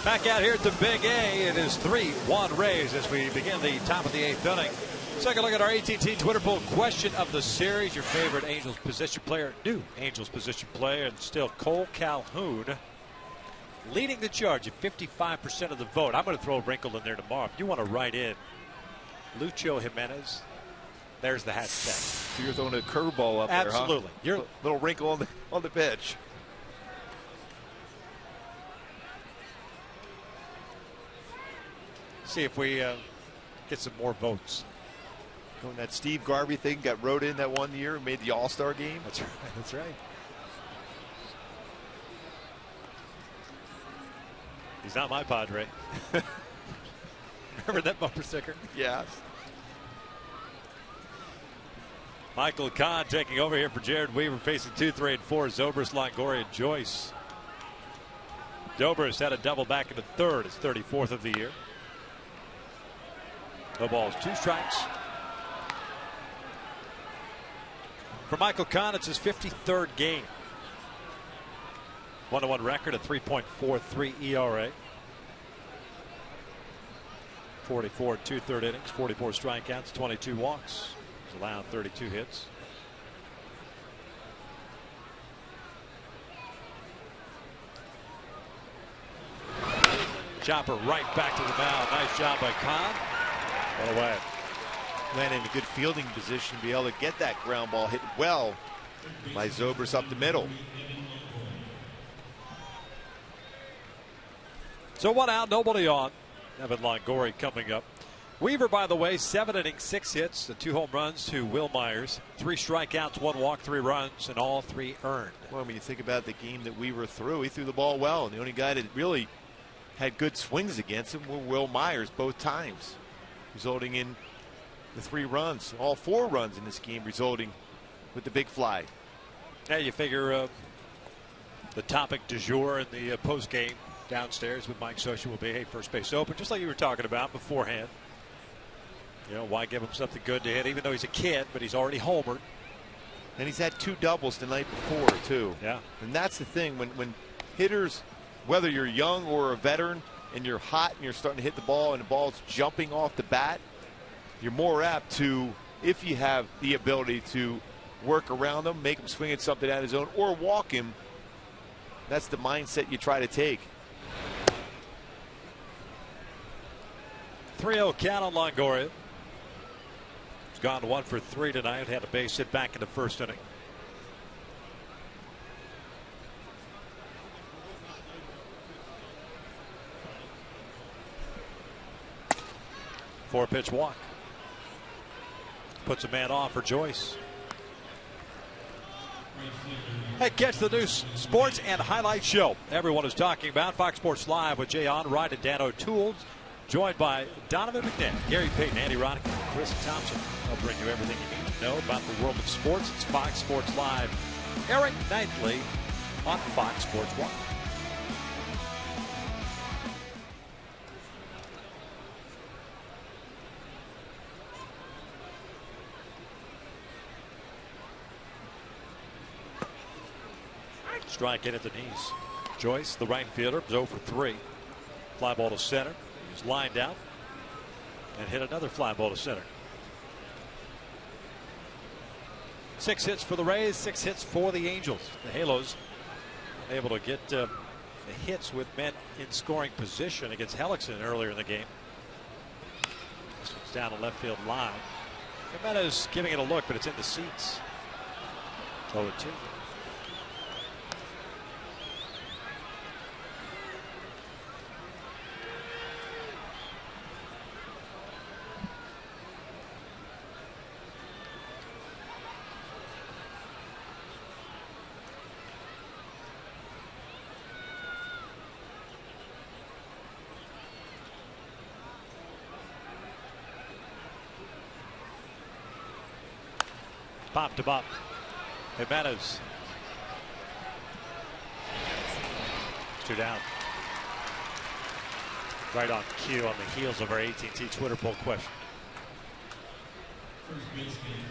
Back out here at the Big A, it is 3-1 Rays as we begin the top of the 8th inning. Second look at our AT&T Twitter poll question of the series. Your favorite Angels position player, new Angels position player, and still Cole Calhoun leading the charge at 55% of the vote. I'm going to throw a wrinkle in there tomorrow. If you want to write in Lucho Jimenez, there's the hashtag.
So you're throwing a curveball up
Absolutely.
there, huh? Little wrinkle on the pitch.
See if we get some more votes.
When that Steve Garvey thing got wrote in that one year and made the All-Star game.
That's right. That's right. He's not my Padre. Remember that bumper sticker?
Yes.
Michael Kahn taking over here for Jared Weaver, facing 2, 3, and 4. Zobrist, Longoria, and Joyce. Zobrist had a double back in the third. His 34th of the year. No balls, 2 strikes. For Michael Kahn, it's his 53rd game. 1-1 record, a 3.43 ERA. 44 2/3 innings, 44 strikeouts, 22 walks. He's allowed 32 hits. Chopper right back to the mound. Nice job by Kahn. What away.
Landed in a good fielding position to be able to get that ground ball hit well by Zobrist up the middle.
So 1 out, nobody on. Evan Longoria coming up. Weaver, by the way, 7 innings, 6 hits, 2 home runs to Will Myers, 3 strikeouts, 1 walk, 3 runs, and all 3 earned.
Well, I mean, you think about the game that Weaver threw. He threw the ball well, and the only guy that really had good swings against him were Will Myers both times, resulting in the 3 runs, all 4 runs in this game, resulting with the big fly.
Yeah, you figure the topic du jour in the post game downstairs with Mike Scioscia will be, hey, first base open, just like you were talking about beforehand. You know, why give him something good to hit, even though he's a kid, but he's already homered.
And he's had 2 doubles the night before, too.
Yeah.
And that's the thing, when hitters, whether you're young or a veteran, and you're hot and you're starting to hit the ball and the ball's jumping off the bat, you're more apt to, if you have the ability to work around them, make him swing at something out of his own, or walk him. That's the mindset you try to take.
3-0 count on Longoria. He's gone 1 for 3 tonight. Had a base hit back in the first inning. Four-pitch walk. Puts a man off for Joyce. Hey, catch the new sports and highlight show everyone is talking about. Fox Sports Live with Jay Onrait and Dan O'Toole, joined by Donovan McNabb, Gary Payton, Andy Roddick, and Chris Thompson. I'll bring you everything you need to know about the world of sports. It's Fox Sports Live, airing nightly on Fox Sports 1. Strike in at the knees. Joyce, the right fielder, is 0 for 3. Fly ball to center. He's lined out and hit another fly ball to center. 6 hits for the Rays, 6 hits for the Angels. The Halos able to get the hits with men in scoring position against Hellickson earlier in the game. This one's down the left field line. Jimenez giving it a look, but it's in the seats. 0-2. Popped him up. Jimenez. 2 down. Right on cue on the heels of our AT&T Twitter poll question.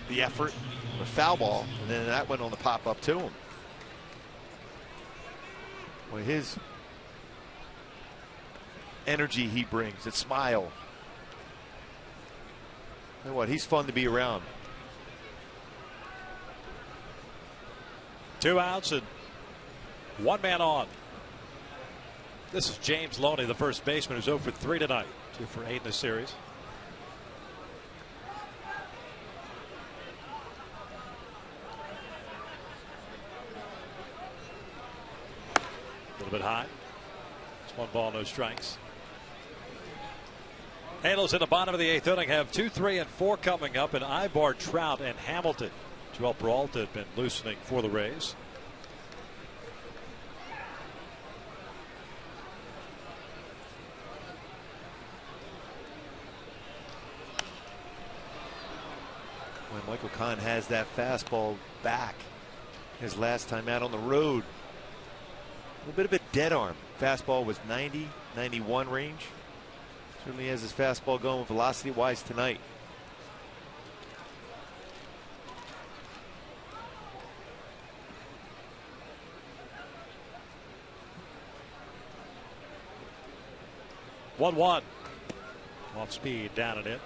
the effort, the foul ball, and then that went on the pop up to him. Boy, his energy he brings, that smile. You know what? He's fun to be around.
2 outs and 1 man on. This is James Loney, the first baseman, who's 0 for 3 tonight. 2 for 8 in the series. A little bit high. It's 1 ball, no strikes. Halos in the bottom of the 8th inning have 2, 3, and 4 coming up, and Ibar, Trout, and Hamilton. Joel Peralta had been loosening for the Rays.
When Michael Kahn has that fastball back his last time out on the road. A little bit of a dead arm. Fastball was 90, 91 range. Certainly has his fastball going velocity wise tonight.
One off speed, down and in.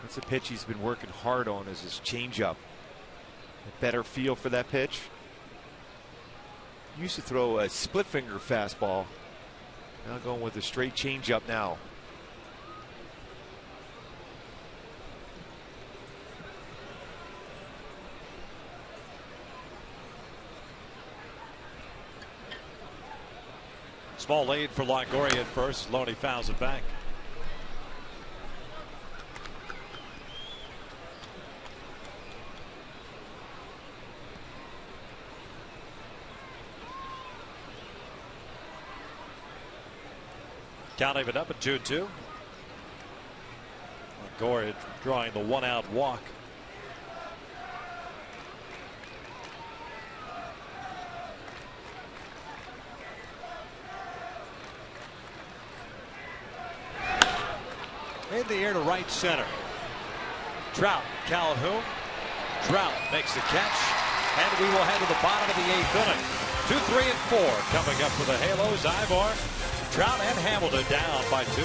That's a pitch he's been working hard on, is his changeup. A better feel for that pitch. Used to throw a split finger fastball. Now going with a straight changeup now.
Small lead for Longoria at first. Loney fouls it back. Count even up at 2-2. Longoria drawing the 1-out walk. In the air to right center. Trout, Calhoun. Trout makes the catch, and we will head to the bottom of the 8th inning. 2, 3, and 4 coming up for the Halos. Ivar, Trout, and Hamilton down by 2.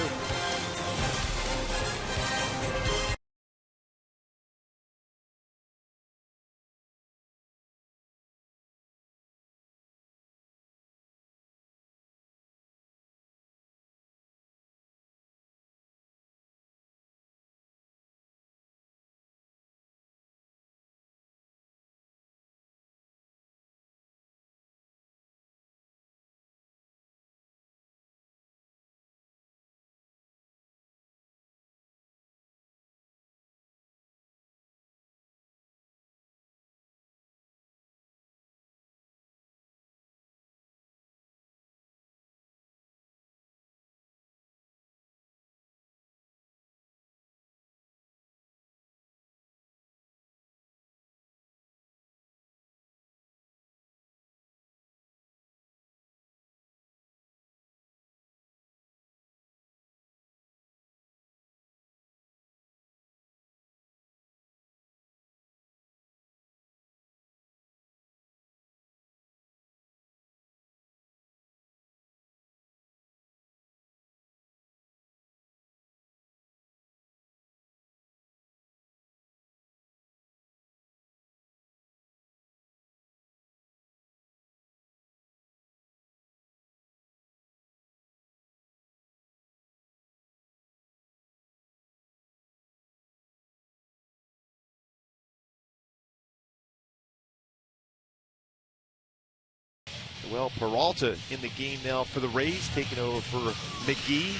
Well, Peralta in the game now for the Rays, taking over for McGee.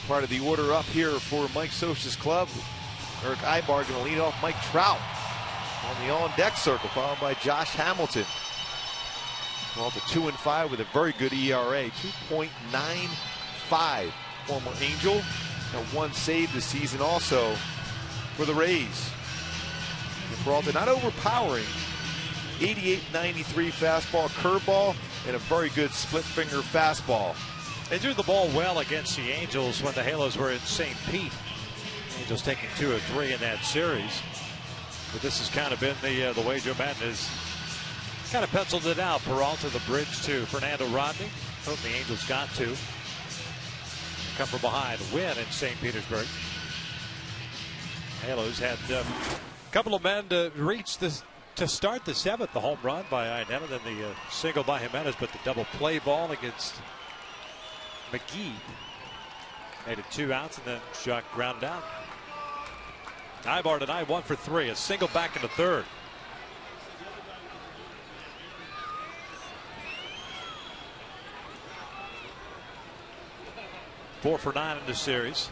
Part of the order up here for Mike Socha's club. Eric Ibar going to lead off Mike Trout on the on-deck circle, followed by Josh Hamilton. Peralta 2-5 with a very good ERA, 2.95. Former Angel, and 1 save this season also for the Rays. And Peralta not overpowering. 88-93 fastball, curveball, and a very good split finger fastball.
They threw the ball well against the Angels when the Halos were in St. Pete. Angels taking 2 of 3 in that series. But this has kind of been the way Joe Madden has kind of penciled it out. Peralta the bridge to Fernando Rodney. Hope the Angels got to come from behind, win in St. Petersburg. Halos had a couple of men to reach this to start the 7th. The home run by Ainetta, then the single by Jimenez, but the double play ball against McGee made it 2 outs, and then Schuck grounded out. Ibar tonight 1 for 3, a single back in the 3rd. Four for 9 in the series.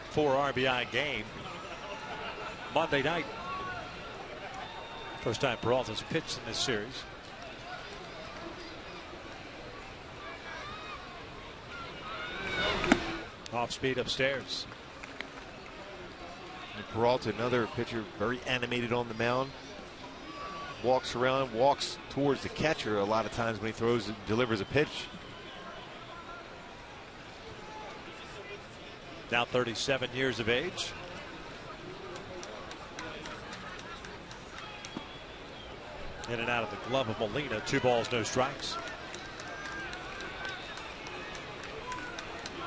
4 RBI game Monday night. First time Peralta's pitched in this series. Off speed upstairs.
And Peralta, another pitcher, very animated on the mound. Walks around, walks towards the catcher a lot of times when he throws and delivers a pitch.
Now 37 years of age. In and out of the glove of Molina. 2 balls, no strikes.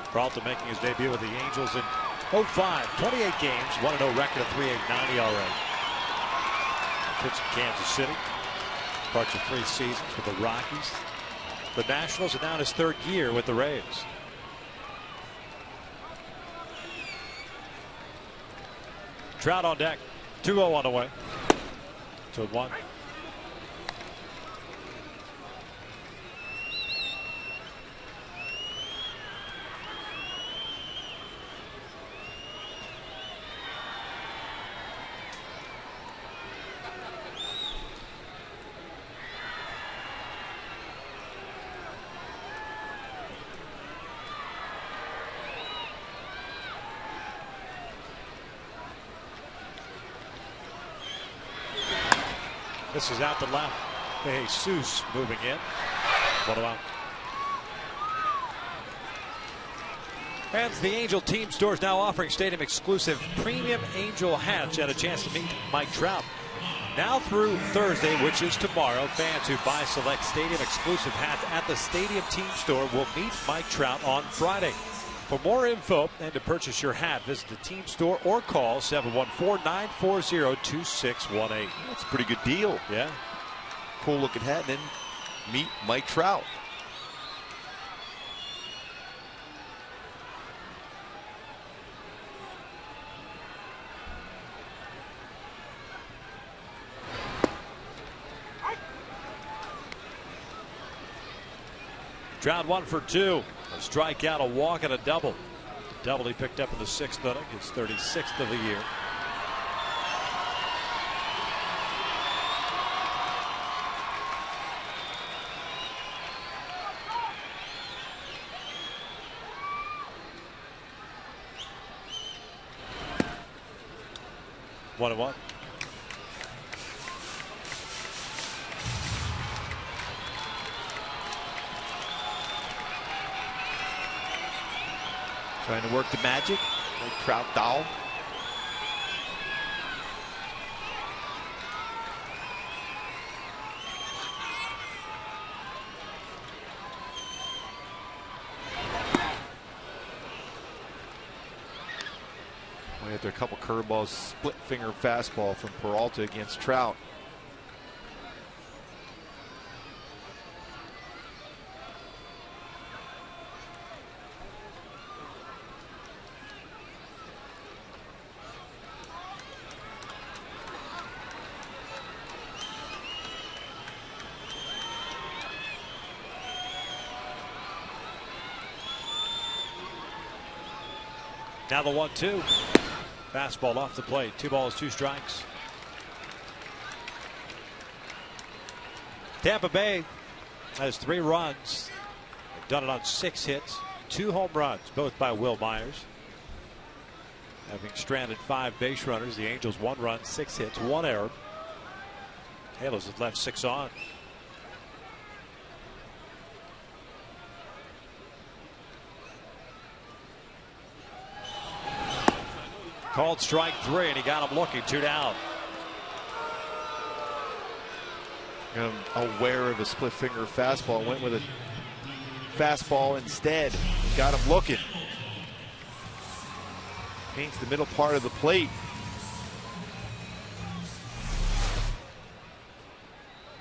Peralta making his debut with the Angels in 05. 28 games, 1-0 record, a 3.89 ERA. Pitched in Kansas City. Parts of 3 seasons with the Rockies, the Nationals, and now in his 3rd year with the Rays. Trout on deck. 2-0 on the way. 2-1. This is out to left. Jesus moving in. What about? Fans, the Angel team store is now offering stadium exclusive premium Angel hats. You had a chance to meet Mike Trout. Now through Thursday, which is tomorrow, fans who buy select stadium exclusive hats at the stadium team store will meet Mike Trout on Friday. For more info and to purchase your hat, visit the team store or call 714-940-2618.
That's a pretty good deal.
Yeah.
Cool looking hat, and then meet Mike Trout.
Trout 1 for 2. A strikeout, a walk, and a double. The double he picked up in the 6th inning, his 36th of the year. One and one.
Trying to work the magic. Like Trout doll. After a couple curveballs, split finger fastball from Peralta against Trout.
Now the 1-2. Fastball off the plate. 2 balls, 2 strikes. Tampa Bay has 3 runs. They've done it on 6 hits, 2 home runs, both by Will Myers. Having stranded 5 base runners, the Angels 1 run, 6 hits, 1 error. Halos have left 6 on. Called strike 3, and he got him looking. 2 down.
Aware of a split finger fastball, went with a fastball instead. Got him looking. Paints the middle part of the plate.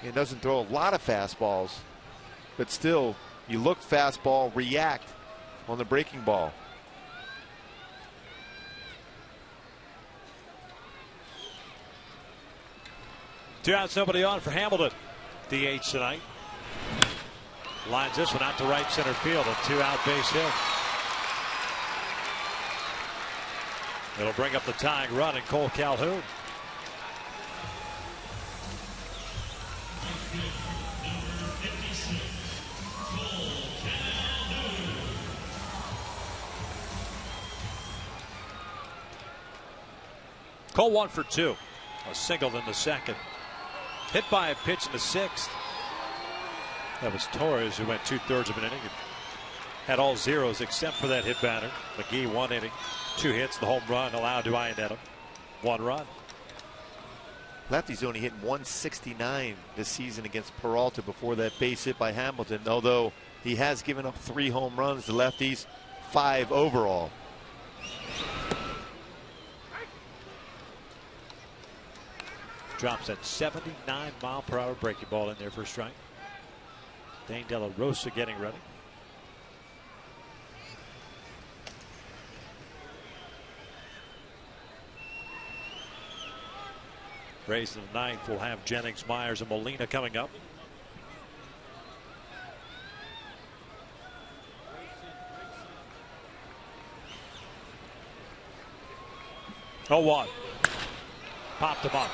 He doesn't throw a lot of fastballs, but still, you look fastball, react on the breaking ball.
Two outs, nobody on for Hamilton. DH tonight. Lines this one out to right center field. A 2-out base hit. It'll bring up the tying run in Cole Calhoun. Cole 1 for 2. A single in the second. Hit by a pitch in the 6th. That was Torres, who went 2/3 of an inning. Had all zeros except for that hit batter. McGee 1 inning, 2 hits, the home run allowed to Iannetta. 1 run.
Lefty's only hit 169 this season against Peralta before that base hit by Hamilton, although he has given up 3 home runs to lefties, 5 overall.
Drops that 79-mile-per-hour breaking ball in there for a strike. Dane De La Rosa getting ready. Rays in the 9th will have Jennings, Myers, and Molina coming up. Oh, 1. Popped him up.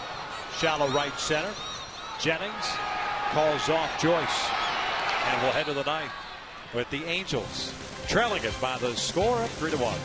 Shallow right center. Jennings calls off Joyce. And we'll head to the 9th with the Angels trailing it by the score of 3-1.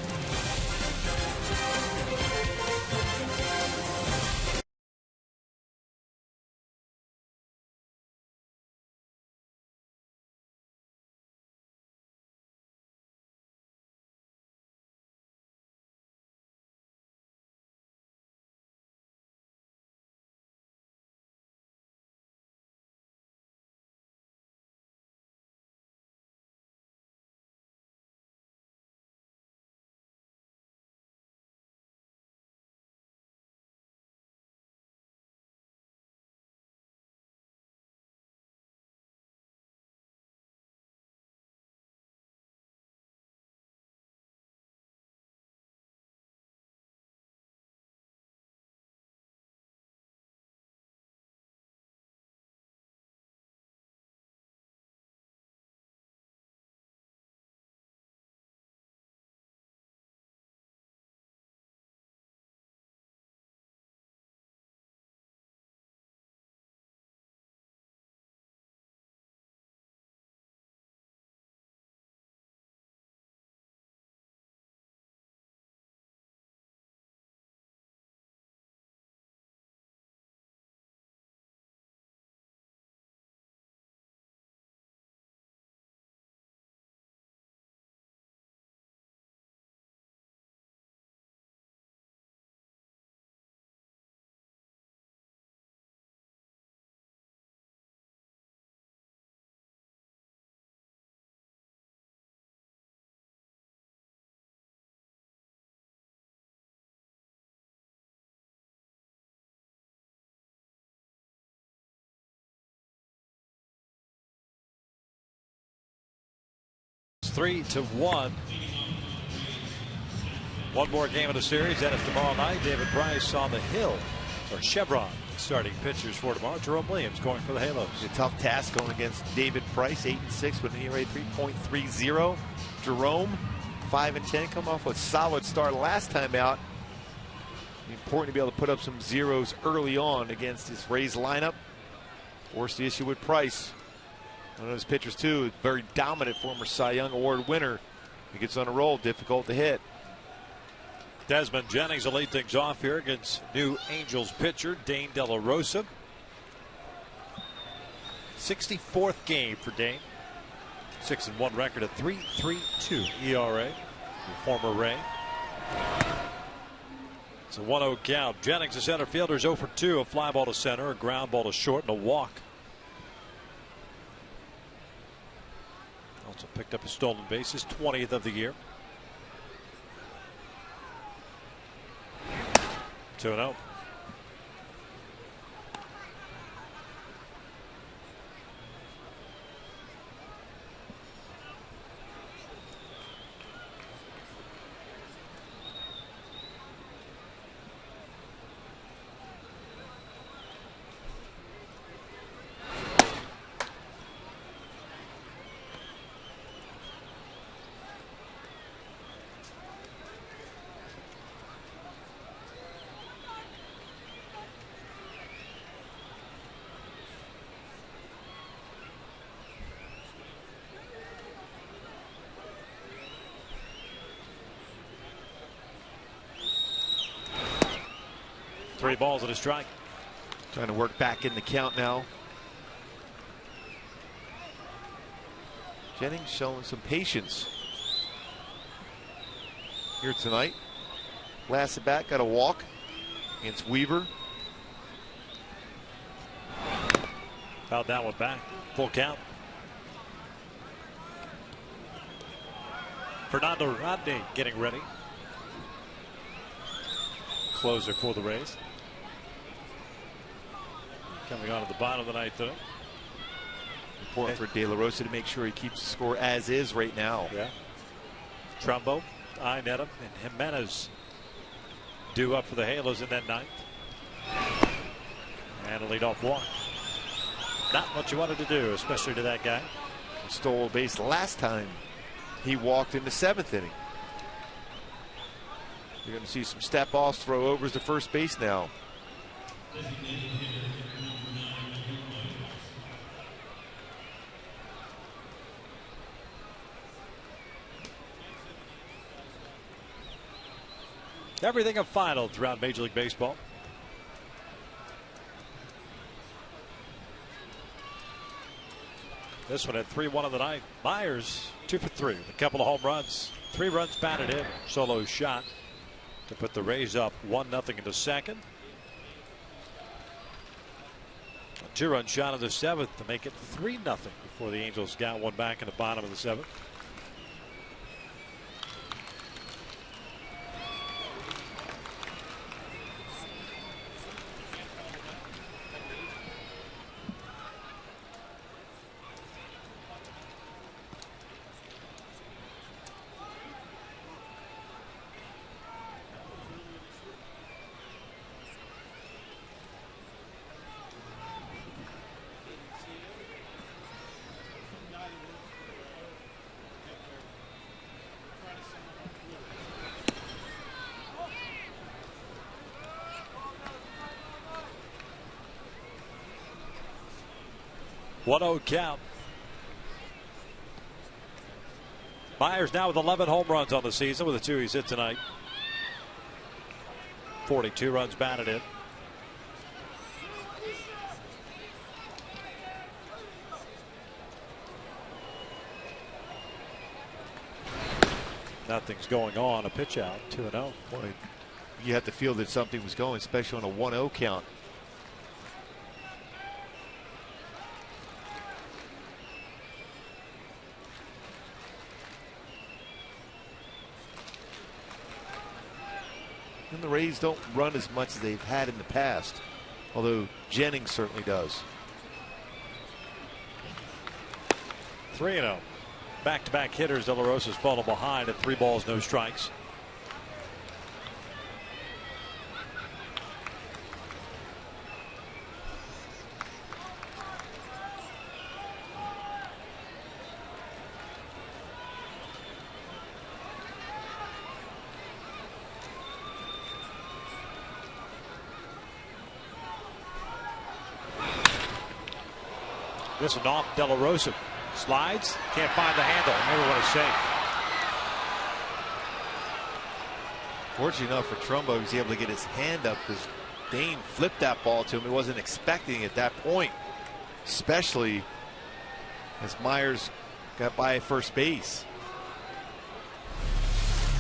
It's 3-1. One more game of the series. That is tomorrow night. David Price on the hill, or Chevron, starting pitchers for tomorrow. Jerome Williams going for the Halos.
A tough task going against David Price, 8-6 with an ERA 3.30. Jerome, 5-10, come off a solid start last time out. Important to be able to put up some zeros early on against this Rays lineup. Force the issue with Price. One of those pitchers too, very dominant former Cy Young Award winner. He gets on a roll, difficult to hit.
Desmond Jennings will lead things off here against new Angels pitcher Dane De La Rosa. 64th game for Dane. 6-1 record, a 3.32 ERA. The former Ray. It's a 1-0 count. Jennings, the center fielder, is 0 for 2. A fly ball to center, a ground ball to short, and a walk. Also picked up a stolen base, his 20th of the year. 2-0. Three balls and a strike.
Trying to work back in the count now. Jennings showing some patience here tonight. Last at bat, got a walk against Weaver.
Fouled that one back. Full count. Fernando Rodney getting ready. Closer for the Rays. Coming on at the bottom of the ninth inning.
Important for De La Rosa to make sure he keeps the score as is right now.
Yeah. Trumbo, Iannetta, and Jimenez due up for the Halos in that ninth. And a leadoff walk. Not what you wanted to do, especially to that guy.
He stole a base last time he walked in the 7th inning. You're going to see some step-offs, throw-overs to first base now.
Everything a final throughout Major League Baseball. This one had 3-1 of the night. Myers 2 for 3 with a couple of home runs. 3 runs batted in. Solo shot to put the Rays up 1-0 in the second. A 2-run shot in the 7th to make it 3-0 before the Angels got one back in the bottom of the 7th. One-0 count. Myers now with 11 home runs on the season with the 2 he's hit tonight. 42 runs batted in. Nothing's going on. A pitch out. 2-0.
Boy, you have to feel that something was going, especially on a 1-0 count. And the Rays don't run as much as they've had in the past, although Jennings certainly does.
3-0. Back-to-back hitters. De La Rosa's fallen behind at 3 balls, no strikes. This one off De La Rosa. Slides, can't find the handle. Everyone is safe.
Fortunately enough for Trumbo, he was able to get his hand up because Dane flipped that ball to him. He wasn't expecting it at that point, especially as Myers got by first base.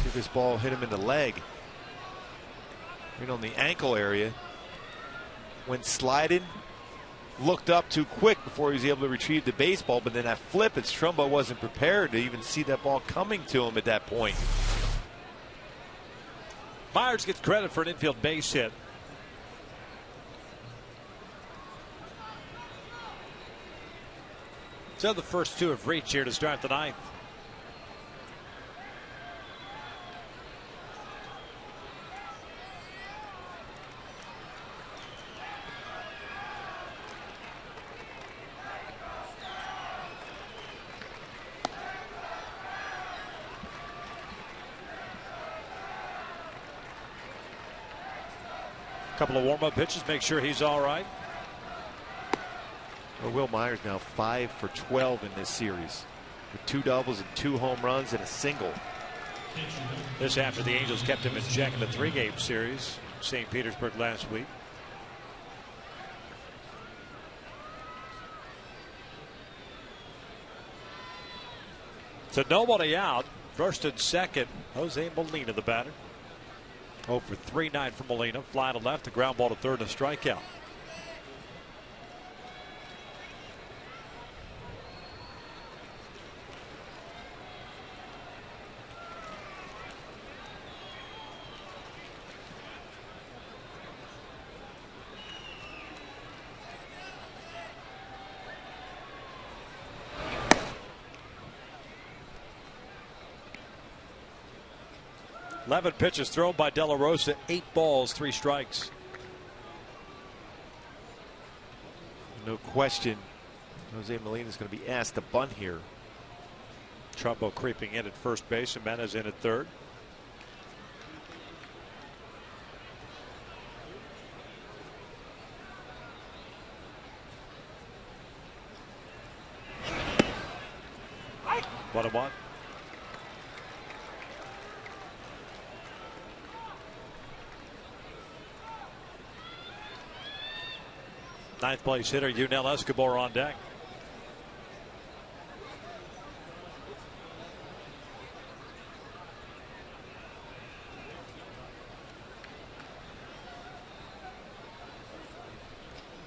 See if this ball hit him in the leg. right on the ankle area. Went sliding, looked up too quick before he was able to retrieve the baseball, but then that flip, and Strumbo wasn't prepared to even see that ball coming to him at that point.
Myers gets credit for an infield base hit. So the first two have reached here to start the ninth. Couple of warm-up pitches, make sure he's all right.
Well, Will Myers now 5 for 12 in this series, with 2 doubles and 2 home runs and a single.
This after the Angels kept him in check in the 3-game series, St. Petersburg last week. So nobody out. First and second, Jose Molina, the batter. 0 for 3-9 for Molina. Fly to left, a ground ball to third, and a strikeout. Eleven pitches thrown by De La Rosa, 8 balls, 3 strikes.
No question, Jose Molina is going to be asked to bunt here.
Trumbo creeping in at first base, and Jimenez in at third. What a one. Ninth place hitter Yunel Escobar on deck.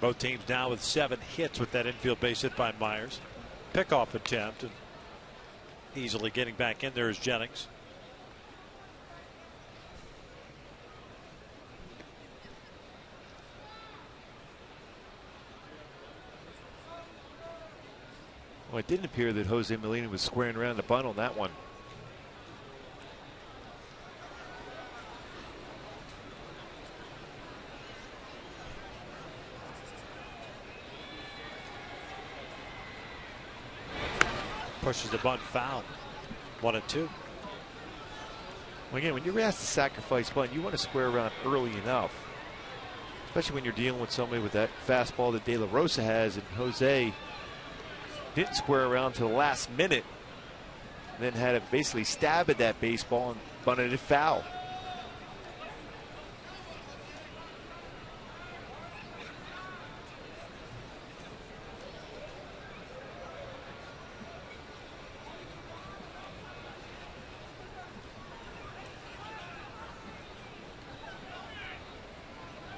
Both teams now with 7 hits with that infield base hit by Myers. Pickoff attempt, and easily getting back in there is Jennings.
Well, it didn't appear that Jose Molina was squaring around the bunt on that one.
Pushes the bunt foul. 1-2.
Well, again, when you're asked to sacrifice bunt, you want to square around early enough, especially when you're dealing with somebody with that fastball that De La Rosa has, and Jose didn't square around to the last minute, then had to basically stab at that baseball and bunted it foul.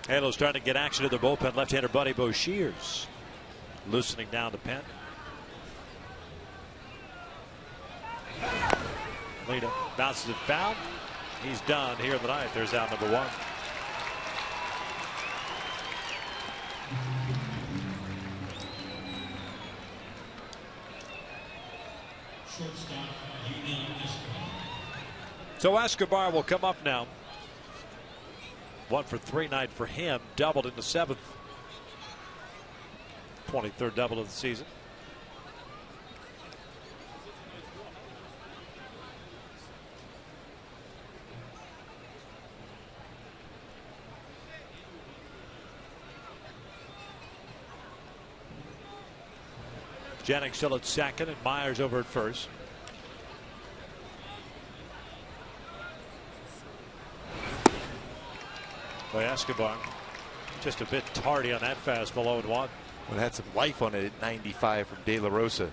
Halos trying to get action to the bullpen. Left-hander Buddy Boshears loosening down the pen. Molina bounces it foul. He's done here in the ninth. There's out number 1. So Escobar will come up now. 1 for 3 night for him. Doubled in the 7th. 23rd double of the season. Jennings still at second and Myers over at first. Boy, Escobar just a bit tardy on that fastball. 0-1.
Well, it had some life on it at 95 from De La Rosa.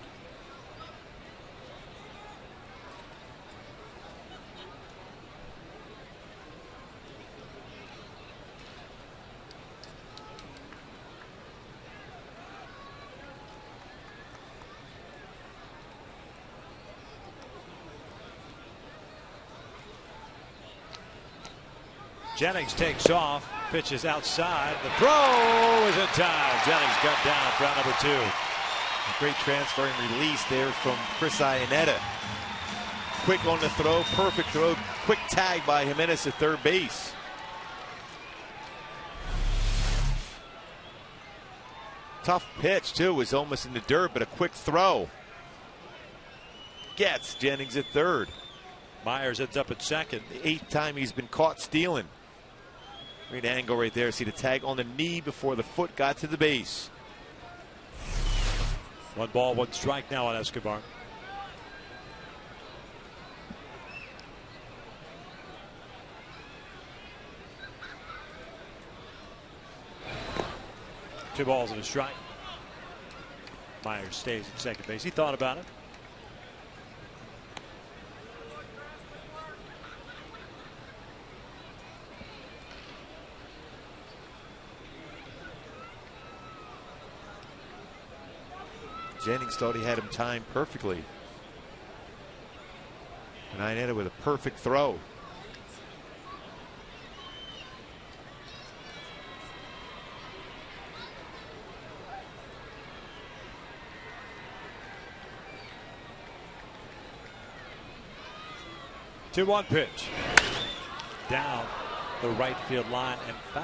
Jennings takes off, pitches outside. The throw is in time. Jennings got down for out number 2.
A great transfer and release there from Chris Iannetta. Quick on the throw, perfect throw, quick tag by Jimenez at third base. Tough pitch too, was almost in the dirt, but a quick throw. Gets Jennings at third.
Myers ends up at second.
The 8th time he's been caught stealing. Great angle right there. See the tag on the knee before the foot got to the base.
1 ball, 1 strike now on Escobar. Two balls and a strike. Myers stays at second base. He thought about it.
Jennings thought he had him timed perfectly. And Iannetta with a perfect throw.
Two 1 pitch. Down the right field line and foul.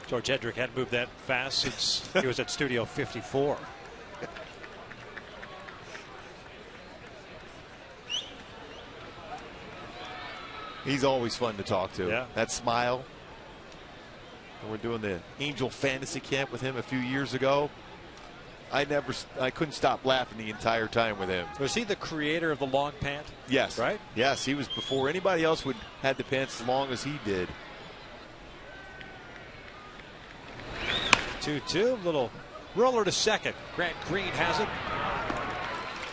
George Hedrick hadn't moved that fast since he was at Studio 54.
He's always fun to talk to.
Yeah.
That smile. And we're doing the Angel Fantasy Camp with him a few years ago. I couldn't stop laughing the entire time with him.
Was he the creator of the long pant?
Yes.
Right?
Yes, he was before anybody else had the pants as long as he did.
2-2, little roller to second. Grant Green has it.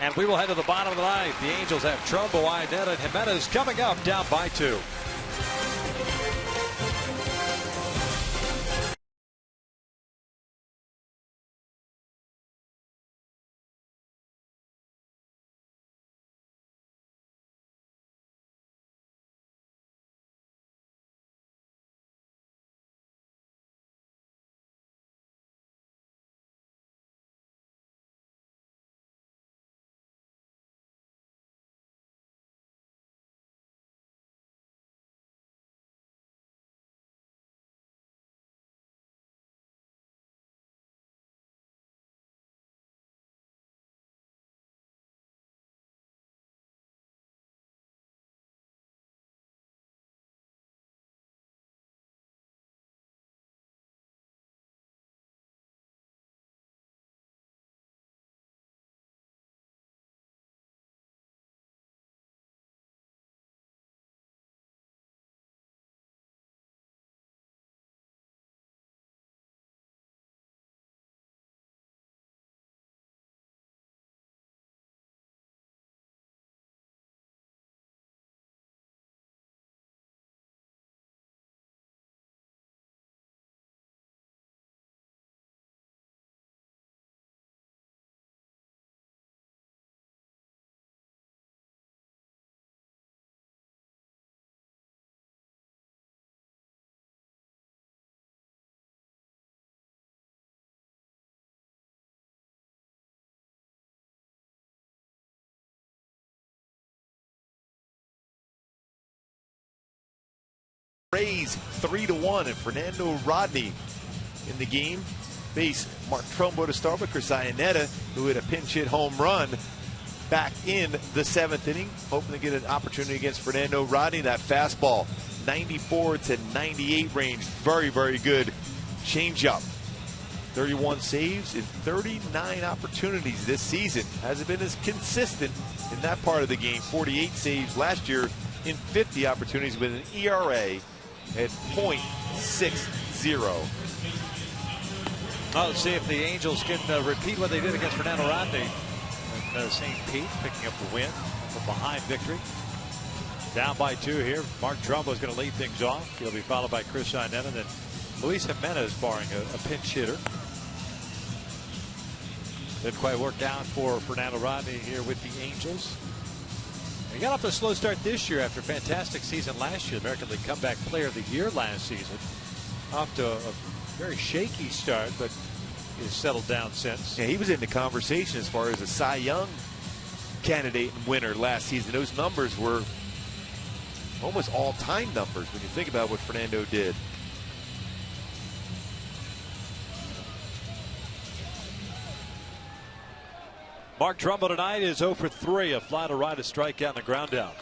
And we will head to the bottom of the ninth. The Angels have trouble. Iannetta and Jimenez coming up, down by 2.
Rays 3-1, and Fernando Rodney in the game. Base Mark Trumbo to start with Chris Iannetta, who hit a pinch hit home run back in the 7th inning, hoping to get an opportunity against Fernando Rodney. That fastball, 94 to 98 range, very, very good changeup. 31 saves in 39 opportunities this season. Hasn't been as consistent in that part of the game. 48 saves last year in 50 opportunities with an ERA at .60.
Well, let's see if the Angels can repeat what they did against Fernando Rodney. And St. Pete picking up the win from behind victory. Down by 2 here. Mark Trumbo is going to lead things off. He'll be followed by Chris Iannetta. Then Luis Jimenez barring a pinch hitter. Didn't quite work out for Fernando Rodney here with the Angels. He got off to a slow start this year after a fantastic season last year. American League Comeback Player of the Year last season. Off to a very shaky start, but he's settled down since.
Yeah, he was in the conversation as far as a Cy Young candidate and winner last season. Those numbers were almost all-time numbers when you think about what Fernando did.
Mark Trumbo tonight is 0 for 3, a fly to right, a strikeout, and a ground out.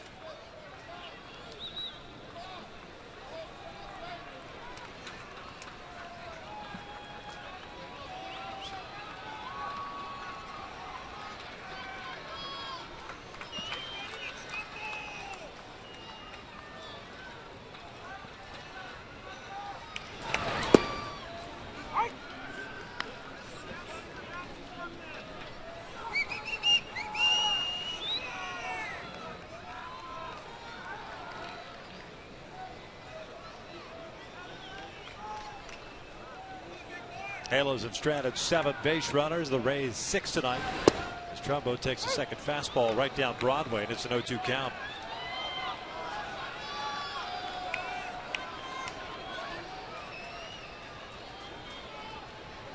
Halos have stranded 7 base runners. The Rays 6 tonight. As Trumbo takes a second fastball right down Broadway, and it's an 0-2 count.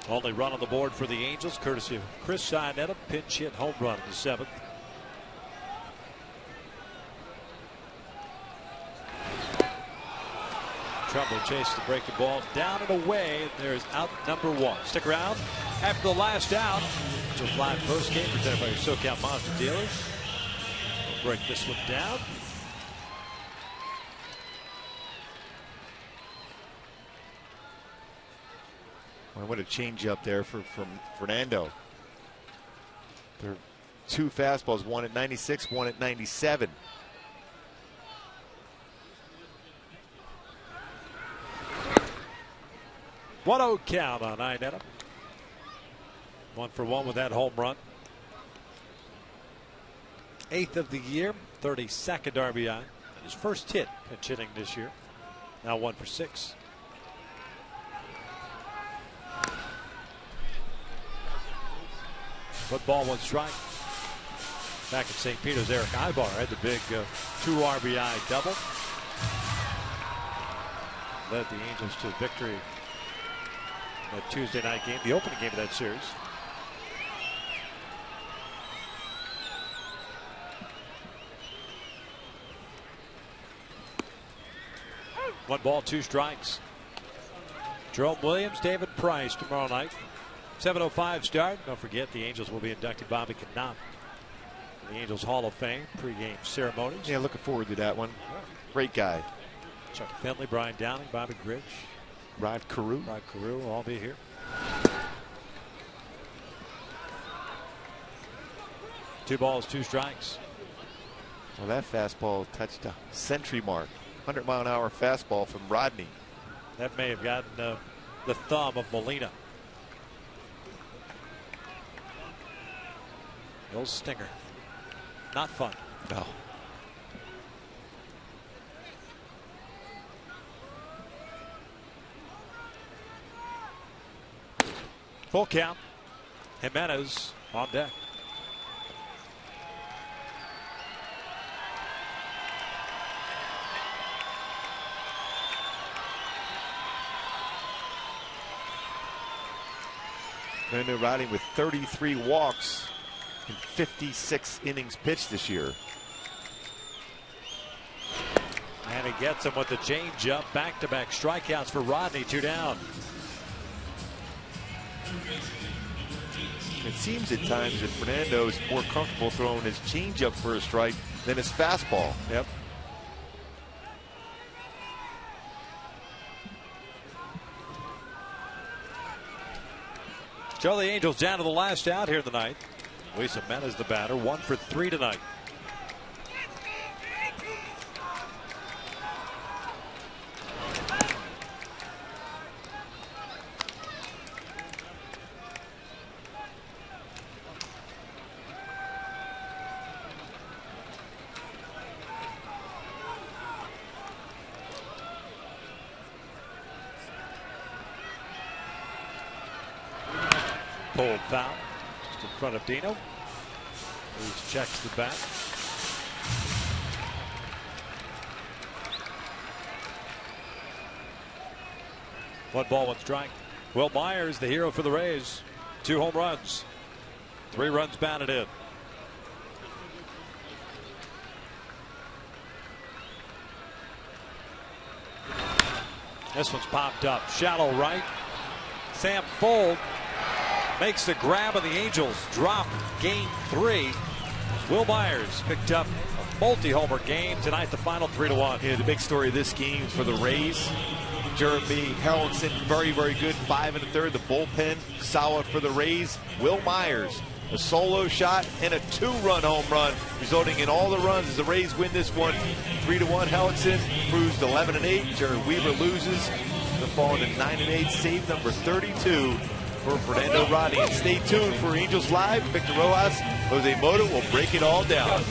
Only run on the board for the Angels, courtesy of Chris Sinetta, pinch hit home run in the 7th. Trumbo chased the breaking ball down and away. There's out number 1. Stick around after the last out. Angels live post game presented by your SoCal Monster dealers. We'll break this one down.
Well, what a change up there from Fernando. There are 2 fastballs, one at 96, one at 97.
One 0 count on Inetta. 1 for 1 with that home run. 8th of the year, 32nd RBI. His first hit pinch hitting this year. Now 1 for 6. Football, 1 strike. Back at St. Peter's, Eric Ibar had the big 2 RBI double. Led the Angels to victory. That Tuesday night game, the opening game of that series. One ball, 2 strikes. Jerome Williams, David Price tomorrow night. 7:05 start. Don't forget the Angels will be inducting Bobby Knopf in the Angels Hall of Fame pregame ceremonies.
Yeah, looking forward to that one. Great guy.
Chuck Finley, Brian Downing, Bobby Grich.
Rod Carew.
Rod Carew will all be here. Two balls, 2 strikes.
Well, that fastball touched a century mark. 100-mile-an-hour fastball from Rodney.
That may have gotten the thumb of Molina. The old stinger. Not fun.
No.
Full count. Jimenez on deck.
Fernando Rodney with 33 walks in 56 innings pitched this year.
And he gets him with the changeup. Back-to-back strikeouts for Rodney. 2 down.
It seems at times that Fernando is more comfortable throwing his changeup for a strike than his fastball.
Yep. So the Angels down to the last out here tonight. Luis Jimenez the batter, 1 for 3 tonight. Pulled foul. in front of Dino. He checks the bat. One ball, one strike. Will Myers, the hero for the Rays. 2 home runs. 3 runs batted in. This one's popped up. Shallow right. Sam Fold makes the grab, and the Angels drop game 3. Will Myers picked up a multi-homer game tonight, the final 3-1.
Yeah, the big story of this game for the Rays. Jeremy Harrelson, very, very good. 5 1/3. The bullpen, solid for the Rays. Will Myers, a solo shot and a 2-run home run, resulting in all the runs as the Rays win this one 3-1. Harrelson cruised 11-8. Jerry Weaver loses to fall into 9-8. Save number 32 for Fernando Rodney. And stay tuned for Angels Live. Victor Rojas, Jose Mota will break it all down.